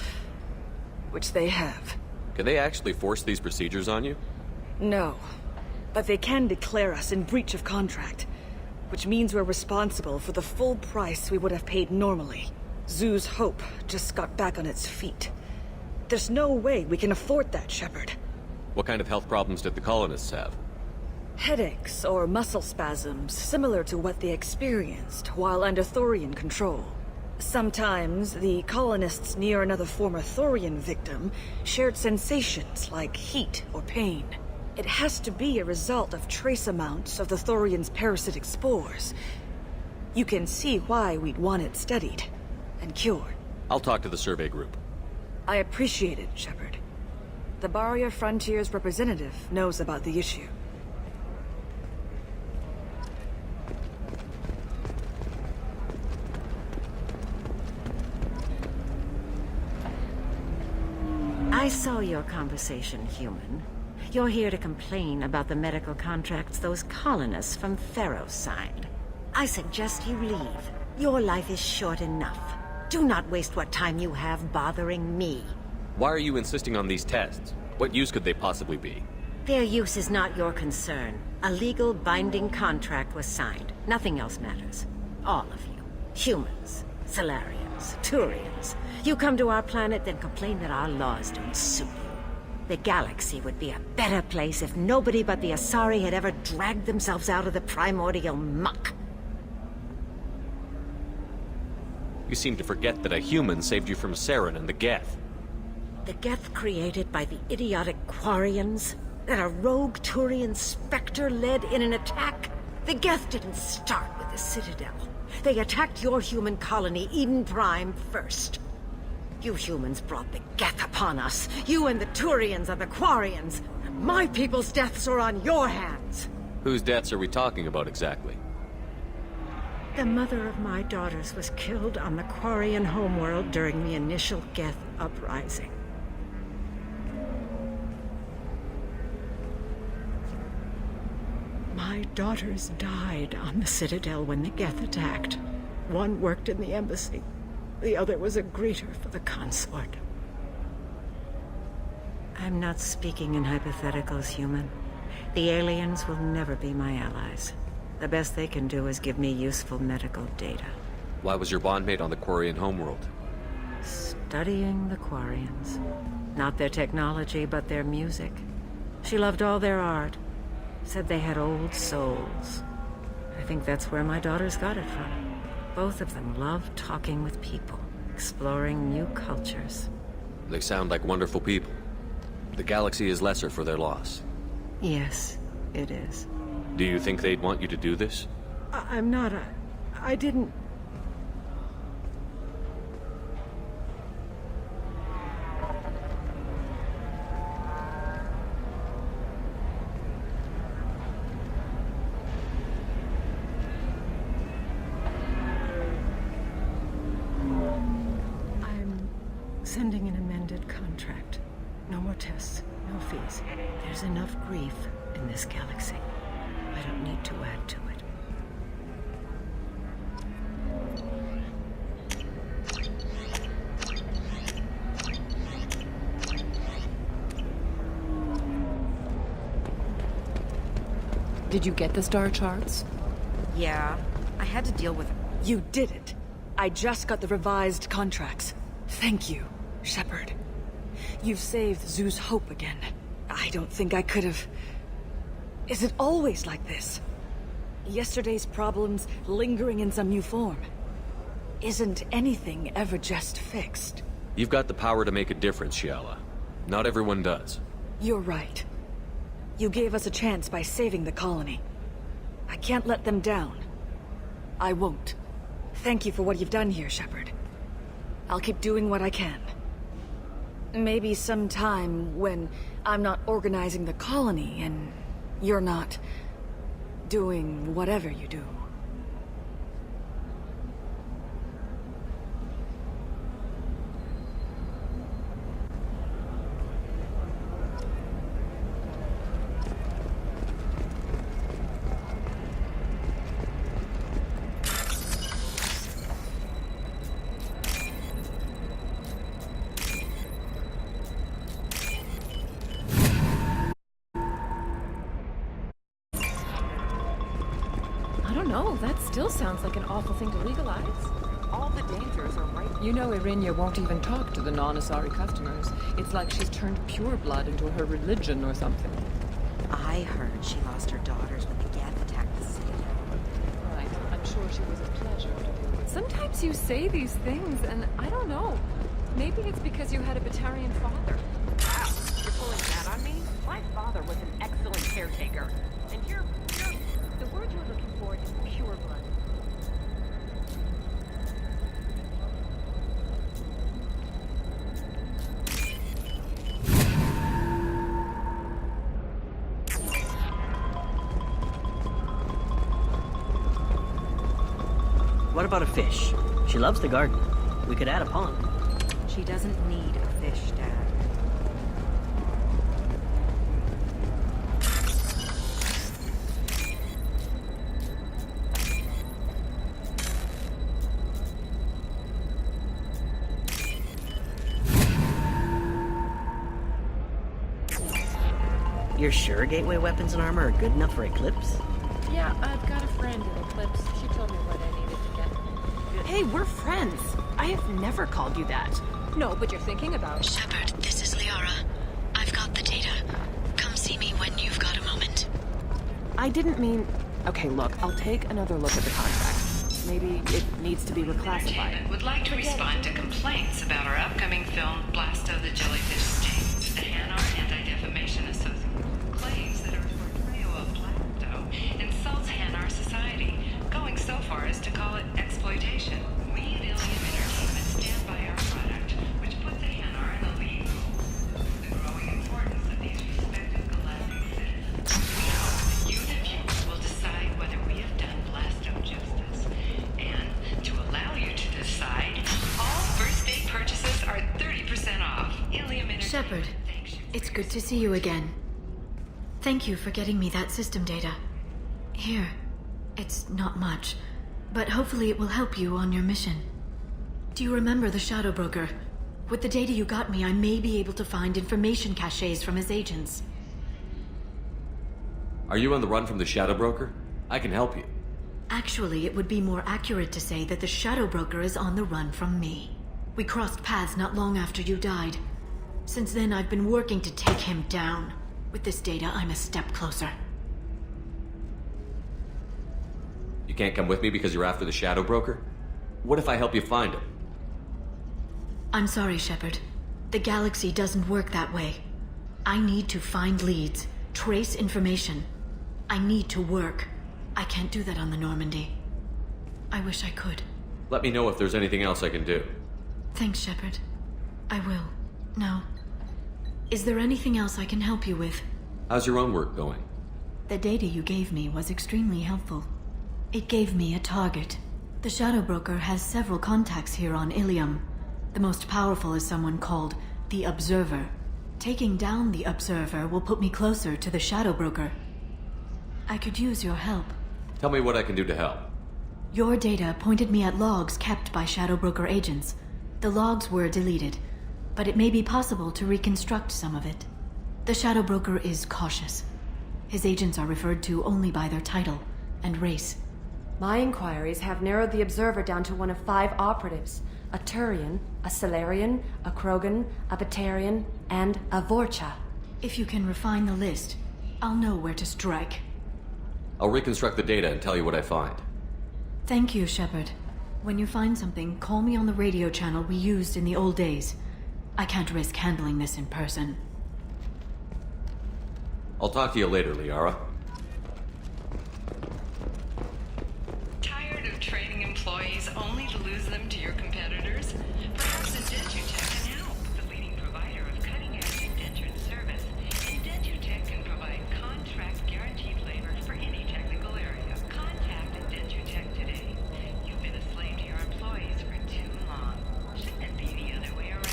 Which they have. Can they actually force these procedures on you? No, but they can declare us in breach of contract, which means we're responsible for the full price we would have paid normally. Zoo's Hope just got back on its feet. There's no way we can afford that, Shepard. What kind of health problems did the colonists have? Headaches or muscle spasms similar to what they experienced while under Thorian control. Sometimes the colonists near another former Thorian victim shared sensations like heat or pain. It has to be a result of trace amounts of the Thorian's parasitic spores. You can see why we'd want it studied and cured. I'll talk to the survey group. I appreciate it, Shepard. The Barrier Frontiers representative knows about the issue. I saw your conversation, human. You're here to complain about the medical contracts those colonists from Pharaoh signed. I suggest you leave. Your life is short enough. Do not waste what time you have bothering me. Why are you insisting on these tests? What use could they possibly be? Their use is not your concern. A legal binding contract was signed. Nothing else matters. All of you. Humans, Solarians, Turians. You come to our planet, then complain that our laws don't suit you. The galaxy would be a better place if nobody but the Asari had ever dragged themselves out of the primordial muck. You seem to forget that a human saved you from Saren and the Geth. The Geth created by the idiotic Quarians? That a rogue Turian Spectre led in an attack? The Geth didn't start with the Citadel. They attacked your human colony, Eden Prime, first. You humans brought the Geth upon us. You and the Turians and the Quarians. My people's deaths are on your hands. Whose deaths are we talking about exactly? The mother of my daughters was killed on the Quarian homeworld during the initial Geth uprising. My daughters died on the Citadel when the Geth attacked. One worked in the embassy. The other was a greeter for the consort. I'm not speaking in hypotheticals, human. The aliens will never be my allies. The best they can do is give me useful medical data. Why was your bondmate on the Quarian homeworld? Studying the Quarians. Not their technology, but their music. She loved all their art. Said they had old souls. I think that's where my daughters got it from. Both of them love talking with people, exploring new cultures. They sound like wonderful people. The galaxy is lesser for their loss. Yes, it is. Do you think they'd want you to do this? I'm not I didn't... Sending an amended contract. No more tests, no fees. There's enough grief in this galaxy. I don't need to add to it. Did you get the star charts? Yeah, I had to deal with it. You did it. I just got the revised contracts. Thank you, Shepard. You've saved Zoo's hope again. I don't think I could have... Is it always like this? Yesterday's problems lingering in some new form? isn't anything ever just fixed? You've got the power to make a difference, Shiala. Not everyone does. You're right. You gave us a chance by saving the colony. I can't let them down. I won't. Thank you for what you've done here, Shepard. I'll keep doing what I can. Maybe sometime when I'm not organizing the colony and you're not doing whatever you do. No, that still sounds like an awful thing to legalize. All the dangers are right. You know Irinya won't even talk to the non-Asari customers. It's like she's turned pure blood into her religion or something. I heard she lost her daughters when the Geth attacked the city. Right, I'm sure she was a pleasure to deal with. Sometimes you say these things, and I don't know. Maybe it's because you had a Batarian father. Wow, you're pulling that on me? My father was an excellent caretaker. And you're... The word you're looking for is pure blood. What about a fish? She loves the garden. We could add a pond. She doesn't need a fish, Dad. You're sure gateway weapons and armor are good enough for Eclipse? Yeah, I've got a friend in Eclipse. She told me what I needed to get. Hey, we're friends. I have never called you that. No, but you're thinking about it. Shepard, this is Liara. I've got the data. Come see me when you've got a moment. I didn't mean... Okay, look, I'll take another look at the contract. Maybe it needs to be reclassified. Would like to respond to complaints about our upcoming film, Blasto the Jellyfish Stings. The Hanar Anti-Defamation Association claims that our portrayal of Blasto insults Hanar society, going so far as to call it exploitation. We at Ilium Entertainment stand by our product, which puts the Hanar in the lead. The growing importance of these respective galactic citizens. We hope that you, the viewers, will decide whether we have done Blasto justice. And to allow you to decide, all first-day purchases are 30% off. Ilium Entertainment. Shepard, it's good to see you again. Thank you for getting me that system data. Here, it's not much, but hopefully it will help you on your mission. Do you remember the Shadow Broker? With the data you got me, I may be able to find information caches from his agents. Are you on the run from the Shadow Broker? I can help you. Actually, it would be more accurate to say that the Shadow Broker is on the run from me. We crossed paths not long after you died. Since then, I've been working to take him down. With this data, I'm a step closer. You can't come with me because you're after the Shadow Broker? What if I help you find him? I'm sorry, Shepard. The galaxy doesn't work that way. I need to find leads, trace information. I need to work. I can't do that on the Normandy. I wish I could. Let me know if there's anything else I can do. Thanks, Shepard. I will. Now, is there anything else I can help you with? How's your own work going? The data you gave me was extremely helpful. It gave me a target. The Shadow Broker has several contacts here on Ilium. The most powerful is someone called the Observer. Taking down the Observer will put me closer to the Shadow Broker. I could use your help. Tell me what I can do to help. Your data pointed me at logs kept by Shadow Broker agents. The logs were deleted, but it may be possible to reconstruct some of it. The Shadow Broker is cautious. His agents are referred to only by their title and race. My inquiries have narrowed the Observer down to one of 5 operatives. A Turian, a Solarian, a Krogan, a Batarian, and a Vorcha. If you can refine the list, I'll know where to strike. I'll reconstruct the data and tell you what I find. Thank you, Shepard. When you find something, call me on the radio channel we used in the old days. I can't risk handling this in person. I'll talk to you later, Liara. Tired of training employees only to lose them to your competitors? Perhaps IndentureTech can help, the leading provider of cutting-edge indentured service. IndentureTech can provide contract guaranteed labor for any technical area. Contact IndentureTech today. You've been a slave to your employees for too long. Shouldn't it be the other way around?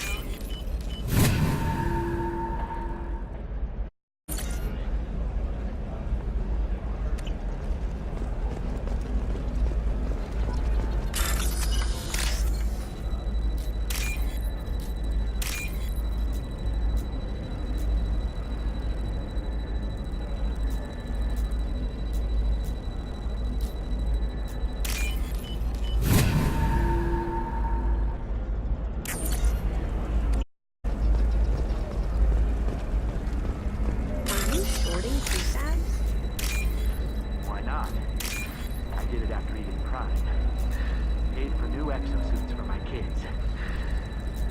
Why not? I did it after eating Prime. Paid for new exosuits for my kids.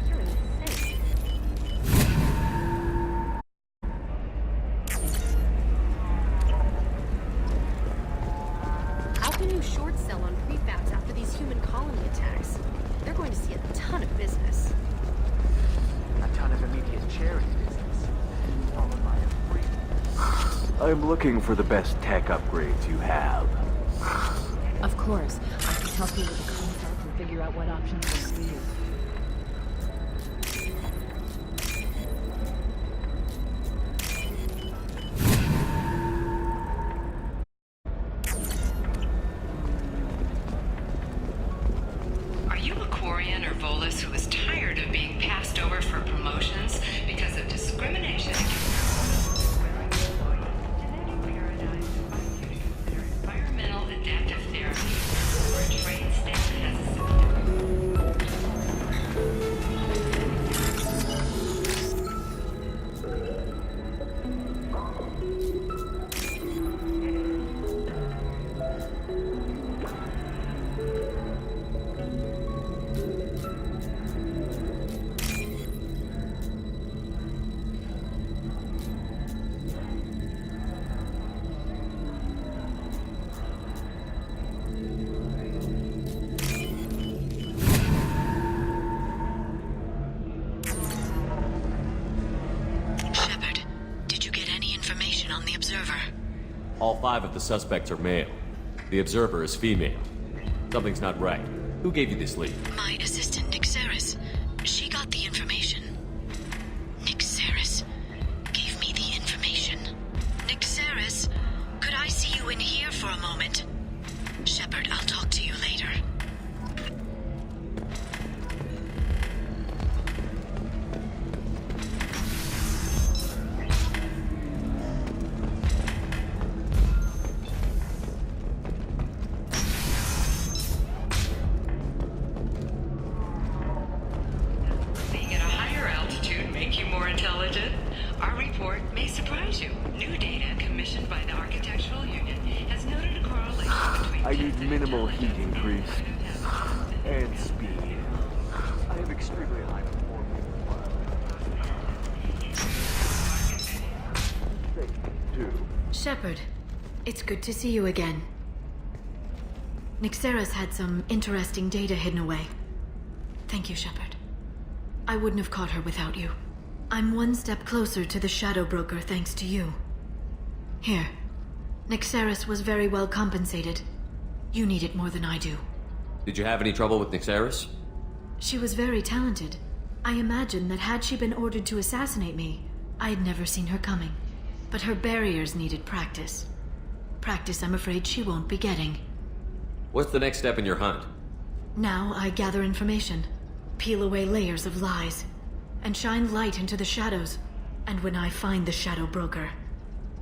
You're insane. How can you short sell on prefabs after these human colony attacks? They're going to see a ton of business. A ton of immediate charity business. Followed by a free. I'm looking for the best tech upgrades you have. Of course. I can help you with the concept and figure out what options work for you. Are you a Quarian or Volus who is tired of being passed over for promotions because of discrimination against environmental adaptive therapy or a trained staff has Shepard, did you get any information on the Observer? All 5 of the suspects are male. The Observer is female. Something's not right. Who gave you this lead? My assistant, Nixeris. She got the information. Nixeris gave me the information. Nixeris, could I see you in here for a moment? Shepard, I'll talk to you later. being at a higher altitude make you more intelligent? Our report may surprise you. New data commissioned by the Architectural Union has noted a correlation between I need minimal heat increase. And speed. I have extremely high performance. Shepard, it's good to see you again. Nixeris had some interesting data hidden away. Thank you, Shepard. I wouldn't have caught her without you. I'm one step closer to the Shadow Broker thanks to you. Here. Nixeris was very well compensated. You need it more than I do. Did you have any trouble with Nixeris? She was very talented. I imagine that had she been ordered to assassinate me, I had never seen her coming. But her barriers needed practice. Practice I'm afraid she won't be getting. What's the next step in your hunt? Now I gather information, peel away layers of lies, and shine light into the shadows. And when I find the Shadow Broker,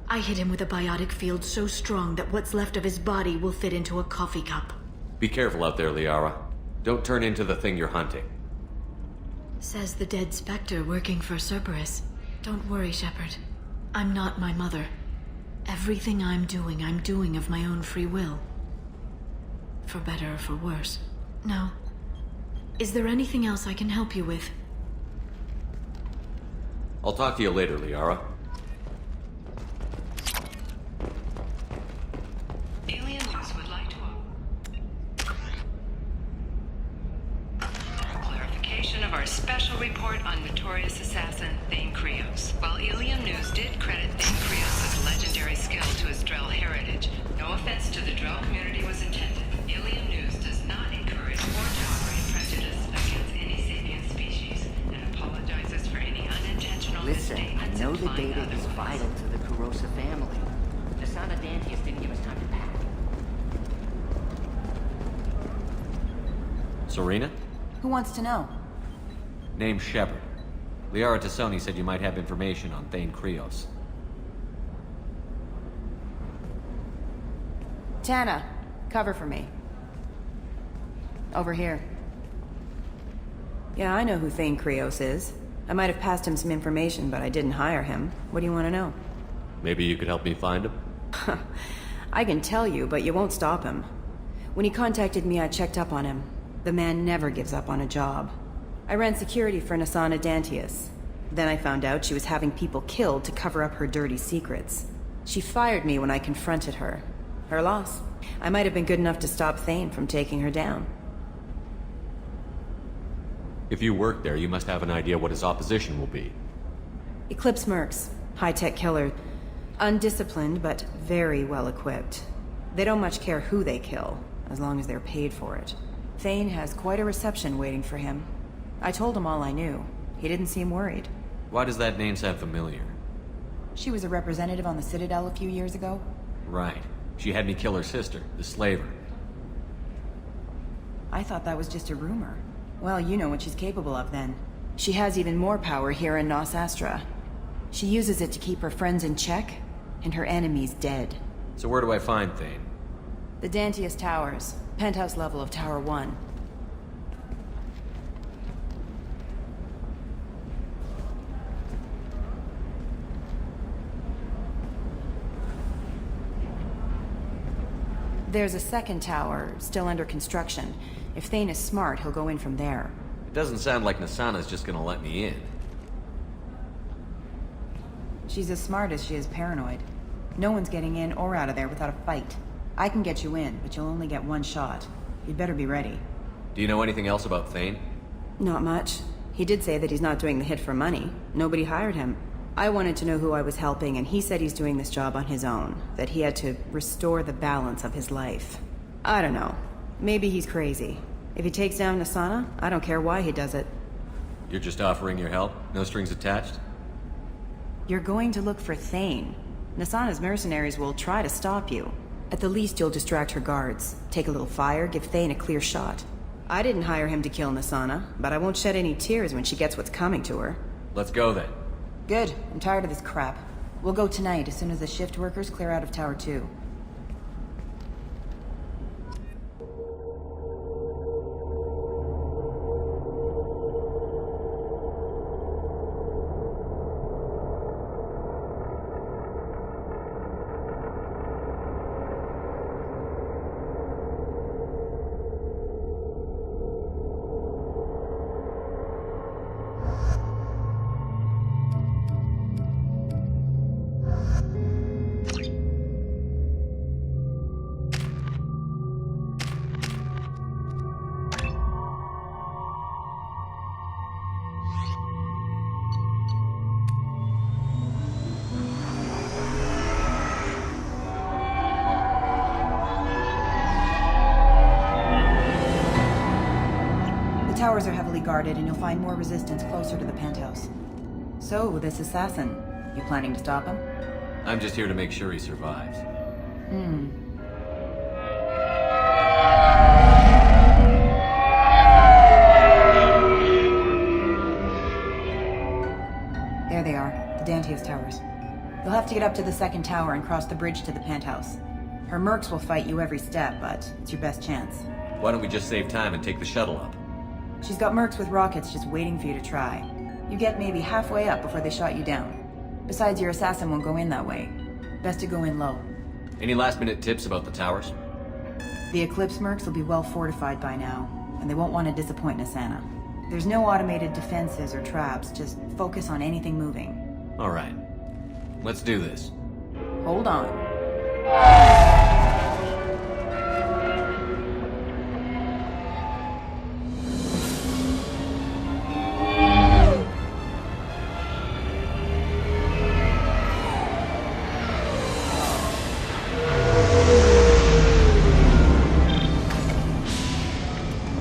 I hit him with a biotic field so strong that what's left of his body will fit into a coffee cup. Be careful out there, Liara. Don't turn into the thing you're hunting. Says the dead Spectre working for Cerberus. Don't worry, Shepard. I'm not my mother. Everything I'm doing of my own free will. For better or for worse. No. Is there anything else I can help you with? I'll talk to you later, Liara. Alien News would like to clarification of our special report on notorious assassin Thane Krios. While Ilium News did credit Thane Krios' legendary skill to his Drell heritage, no offense to the Drell community was intended. Ilium News does not encourage or tolerate prejudice against any sapient species and apologizes for any unintentional Listen, I misstatements know the implying data is otherwise. vital to the Kurosa family. The son of Dantius didn't give us time to pack. Serena? Who wants to know? Name's Shepard. Liara Tassoni said you might have information on Thane Krios. Tana, cover for me. Over here. Yeah, I know who Thane Krios is. I might have passed him some information, but I didn't hire him. What do you want to know? Maybe you could help me find him? I can tell you, but you won't stop him. When he contacted me, I checked up on him. The man never gives up on a job. I ran security for Nasana Dantius. Then I found out she was having people killed to cover up her dirty secrets. She fired me when I confronted her. Her loss. I might have been good enough to stop Thane from taking her down. If you work there, you must have an idea what his opposition will be. Eclipse mercs. High-tech killer. Undisciplined, but very well-equipped. They don't much care who they kill, as long as they're paid for it. Thane has quite a reception waiting for him. I told him all I knew. He didn't seem worried. Why does that name sound familiar? She was a representative on the Citadel a few years ago. Right. She had me kill her sister, the slaver. I thought that was just a rumor. Well, you know what she's capable of then. She has even more power here in Nos Astra. She uses it to keep her friends in check, and her enemies dead. So where do I find Thane? The Dantius Towers. Penthouse level of Tower 1. There's a second tower, still under construction. If Thane is smart, he'll go in from there. It doesn't sound like Nasana's just gonna let me in. She's as smart as she is paranoid. No one's getting in or out of there without a fight. I can get you in, but you'll only get one shot. You'd better be ready. Do you know anything else about Thane? Not much. He did say that he's not doing the hit for money. Nobody hired him. I wanted to know who I was helping, and he said he's doing this job on his own. That he had to restore the balance of his life. I don't know. Maybe he's crazy. If he takes down Nasana, I don't care why he does it. You're just offering your help? No strings attached? You're going to look for Thane. Nasana's mercenaries will try to stop you. At the least, you'll distract her guards. Take a little fire, give Thane a clear shot. I didn't hire him to kill Nasana, but I won't shed any tears when she gets what's coming to her. Let's go then. Good. I'm tired of this crap. We'll go tonight as soon as the shift workers clear out of Tower 2. The towers are heavily guarded, and you'll find more resistance closer to the penthouse. So, this assassin, you planning to stop him? I'm just here to make sure he survives. There they are, the Dantius Towers. You'll have to get up to the second tower and cross the bridge to the penthouse. Her mercs will fight you every step, but it's your best chance. Why don't we just save time and take the shuttle up? She's got mercs with rockets just waiting for you to try. You get maybe halfway up before they shot you down. Besides, your assassin won't go in that way. Best to go in low. Any last-minute tips about the towers? The Eclipse mercs will be well fortified by now. and they won't want to disappoint Nasana. There's no automated defenses or traps, just focus on anything moving. Alright. Let's do this. Hold on.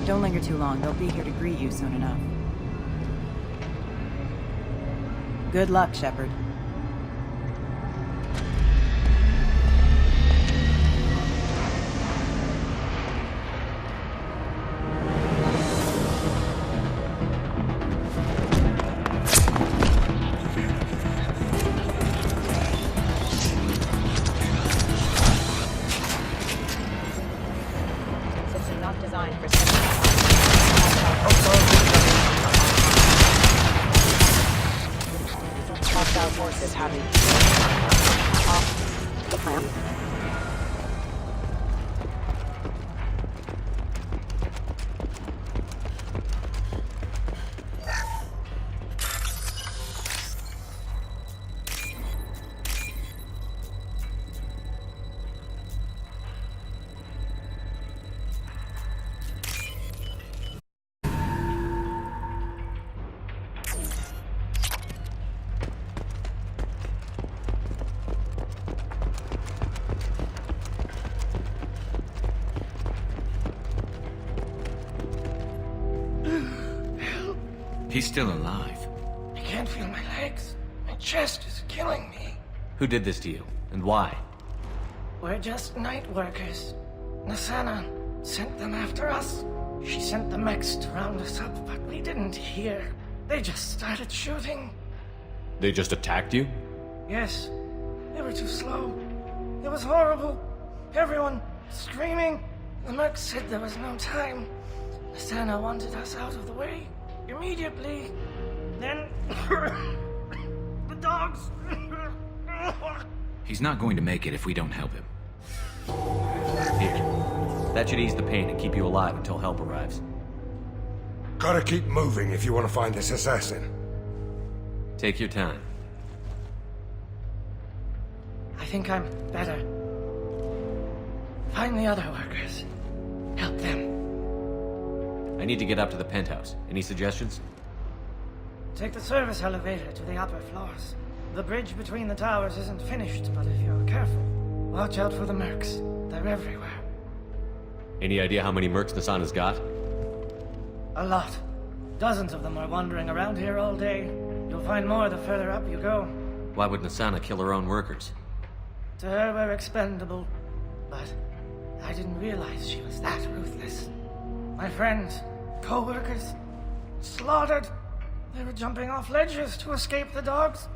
Don't linger too long. They'll be here to greet you soon enough. Good luck, Shepard. He's still alive. I can't feel my legs. My chest is killing me. Who did this to you, and why? We're just night workers. Nasana sent them after us. She sent the mechs to round us up, but we didn't hear. They just started shooting. They just attacked you? Yes. They were too slow. It was horrible. Everyone screaming. The mechs said there was no time. Nasana wanted us out of the way. Immediately. Then... the dogs... He's not going to make it if we don't help him. Here. That should ease the pain and keep you alive until help arrives. Gotta keep moving if you want to find this assassin. Take your time. I think I'm better. Find the other workers. Help them. I need to get up to the penthouse. Any suggestions? Take the service elevator to the upper floors. The bridge between the towers isn't finished, but if you're careful, watch out for the mercs. They're everywhere. Any idea how many mercs Nasana's got? A lot. Dozens of them are wandering around here all day. You'll find more the further up you go. Why would Nasana kill her own workers? To her, we're expendable. But I didn't realize she was that ruthless. My friends, co-workers, slaughtered. They were jumping off ledges to escape the dogs.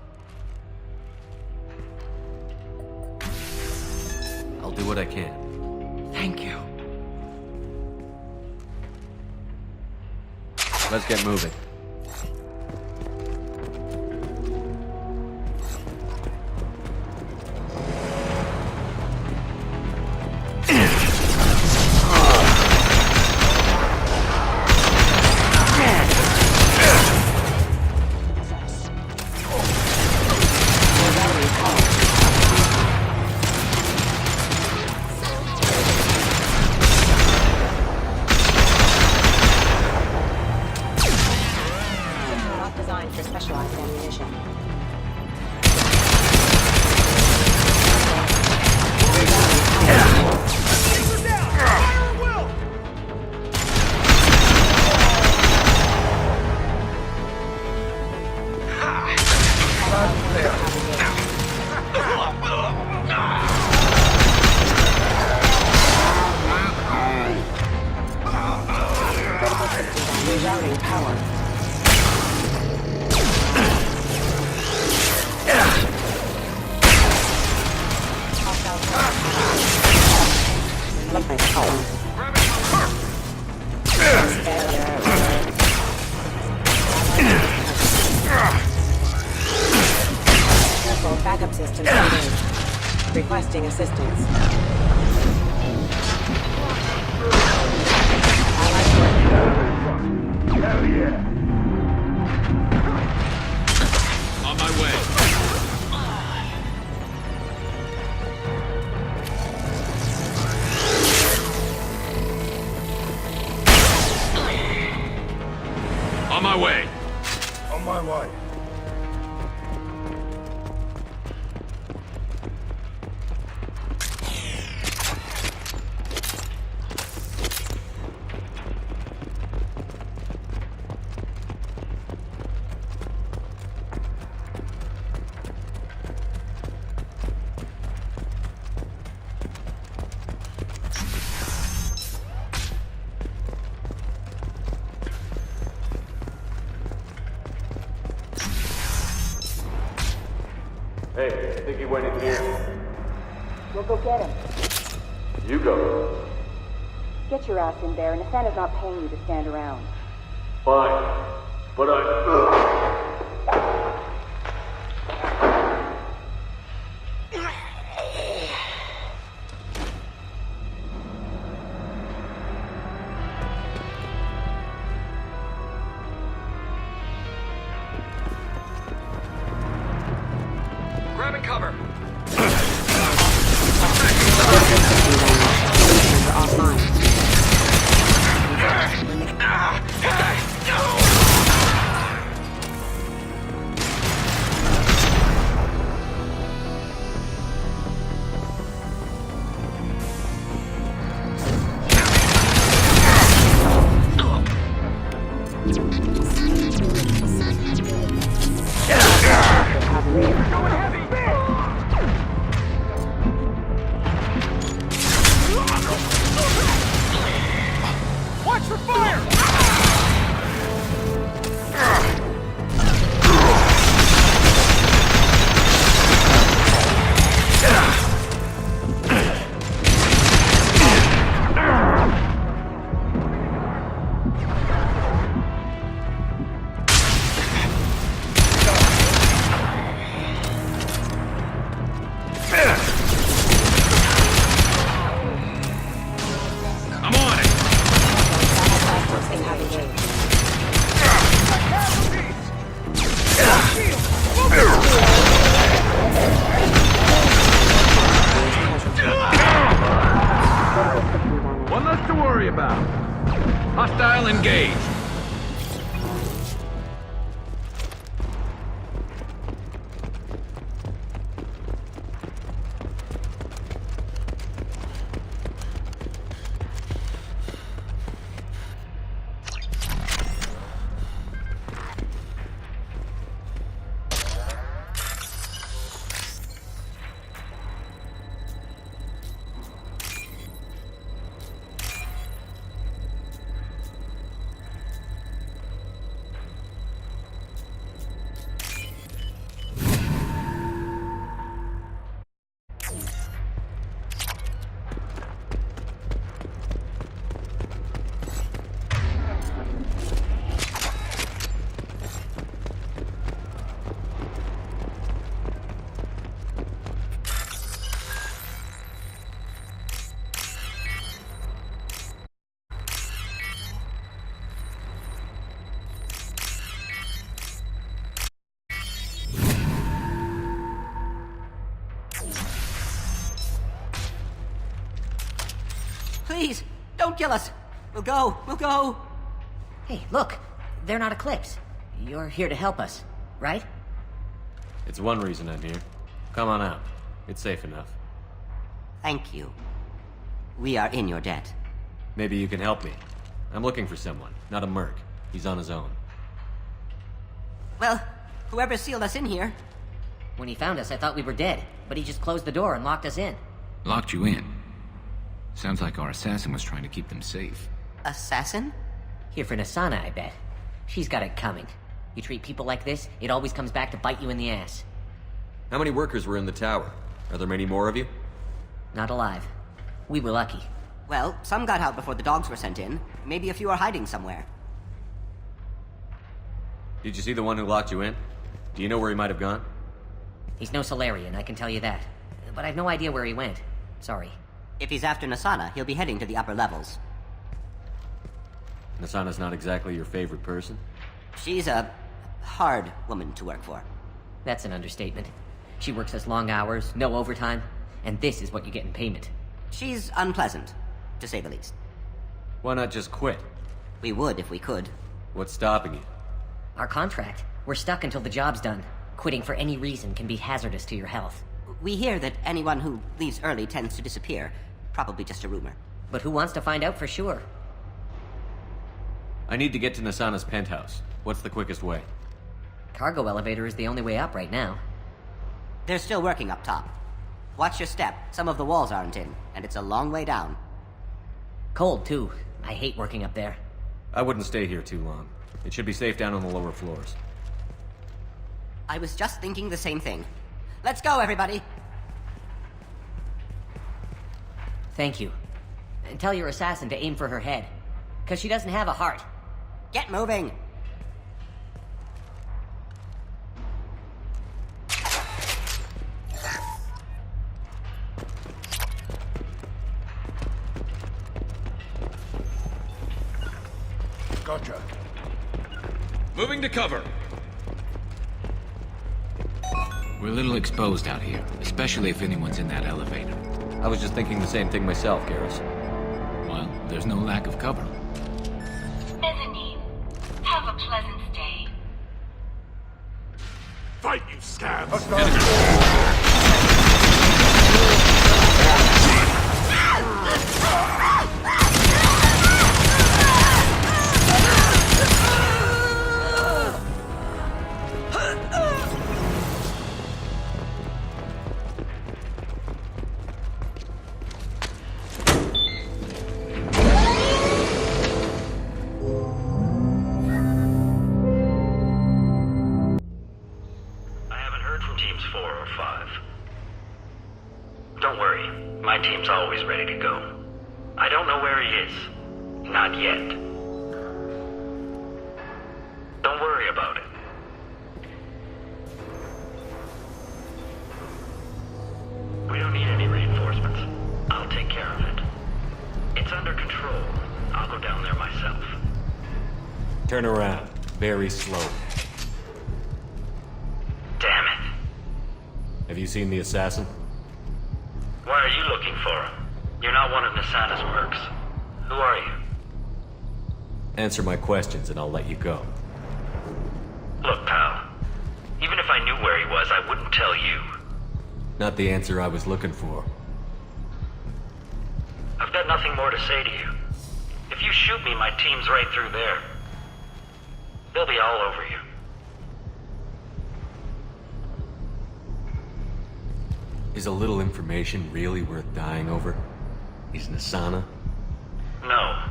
I'll do what I can. Thank you. Let's get moving. Backup systems engaged. Requesting assistance. Allied way! On my way. Hey, I think he went in here. We'll go get him. You go. Get your ass in there, and Asana's not paying you to stand around. Fine. But Grabbing cover. Watch for fire! I'm on it! One less to worry about. Hostile engaged. Please, don't kill us. We'll go. Hey, look. They're not Eclipse. You're here to help us, right? It's one reason I'm here. Come on out. It's safe enough. Thank you. We are in your debt. Maybe you can help me. I'm looking for someone, not a merc. He's on his own. Well, whoever sealed us in here. When he found us, I thought we were dead, but he just closed the door and locked us in. Locked you in? Sounds like our assassin was trying to keep them safe. Assassin? Here for Nasana, I bet. She's got it coming. You treat people like this, it always comes back to bite you in the ass. How many workers were in the tower? Are there many more of you? Not alive. We were lucky. Well, some got out before the dogs were sent in. Maybe a few are hiding somewhere. Did you see the one who locked you in? Do you know where he might have gone? He's no Solarian, I can tell you that. But I've no idea where he went. Sorry. If he's after Nasana, he'll be heading to the upper levels. Nasana's not exactly your favorite person? She's a hard woman to work for. That's an understatement. She works us long hours, no overtime, and this is what you get in payment. She's unpleasant, to say the least. Why not just quit? We would if we could. What's stopping you? Our contract. We're stuck until the job's done. Quitting for any reason can be hazardous to your health. We hear that anyone who leaves early tends to disappear. Probably just a rumor. But who wants to find out for sure? I need to get to Nasana's penthouse. What's the quickest way? Cargo elevator is the only way up right now. They're still working up top. Watch your step. Some of the walls aren't in, and it's a long way down. Cold, too. I hate working up there. I wouldn't stay here too long. It should be safe down on the lower floors. I was just thinking the same thing. Let's go, everybody! Thank you. And tell your assassin to aim for her head. 'Cause she doesn't have a heart. Get moving! Gotcha. Moving to cover. We're a little exposed out here, especially if anyone's in that elevator. I was just thinking the same thing myself, Garrus. Well, there's no lack of cover. Mezzanine. Have a pleasant stay. Fight, you scabs! Don't worry, my team's always ready to go. I don't know where he is. Not yet. Don't worry about it. We don't need any reinforcements. I'll take care of it. It's under control. I'll go down there myself. Turn around. Very slowly. Damn it. Have you seen the assassin? Why are you looking for him? You're not one of Nasana's mercs. Who are you? Answer my questions and I'll let you go. Look, pal. Even if I knew where he was, I wouldn't tell you. Not the answer I was looking for. I've got nothing more to say to you. If you shoot me, my team's right through there. They'll be all over you. Is a little information really worth dying over? Is Nasana? No.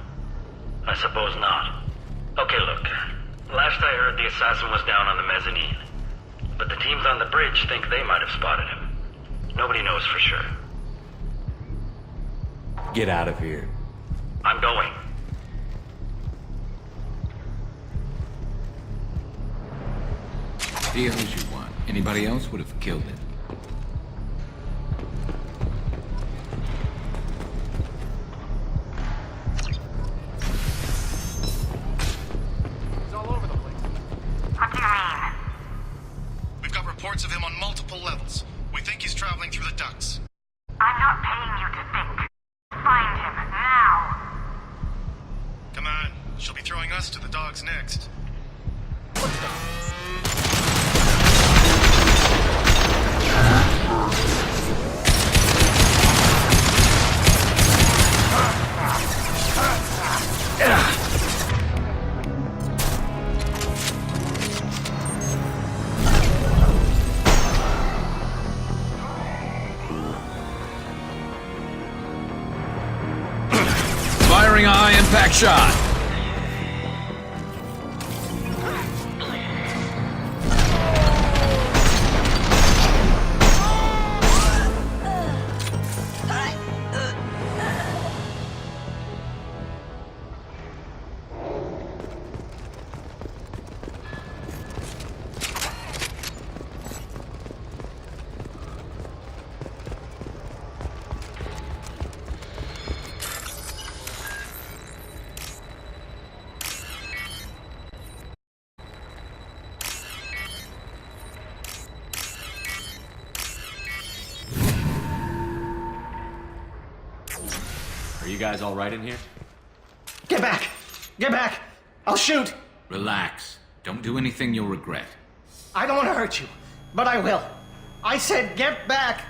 I suppose not. Okay, look. Last I heard, the assassin was down on the mezzanine. But the teams on the bridge think they might have spotted him. Nobody knows for sure. Get out of here. I'm going. Deal as you want. Anybody else would have killed him. Reports of him on multiple levels. We think he's traveling through the ducts. I'm not paying you to think. Find him now. Come on. She'll be throwing us to the dogs next. Firing a high-impact shot. Are you guys all right in here? Get back! Get back! I'll shoot! Relax. Don't do anything you'll regret. I don't want to hurt you, but I will. I said get back.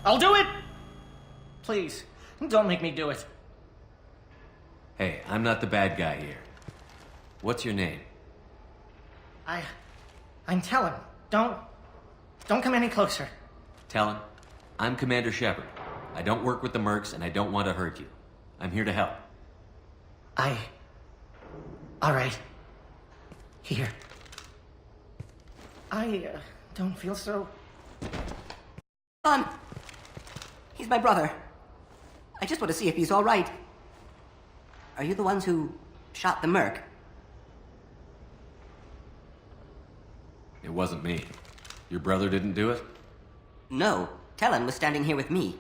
I'll do it. Please, don't make me do it. Hey, I'm not the bad guy here. What's your name? I'm Talon. Don't come any closer. Talon, I'm Commander Shepard. I don't work with the mercs, and I don't want to hurt you. I'm here to help. All right. Here. I don't feel so... Son! He's my brother. I just want to see if he's all right. Are you the ones who shot the merc? It wasn't me. Your brother didn't do it? No. Talon was standing here with me.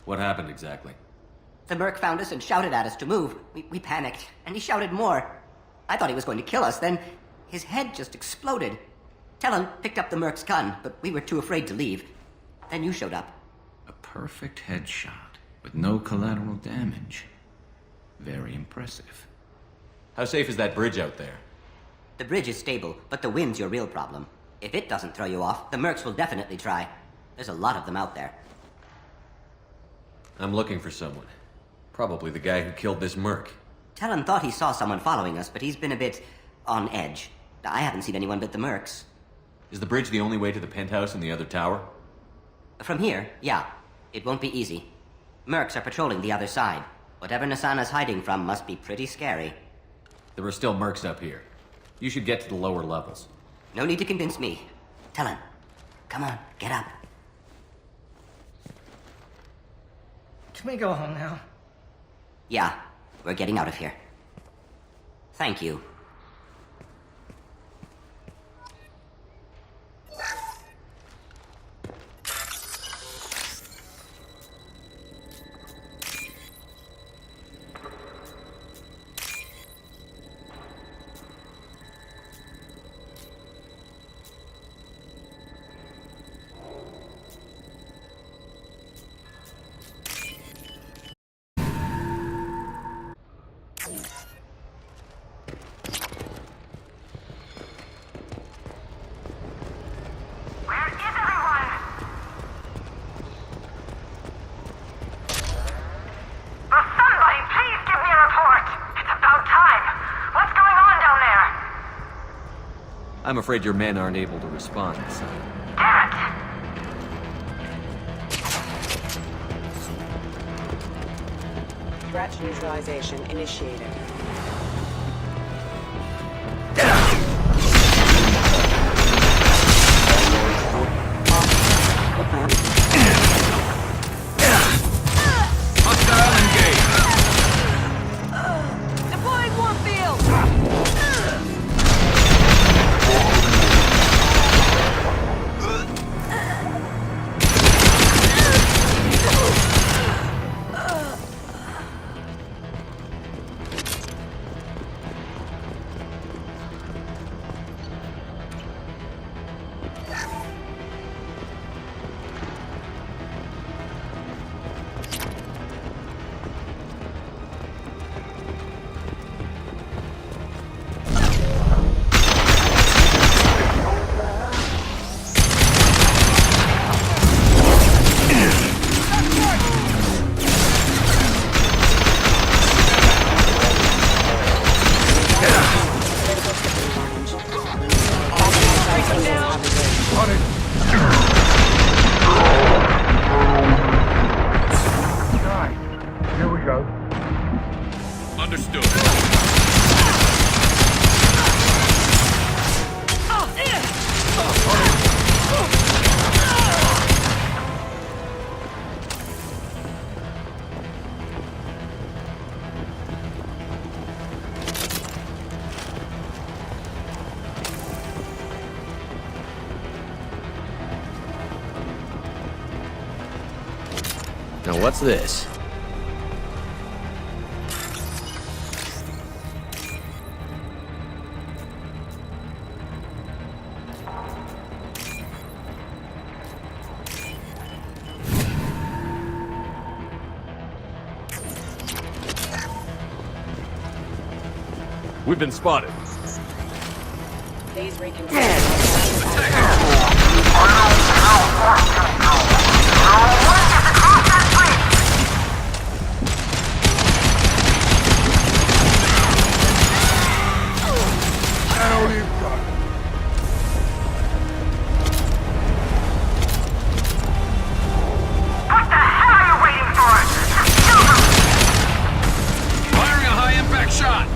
What happened exactly? The merc found us and shouted at us to move. We panicked, and he shouted more. I thought he was going to kill us, then his head just exploded. Talon picked up the merc's gun, but we were too afraid to leave. Then you showed up. A perfect headshot, with no collateral damage. Very impressive. How safe is that bridge out there? The bridge is stable, but the wind's your real problem. If it doesn't throw you off, the mercs will definitely try. There's a lot of them out there. I'm looking for someone. Probably the guy who killed this merc. Talon thought he saw someone following us, but he's been a bit on edge. I haven't seen anyone but the mercs. Is the bridge the only way to the penthouse in the other tower? From here, yeah. It won't be easy. Mercs are patrolling the other side. Whatever Nasana's hiding from must be pretty scary. There are still mercs up here. You should get to the lower levels. No need to convince me. Talon, come on, get up. Can we go home now? Yeah, we're getting out of here. Thank you. I'm afraid your men aren't able to respond, son. Threat neutralization initiated. Hostile engaged. Deploying warfield! Understood. Now what's this? We've been spotted. Please reconfirm. Firing a high-impact shot!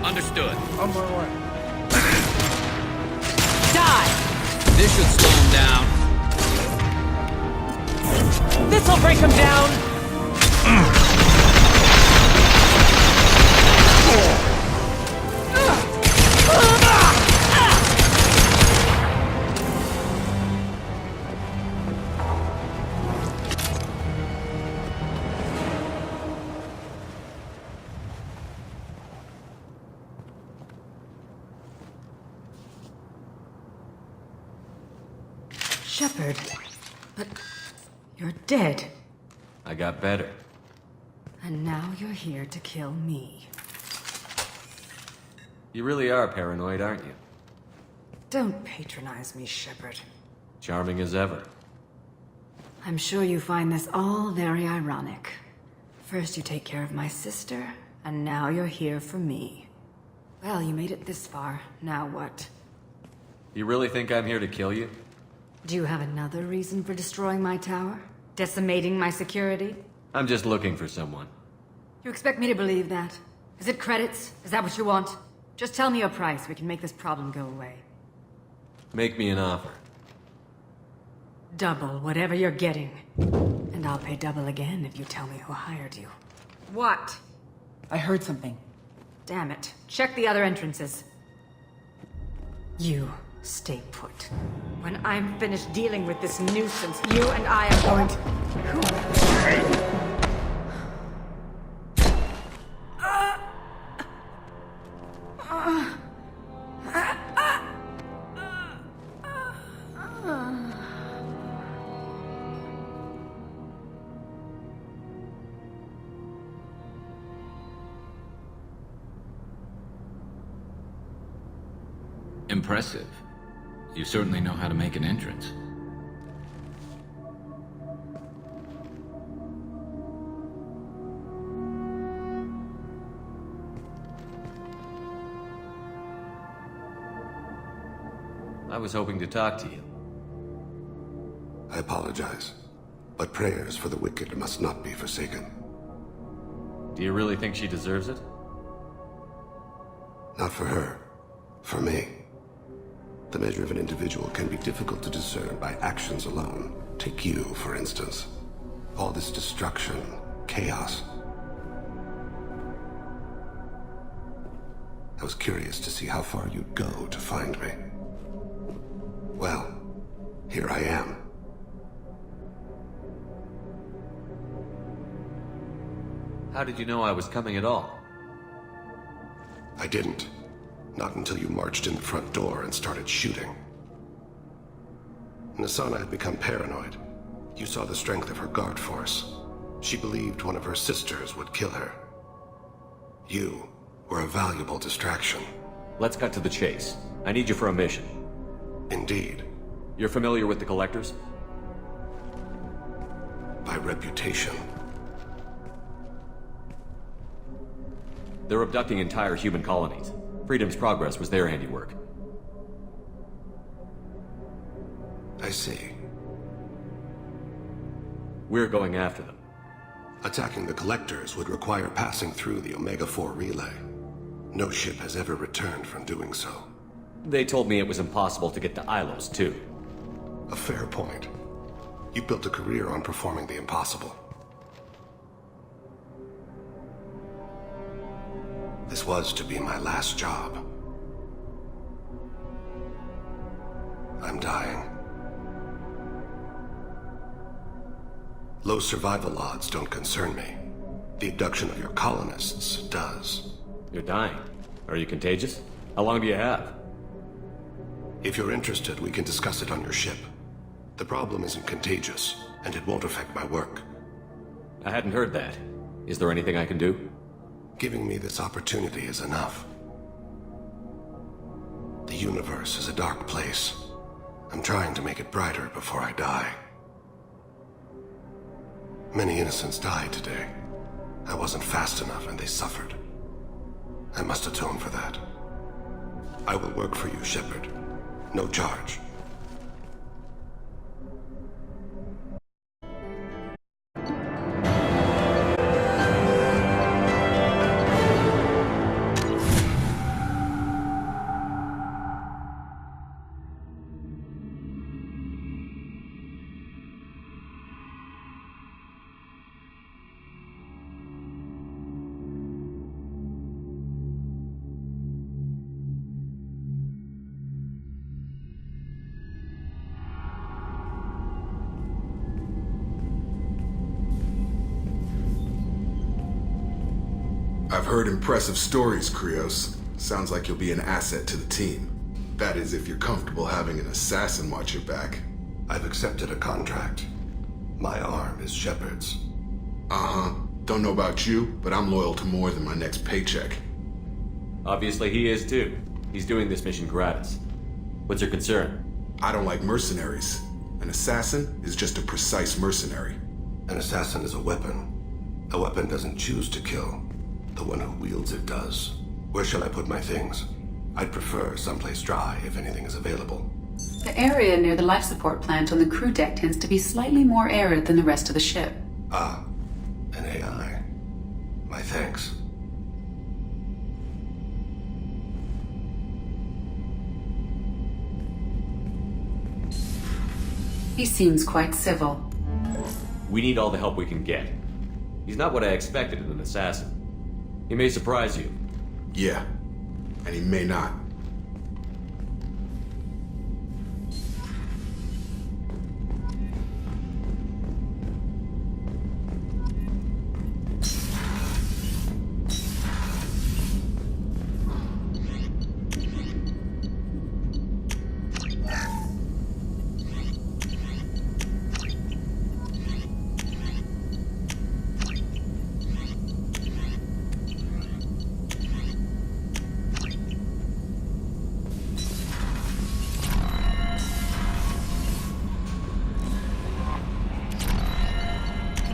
Understood. On my way. Die! This should slow him down. This'll break him down! Shepard. But you're dead. I got better. And now you're here to kill me. You really are paranoid, aren't you? Don't patronize me, Shepard. Charming as ever. I'm sure you find this all very ironic. First you take care of my sister, and now you're here for me. Well, you made it this far. Now what? You really think I'm here to kill you? Do you have another reason for destroying my tower? Decimating my security? I'm just looking for someone. You expect me to believe that? Is it credits? Is that what you want? Just tell me your price. We can make this problem go away. Make me an offer. Double whatever you're getting. And I'll pay double again if you tell me who hired you. What? I heard something. Damn it. Check the other entrances. You stay put. When I'm finished dealing with this nuisance, you and I are going to... Impressive. You certainly know how to make an entrance. I was hoping to talk to you. I apologize, but prayers for the wicked must not be forsaken. Do you really think she deserves it? Not for her. For me. The measure of an individual can be difficult to discern by actions alone. Take you, for instance. All this destruction, chaos. I was curious to see how far you'd go to find me. Well, here I am. How did you know I was coming at all? I didn't. Not until you marched in the front door and started shooting. Nasana had become paranoid. You saw the strength of her guard force. She believed one of her sisters would kill her. You were a valuable distraction. Let's cut to the chase. I need you for a mission. Indeed. You're familiar with the Collectors? By reputation. They're abducting entire human colonies. Freedom's Progress was their handiwork. I see. We're going after them. Attacking the Collectors would require passing through the Omega-4 relay. No ship has ever returned from doing so. They told me it was impossible to get to Ilos, too. A fair point. You built a career on performing the impossible. This was to be my last job. I'm dying. Low survival odds don't concern me. The abduction of your colonists does. You're dying. Are you contagious? How long do you have? If you're interested, we can discuss it on your ship. The problem isn't contagious, and it won't affect my work. I hadn't heard that. Is there anything I can do? Giving me this opportunity is enough. The universe is a dark place. I'm trying to make it brighter before I die. Many innocents died today. I wasn't fast enough and they suffered. I must atone for that. I will work for you, Shepard. No charge. I've heard impressive stories, Krios. Sounds like you'll be an asset to the team. That is, if you're comfortable having an assassin watch your back. I've accepted a contract. My arm is Shepard's. Uh-huh. Don't know about you, but I'm loyal to more than my next paycheck. Obviously he is too. He's doing this mission gratis. What's your concern? I don't like mercenaries. An assassin is just a precise mercenary. An assassin is a weapon. A weapon doesn't choose to kill. The one who wields it does. Where shall I put my things? I'd prefer someplace dry if anything is available. The area near the life support plant on the crew deck tends to be slightly more arid than the rest of the ship. Ah, an AI. My thanks. He seems quite civil. We need all the help we can get. He's not what I expected in an assassin. He may surprise you. Yeah, and he may not.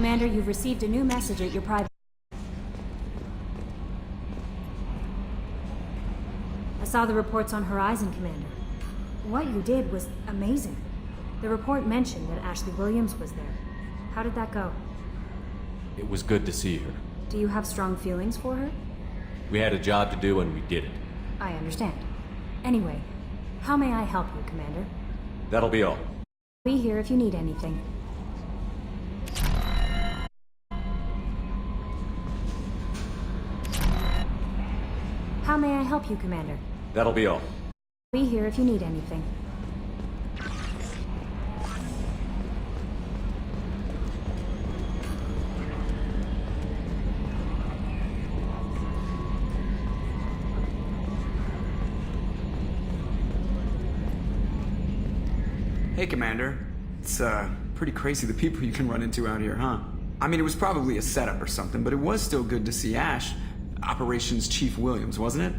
Commander, you've received a new message at your private... I saw the reports on Horizon, Commander. What you did was amazing. The report mentioned that Ashley Williams was there. How did that go? It was good to see her. Do you have strong feelings for her? We had a job to do and we did it. I understand. Anyway, how may I help you, Commander? That'll be all. Be here if you need anything. How may I help you, Commander? That'll be all. Be here if you need anything. Hey, Commander. It's, pretty crazy the people you can run into out here, huh? I mean, it was probably a setup or something, but it was still good to see Ash. Operations Chief Williams, wasn't it?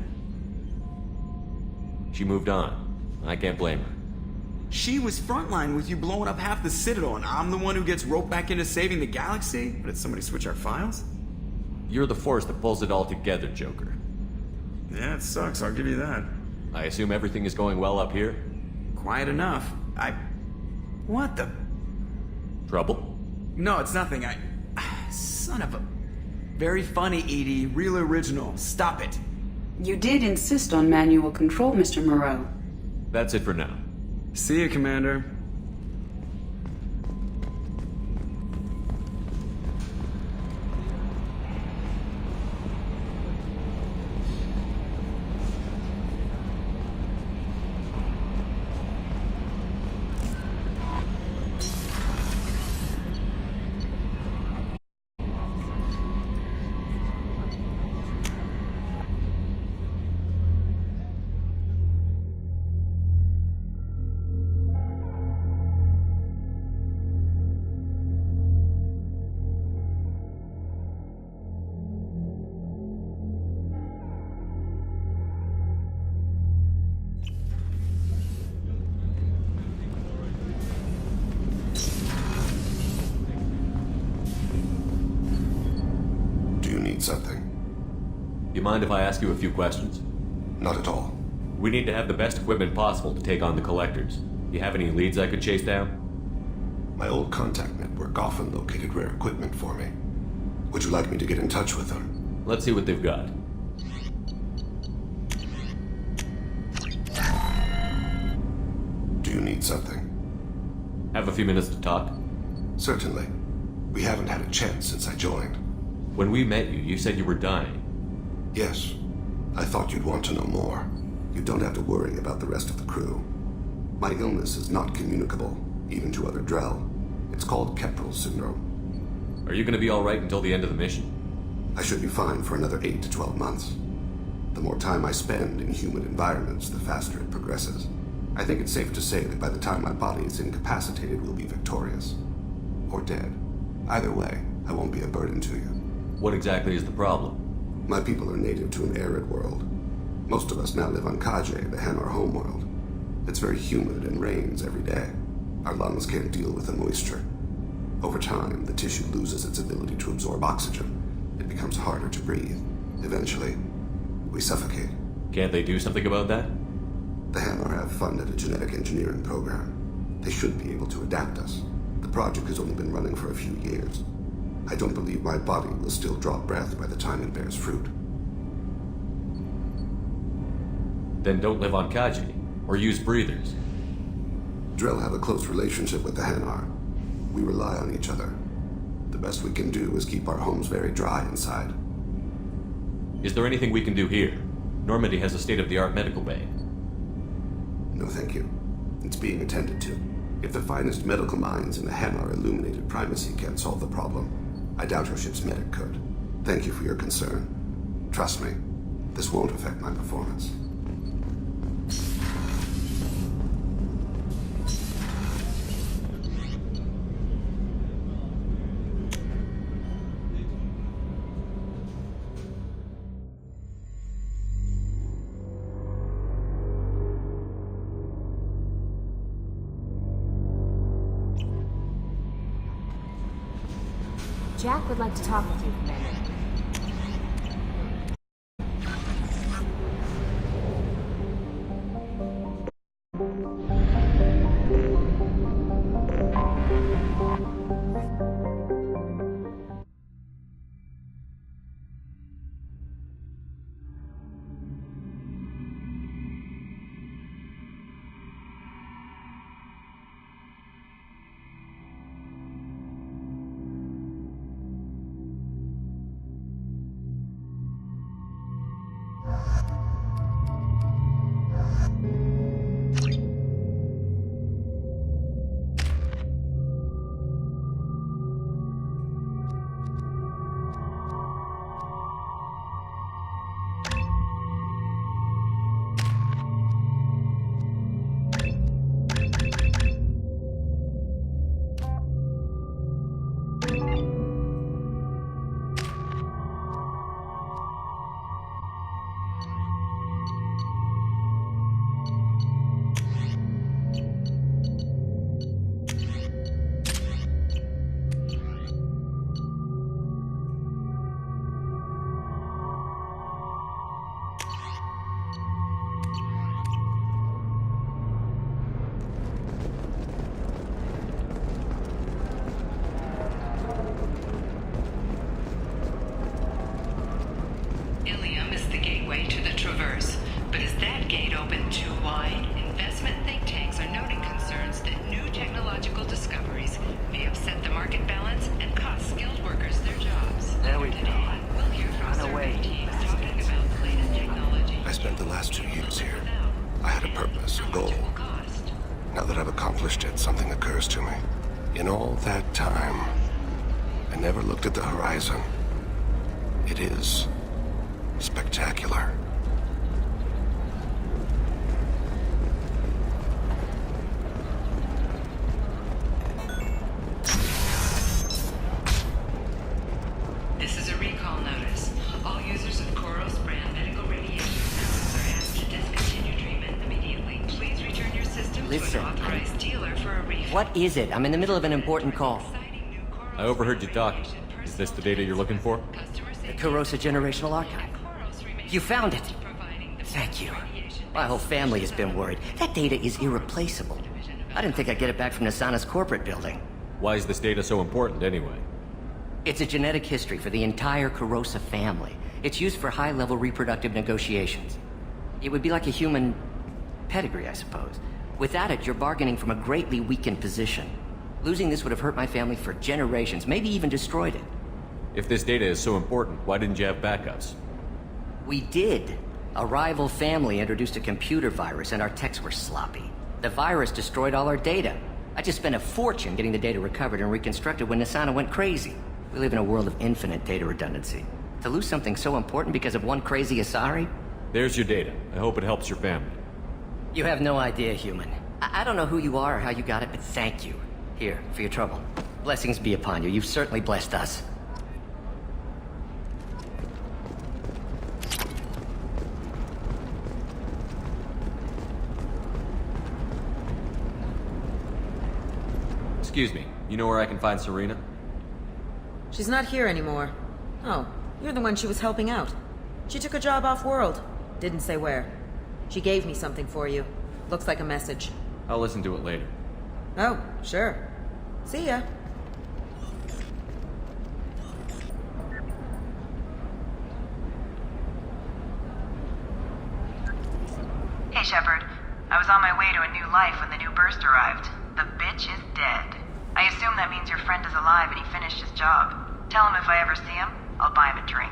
She moved on. I can't blame her. She was frontline with you blowing up half the Citadel, and I'm the one who gets roped back into saving the galaxy? Did somebody switch our files? You're the force that pulls it all together, Joker. Yeah, it sucks, I'll give you that. I assume everything is going well up here? Quiet enough. What the... Trouble? No, it's nothing. Son of a... Very funny, Edie. Real original. Stop it. You did insist on manual control, Mr. Moreau. That's it for now. See you, Commander. Something. You mind if I ask you a few questions? Not at all. We need to have the best equipment possible to take on the collectors. You have any leads I could chase down? My old contact network often located rare equipment for me. Would you like me to get in touch with them? Let's see what they've got. Do you need something? Have a few minutes to talk? Certainly. We haven't had a chance since I joined. When we met you, you said you were dying. Yes. I thought you'd want to know more. You don't have to worry about the rest of the crew. My illness is not communicable, even to other Drell. It's called Keppel syndrome. Are you going to be alright until the end of the mission? I should be fine for another 8 to 12 months. The more time I spend in human environments, the faster it progresses. I think it's safe to say that by the time my body is incapacitated, we'll be victorious. Or dead. Either way, I won't be a burden to you. What exactly is the problem? My people are native to an arid world. Most of us now live on Kaje, the Hanar homeworld. It's very humid and rains every day. Our lungs can't deal with the moisture. Over time, the tissue loses its ability to absorb oxygen. It becomes harder to breathe. Eventually, we suffocate. Can't they do something about that? The Hanar have funded a genetic engineering program. They should be able to adapt us. The project has only been running for a few years. I don't believe my body will still draw breath by the time it bears fruit. Then don't live on Kaji, or use breathers. Drell have a close relationship with the Hanar. We rely on each other. The best we can do is keep our homes very dry inside. Is there anything we can do here? Normandy has a state-of-the-art medical bay. No, thank you. It's being attended to. If the finest medical minds in the Hanar illuminated primacy can't solve the problem, I doubt your ship's medic could. Thank you for your concern. Trust me, this won't affect my performance. Jack would like to talk with you, Commander. Worldwide, investment think tanks are noting concerns that new technological discoveries may upset the market balance and cost skilled workers their jobs. There we go. We'll hear from survey teams talking about the latest technology. I spent the last 2 years here. I had a purpose, a goal. Now that I've accomplished it, something occurs to me. In all that time, I never looked at the horizon. It is spectacular. This is a recall notice. All users of Koros brand medical radiation systems are asked to discontinue treatment immediately. Please return your system to Listen, an authorized dealer for a refund. What is it? I'm in the middle of an important call. I overheard you talking. Is this the data you're looking for? The Kurosa Generational Archive. You found it. Thank you. My whole family has been worried. That data is irreplaceable. I didn't think I'd get it back from Nasana's corporate building. Why is this data so important anyway? It's a genetic history for the entire Kurosa family. It's used for high-level reproductive negotiations. It would be like a human pedigree, I suppose. Without it, you're bargaining from a greatly weakened position. Losing this would have hurt my family for generations, maybe even destroyed it. If this data is so important, why didn't you have backups? We did. A rival family introduced a computer virus and our techs were sloppy. The virus destroyed all our data. I just spent a fortune getting the data recovered and reconstructed when Nasana went crazy. We live in a world of infinite data redundancy. To lose something so important because of one crazy Asari? There's your data. I hope it helps your family. You have no idea, human. I don't know who you are or how you got it, but thank you. Here, for your trouble. Blessings be upon you. You've certainly blessed us. Excuse me, you know where I can find Serena? She's not here anymore. Oh, you're the one she was helping out. She took a job off-world. Didn't say where. She gave me something for you. Looks like a message. I'll listen to it later. Oh, sure. See ya. Hey, Shepard. I was on my way to a new life when the new burst arrived. The bitch is dead. I assume that means your friend is alive and he finished his job. Tell him if I ever see him, I'll buy him a drink.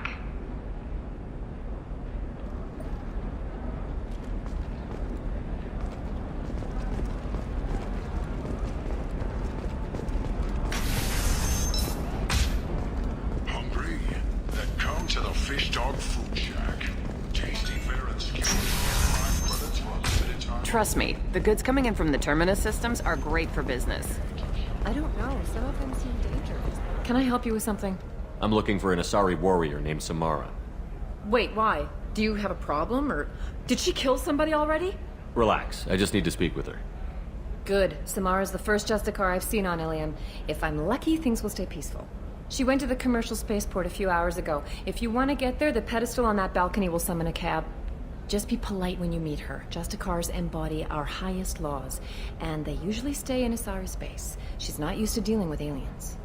Hungry? Then come to the Fish Dog Food Shack. Tasty fare and skewers. 5 credits for a limited time. Trust me, the goods coming in from the Terminus systems are great for business. I don't know. Some of them seem dangerous. Can I help you with something? I'm looking for an Asari warrior named Samara. Wait, why? Do you have a problem, or did she kill somebody already? Relax, I just need to speak with her. Good. Samara's the first Justicar I've seen on Ilium. If I'm lucky, things will stay peaceful. She went to the commercial spaceport a few hours ago. If you want to get there, the pedestal on that balcony will summon a cab. Just be polite when you meet her. Justicars embody our highest laws, and they usually stay in Asari space. She's not used to dealing with aliens.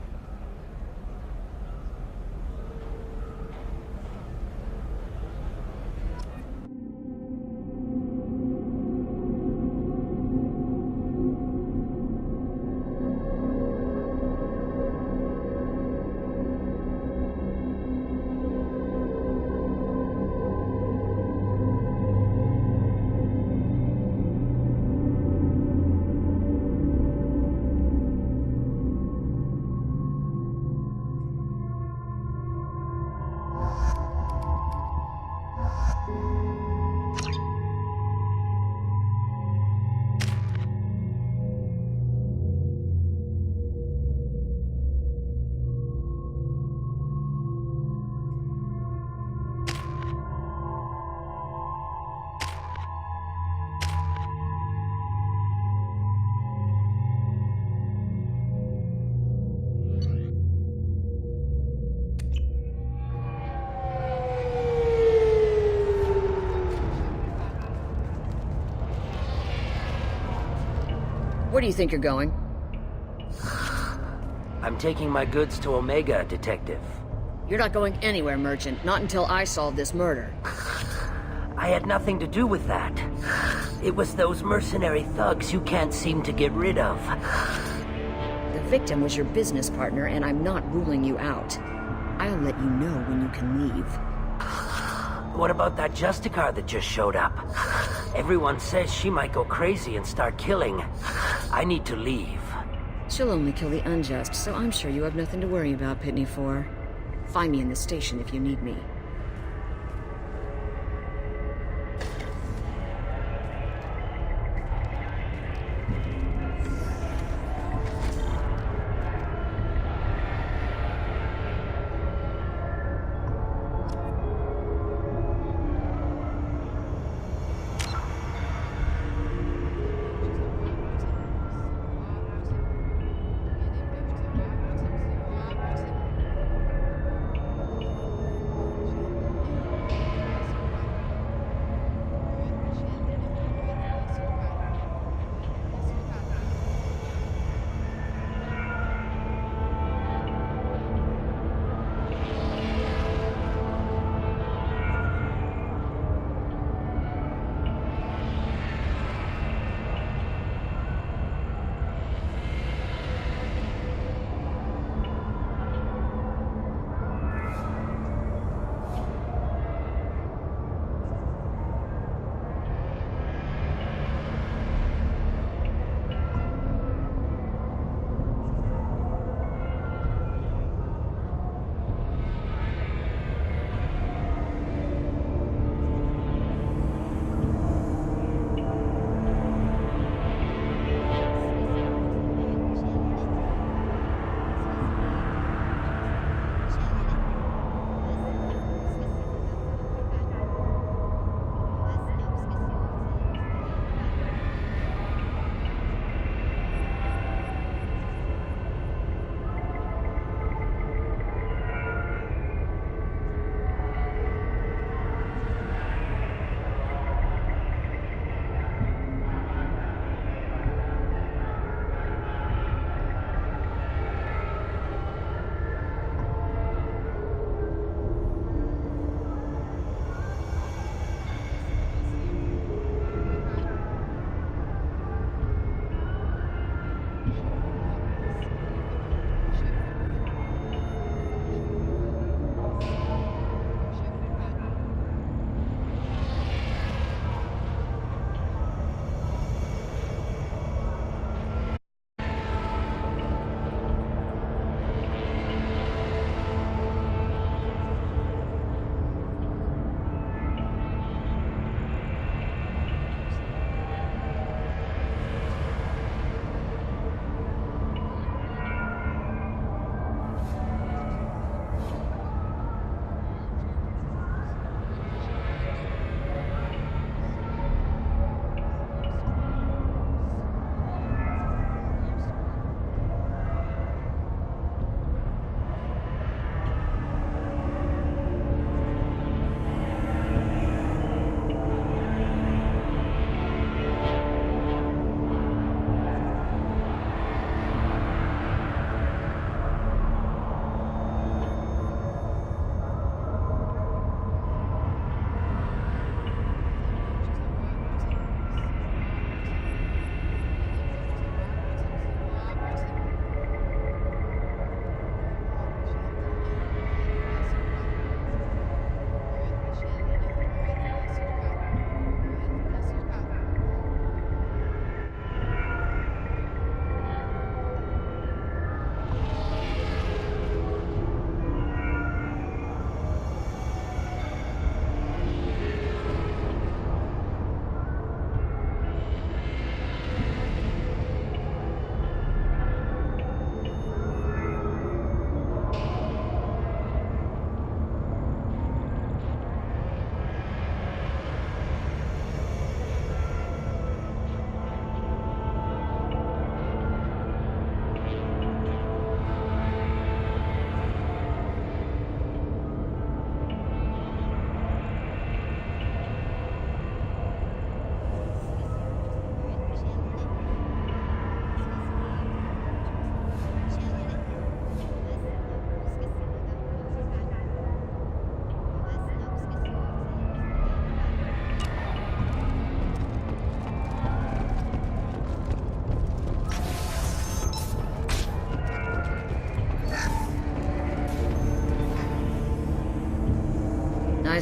Where do you think you're going? I'm taking my goods to Omega, Detective. You're not going anywhere, Merchant. Not until I solve this murder. I had nothing to do with that. It was those mercenary thugs you can't seem to get rid of. The victim was your business partner, and I'm not ruling you out. I'll let you know when you can leave. What about that Justicar that just showed up? Everyone says she might go crazy and start killing. I need to leave. She'll only kill the unjust, so I'm sure you have nothing to worry about, Pitney 4. Find me in the station if you need me.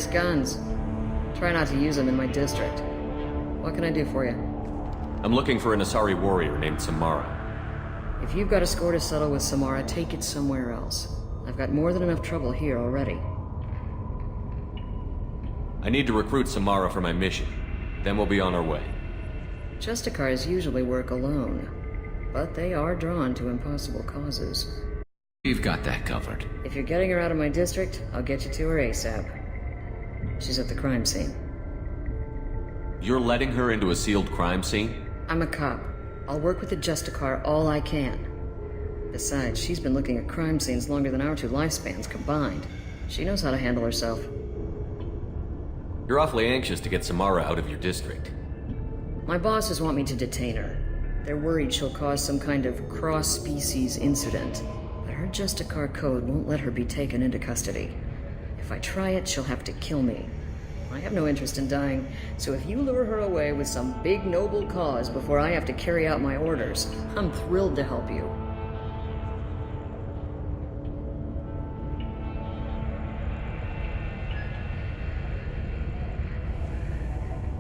Nice guns. Try not to use them in my district. What can I do for you? I'm looking for an Asari warrior named Samara. If you've got a score to settle with Samara, take it somewhere else. I've got more than enough trouble here already. I need to recruit Samara for my mission. Then we'll be on our way. Justicars usually work alone, but they are drawn to impossible causes. We've got that covered. If you're getting her out of my district, I'll get you to her ASAP. She's at the crime scene. You're letting her into a sealed crime scene? I'm a cop. I'll work with the Justicar all I can. Besides, she's been looking at crime scenes longer than our 2 lifespans combined. She knows how to handle herself. You're awfully anxious to get Samara out of your district. My bosses want me to detain her. They're worried she'll cause some kind of cross-species incident. But her Justicar code won't let her be taken into custody. If I try it, she'll have to kill me. I have no interest in dying, so if you lure her away with some big noble cause before I have to carry out my orders, I'm thrilled to help you.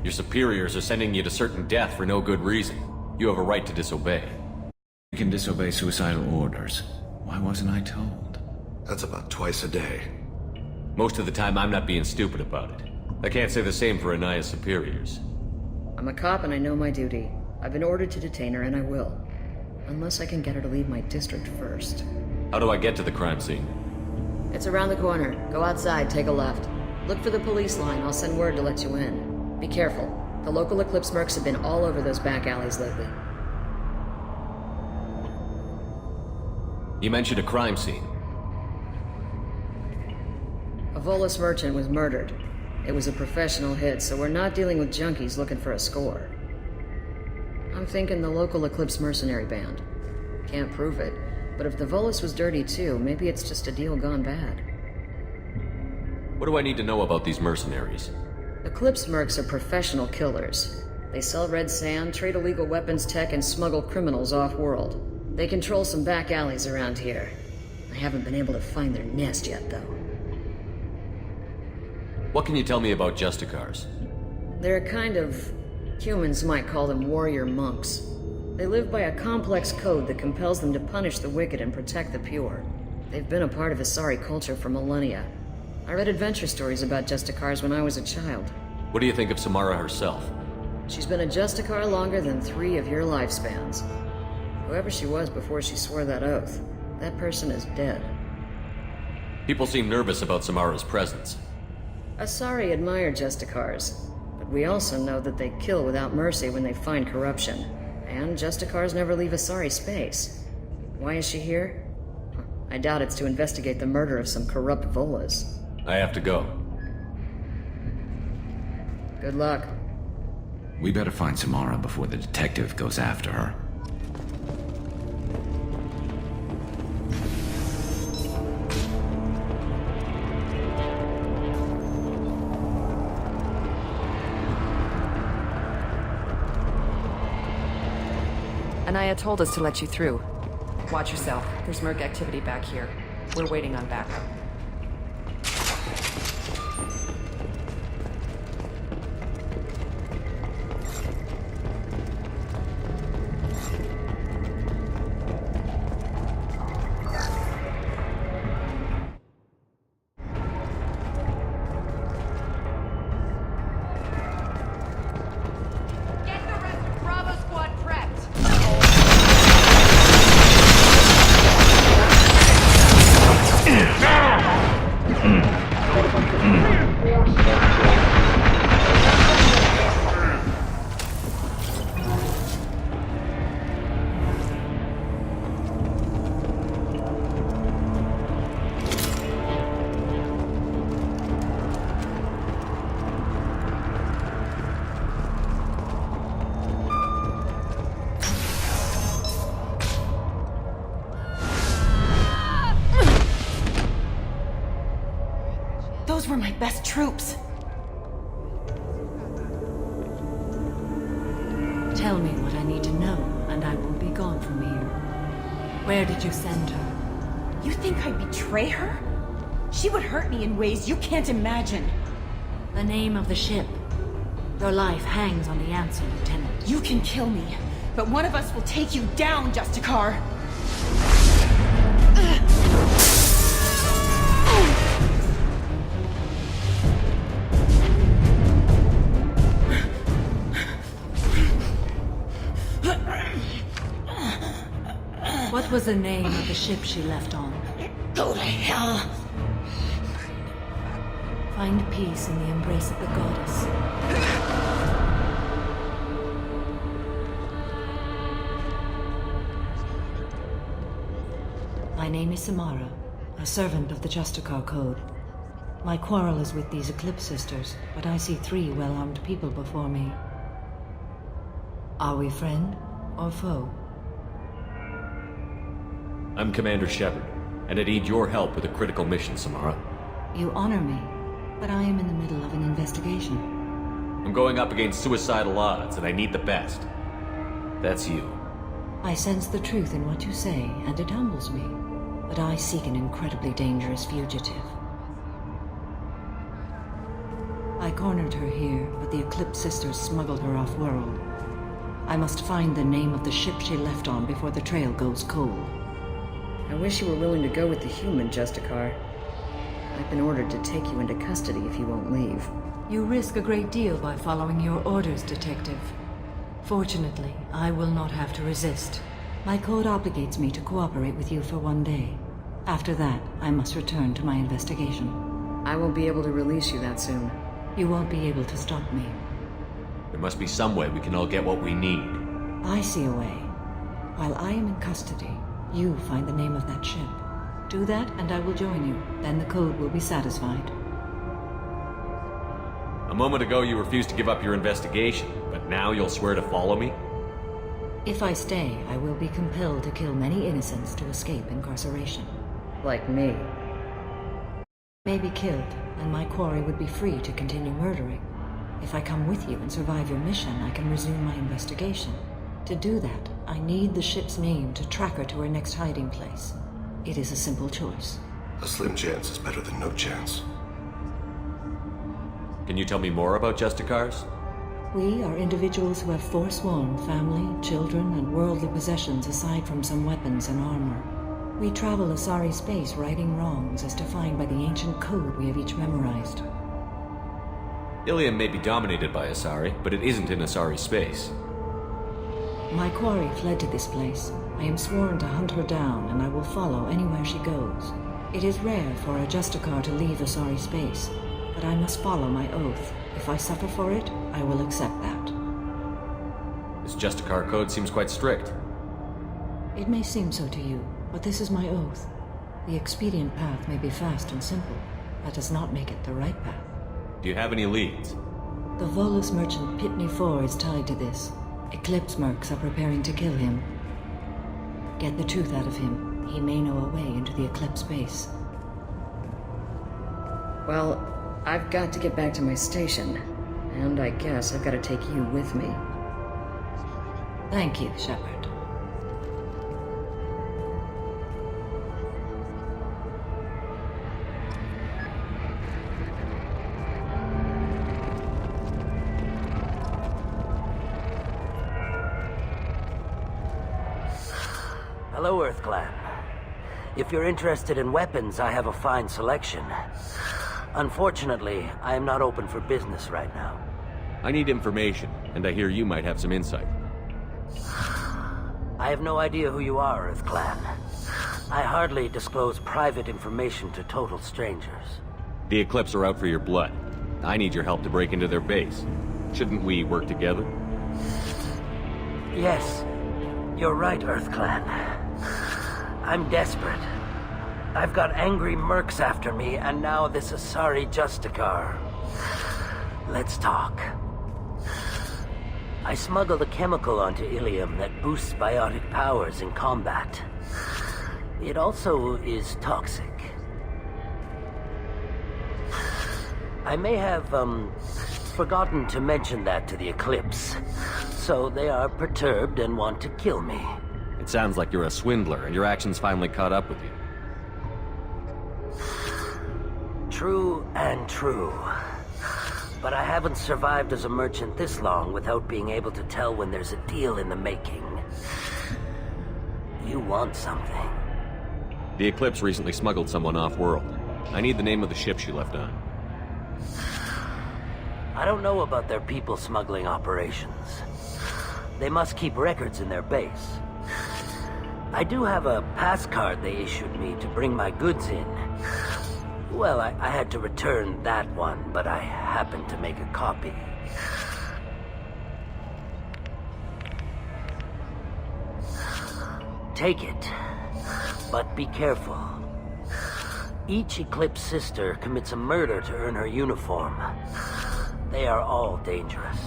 Your superiors are sending you to certain death for no good reason. You have a right to disobey. You can disobey suicidal orders. Why wasn't I told? That's about twice a day. Most of the time, I'm not being stupid about it. I can't say the same for Anaya's superiors. I'm a cop and I know my duty. I've been ordered to detain her and I will. Unless I can get her to leave my district first. How do I get to the crime scene? It's around the corner. Go outside, take a left. Look for the police line. I'll send word to let you in. Be careful. The local Eclipse mercs have been all over those back alleys lately. You mentioned a crime scene. A Volus merchant was murdered. It was a professional hit, so we're not dealing with junkies looking for a score. I'm thinking the local Eclipse mercenary band. Can't prove it, but if the Volus was dirty too, maybe it's just a deal gone bad. What do I need to know about these mercenaries? Eclipse mercs are professional killers. They sell red sand, trade illegal weapons tech, and smuggle criminals off-world. They control some back alleys around here. I haven't been able to find their nest yet, though. What can you tell me about Justicars? They're a kind of... humans might call them warrior monks. They live by a complex code that compels them to punish the wicked and protect the pure. They've been a part of Asari culture for millennia. I read adventure stories about Justicars when I was a child. What do you think of Samara herself? She's been a Justicar longer than 3 of your lifespans. Whoever she was before she swore that oath, that person is dead. People seem nervous about Samara's presence. Asari admire Justicars, but we also know that they kill without mercy when they find corruption. And Justicars never leave Asari space. Why is she here? I doubt it's to investigate the murder of some corrupt Volas. I have to go. Good luck. We better find Samara before the detective goes after her. Anaya told us to let you through. Watch yourself. There's merc activity back here. We're waiting on backup. Those were my best troops. Tell me what I need to know, and I will be gone from here. Where did you send her? You think I'd betray her? She would hurt me in ways you can't imagine. The name of the ship. Your life hangs on the answer, Lieutenant. You can kill me, but one of us will take you down, Justicar! What was the name of the ship she left on? Go to hell! Find peace in the embrace of the goddess. My name is Samara, a servant of the Justicar Code. My quarrel is with these Eclipse Sisters, but I see 3 well-armed people before me. Are we friend or foe? I'm Commander Shepard, and I need your help with a critical mission, Samara. You honor me, but I am in the middle of an investigation. I'm going up against suicidal odds, and I need the best. That's you. I sense the truth in what you say, and it humbles me. But I seek an incredibly dangerous fugitive. I cornered her here, but the Eclipse Sisters smuggled her off-world. I must find the name of the ship she left on before the trail goes cold. I wish you were willing to go with the human, Justicar. I've been ordered to take you into custody if you won't leave. You risk a great deal by following your orders, Detective. Fortunately, I will not have to resist. My code obligates me to cooperate with you for 1 day. After that, I must return to my investigation. I won't be able to release you that soon. You won't be able to stop me. There must be some way we can all get what we need. I see a way. While I am in custody, you find the name of that ship. Do that, and I will join you. Then the code will be satisfied. A moment ago, you refused to give up your investigation, but now you'll swear to follow me? If I stay, I will be compelled to kill many innocents to escape incarceration. Like me. May be killed, and my quarry would be free to continue murdering. If I come with you and survive your mission, I can resume my investigation. To do that, I need the ship's name to track her to her next hiding place. It is a simple choice. A slim chance is better than no chance. Can you tell me more about Justicars? We are individuals who have forsworn family, children, and worldly possessions aside from some weapons and armor. We travel Asari space righting wrongs as defined by the ancient code we have each memorized. Ilium may be dominated by Asari, but it isn't in Asari space. My quarry fled to this place. I am sworn to hunt her down, and I will follow anywhere she goes. It is rare for a Justicar to leave Asari space, but I must follow my oath. If I suffer for it, I will accept that. This Justicar code seems quite strict. It may seem so to you, but this is my oath. The expedient path may be fast and simple. That does not make it the right path. Do you have any leads? The Volus merchant Pitney 4 is tied to this. Eclipse mercs are preparing to kill him. Get the truth out of him. He may know a way into the Eclipse base. Well, I've got to get back to my station. And I guess I've got to take you with me. Thank you, Shepard. Hello, EarthClan. If you're interested in weapons, I have a fine selection. Unfortunately, I am not open for business right now. I need information, and I hear you might have some insight. I have no idea who you are, EarthClan. I hardly disclose private information to total strangers. The Eclipse are out for your blood. I need your help to break into their base. Shouldn't we work together? Yes, you're right, EarthClan. I'm desperate. I've got angry mercs after me, and now this Asari Justicar. Let's talk. I smuggled a chemical onto Ilium that boosts biotic powers in combat. It also is toxic. I may have, forgotten to mention that to the Eclipse, so they are perturbed and want to kill me. It sounds like you're a swindler, and your actions finally caught up with you. True and true. But I haven't survived as a merchant this long without being able to tell when there's a deal in the making. You want something. The Eclipse recently smuggled someone off-world. I need the name of the ship she left on. I don't know about their people smuggling operations. They must keep records in their base. I do have a pass card they issued me to bring my goods in. Well, I had to return that one, but I happened to make a copy. Take it, but be careful. Each Eclipse sister commits a murder to earn her uniform. They are all dangerous.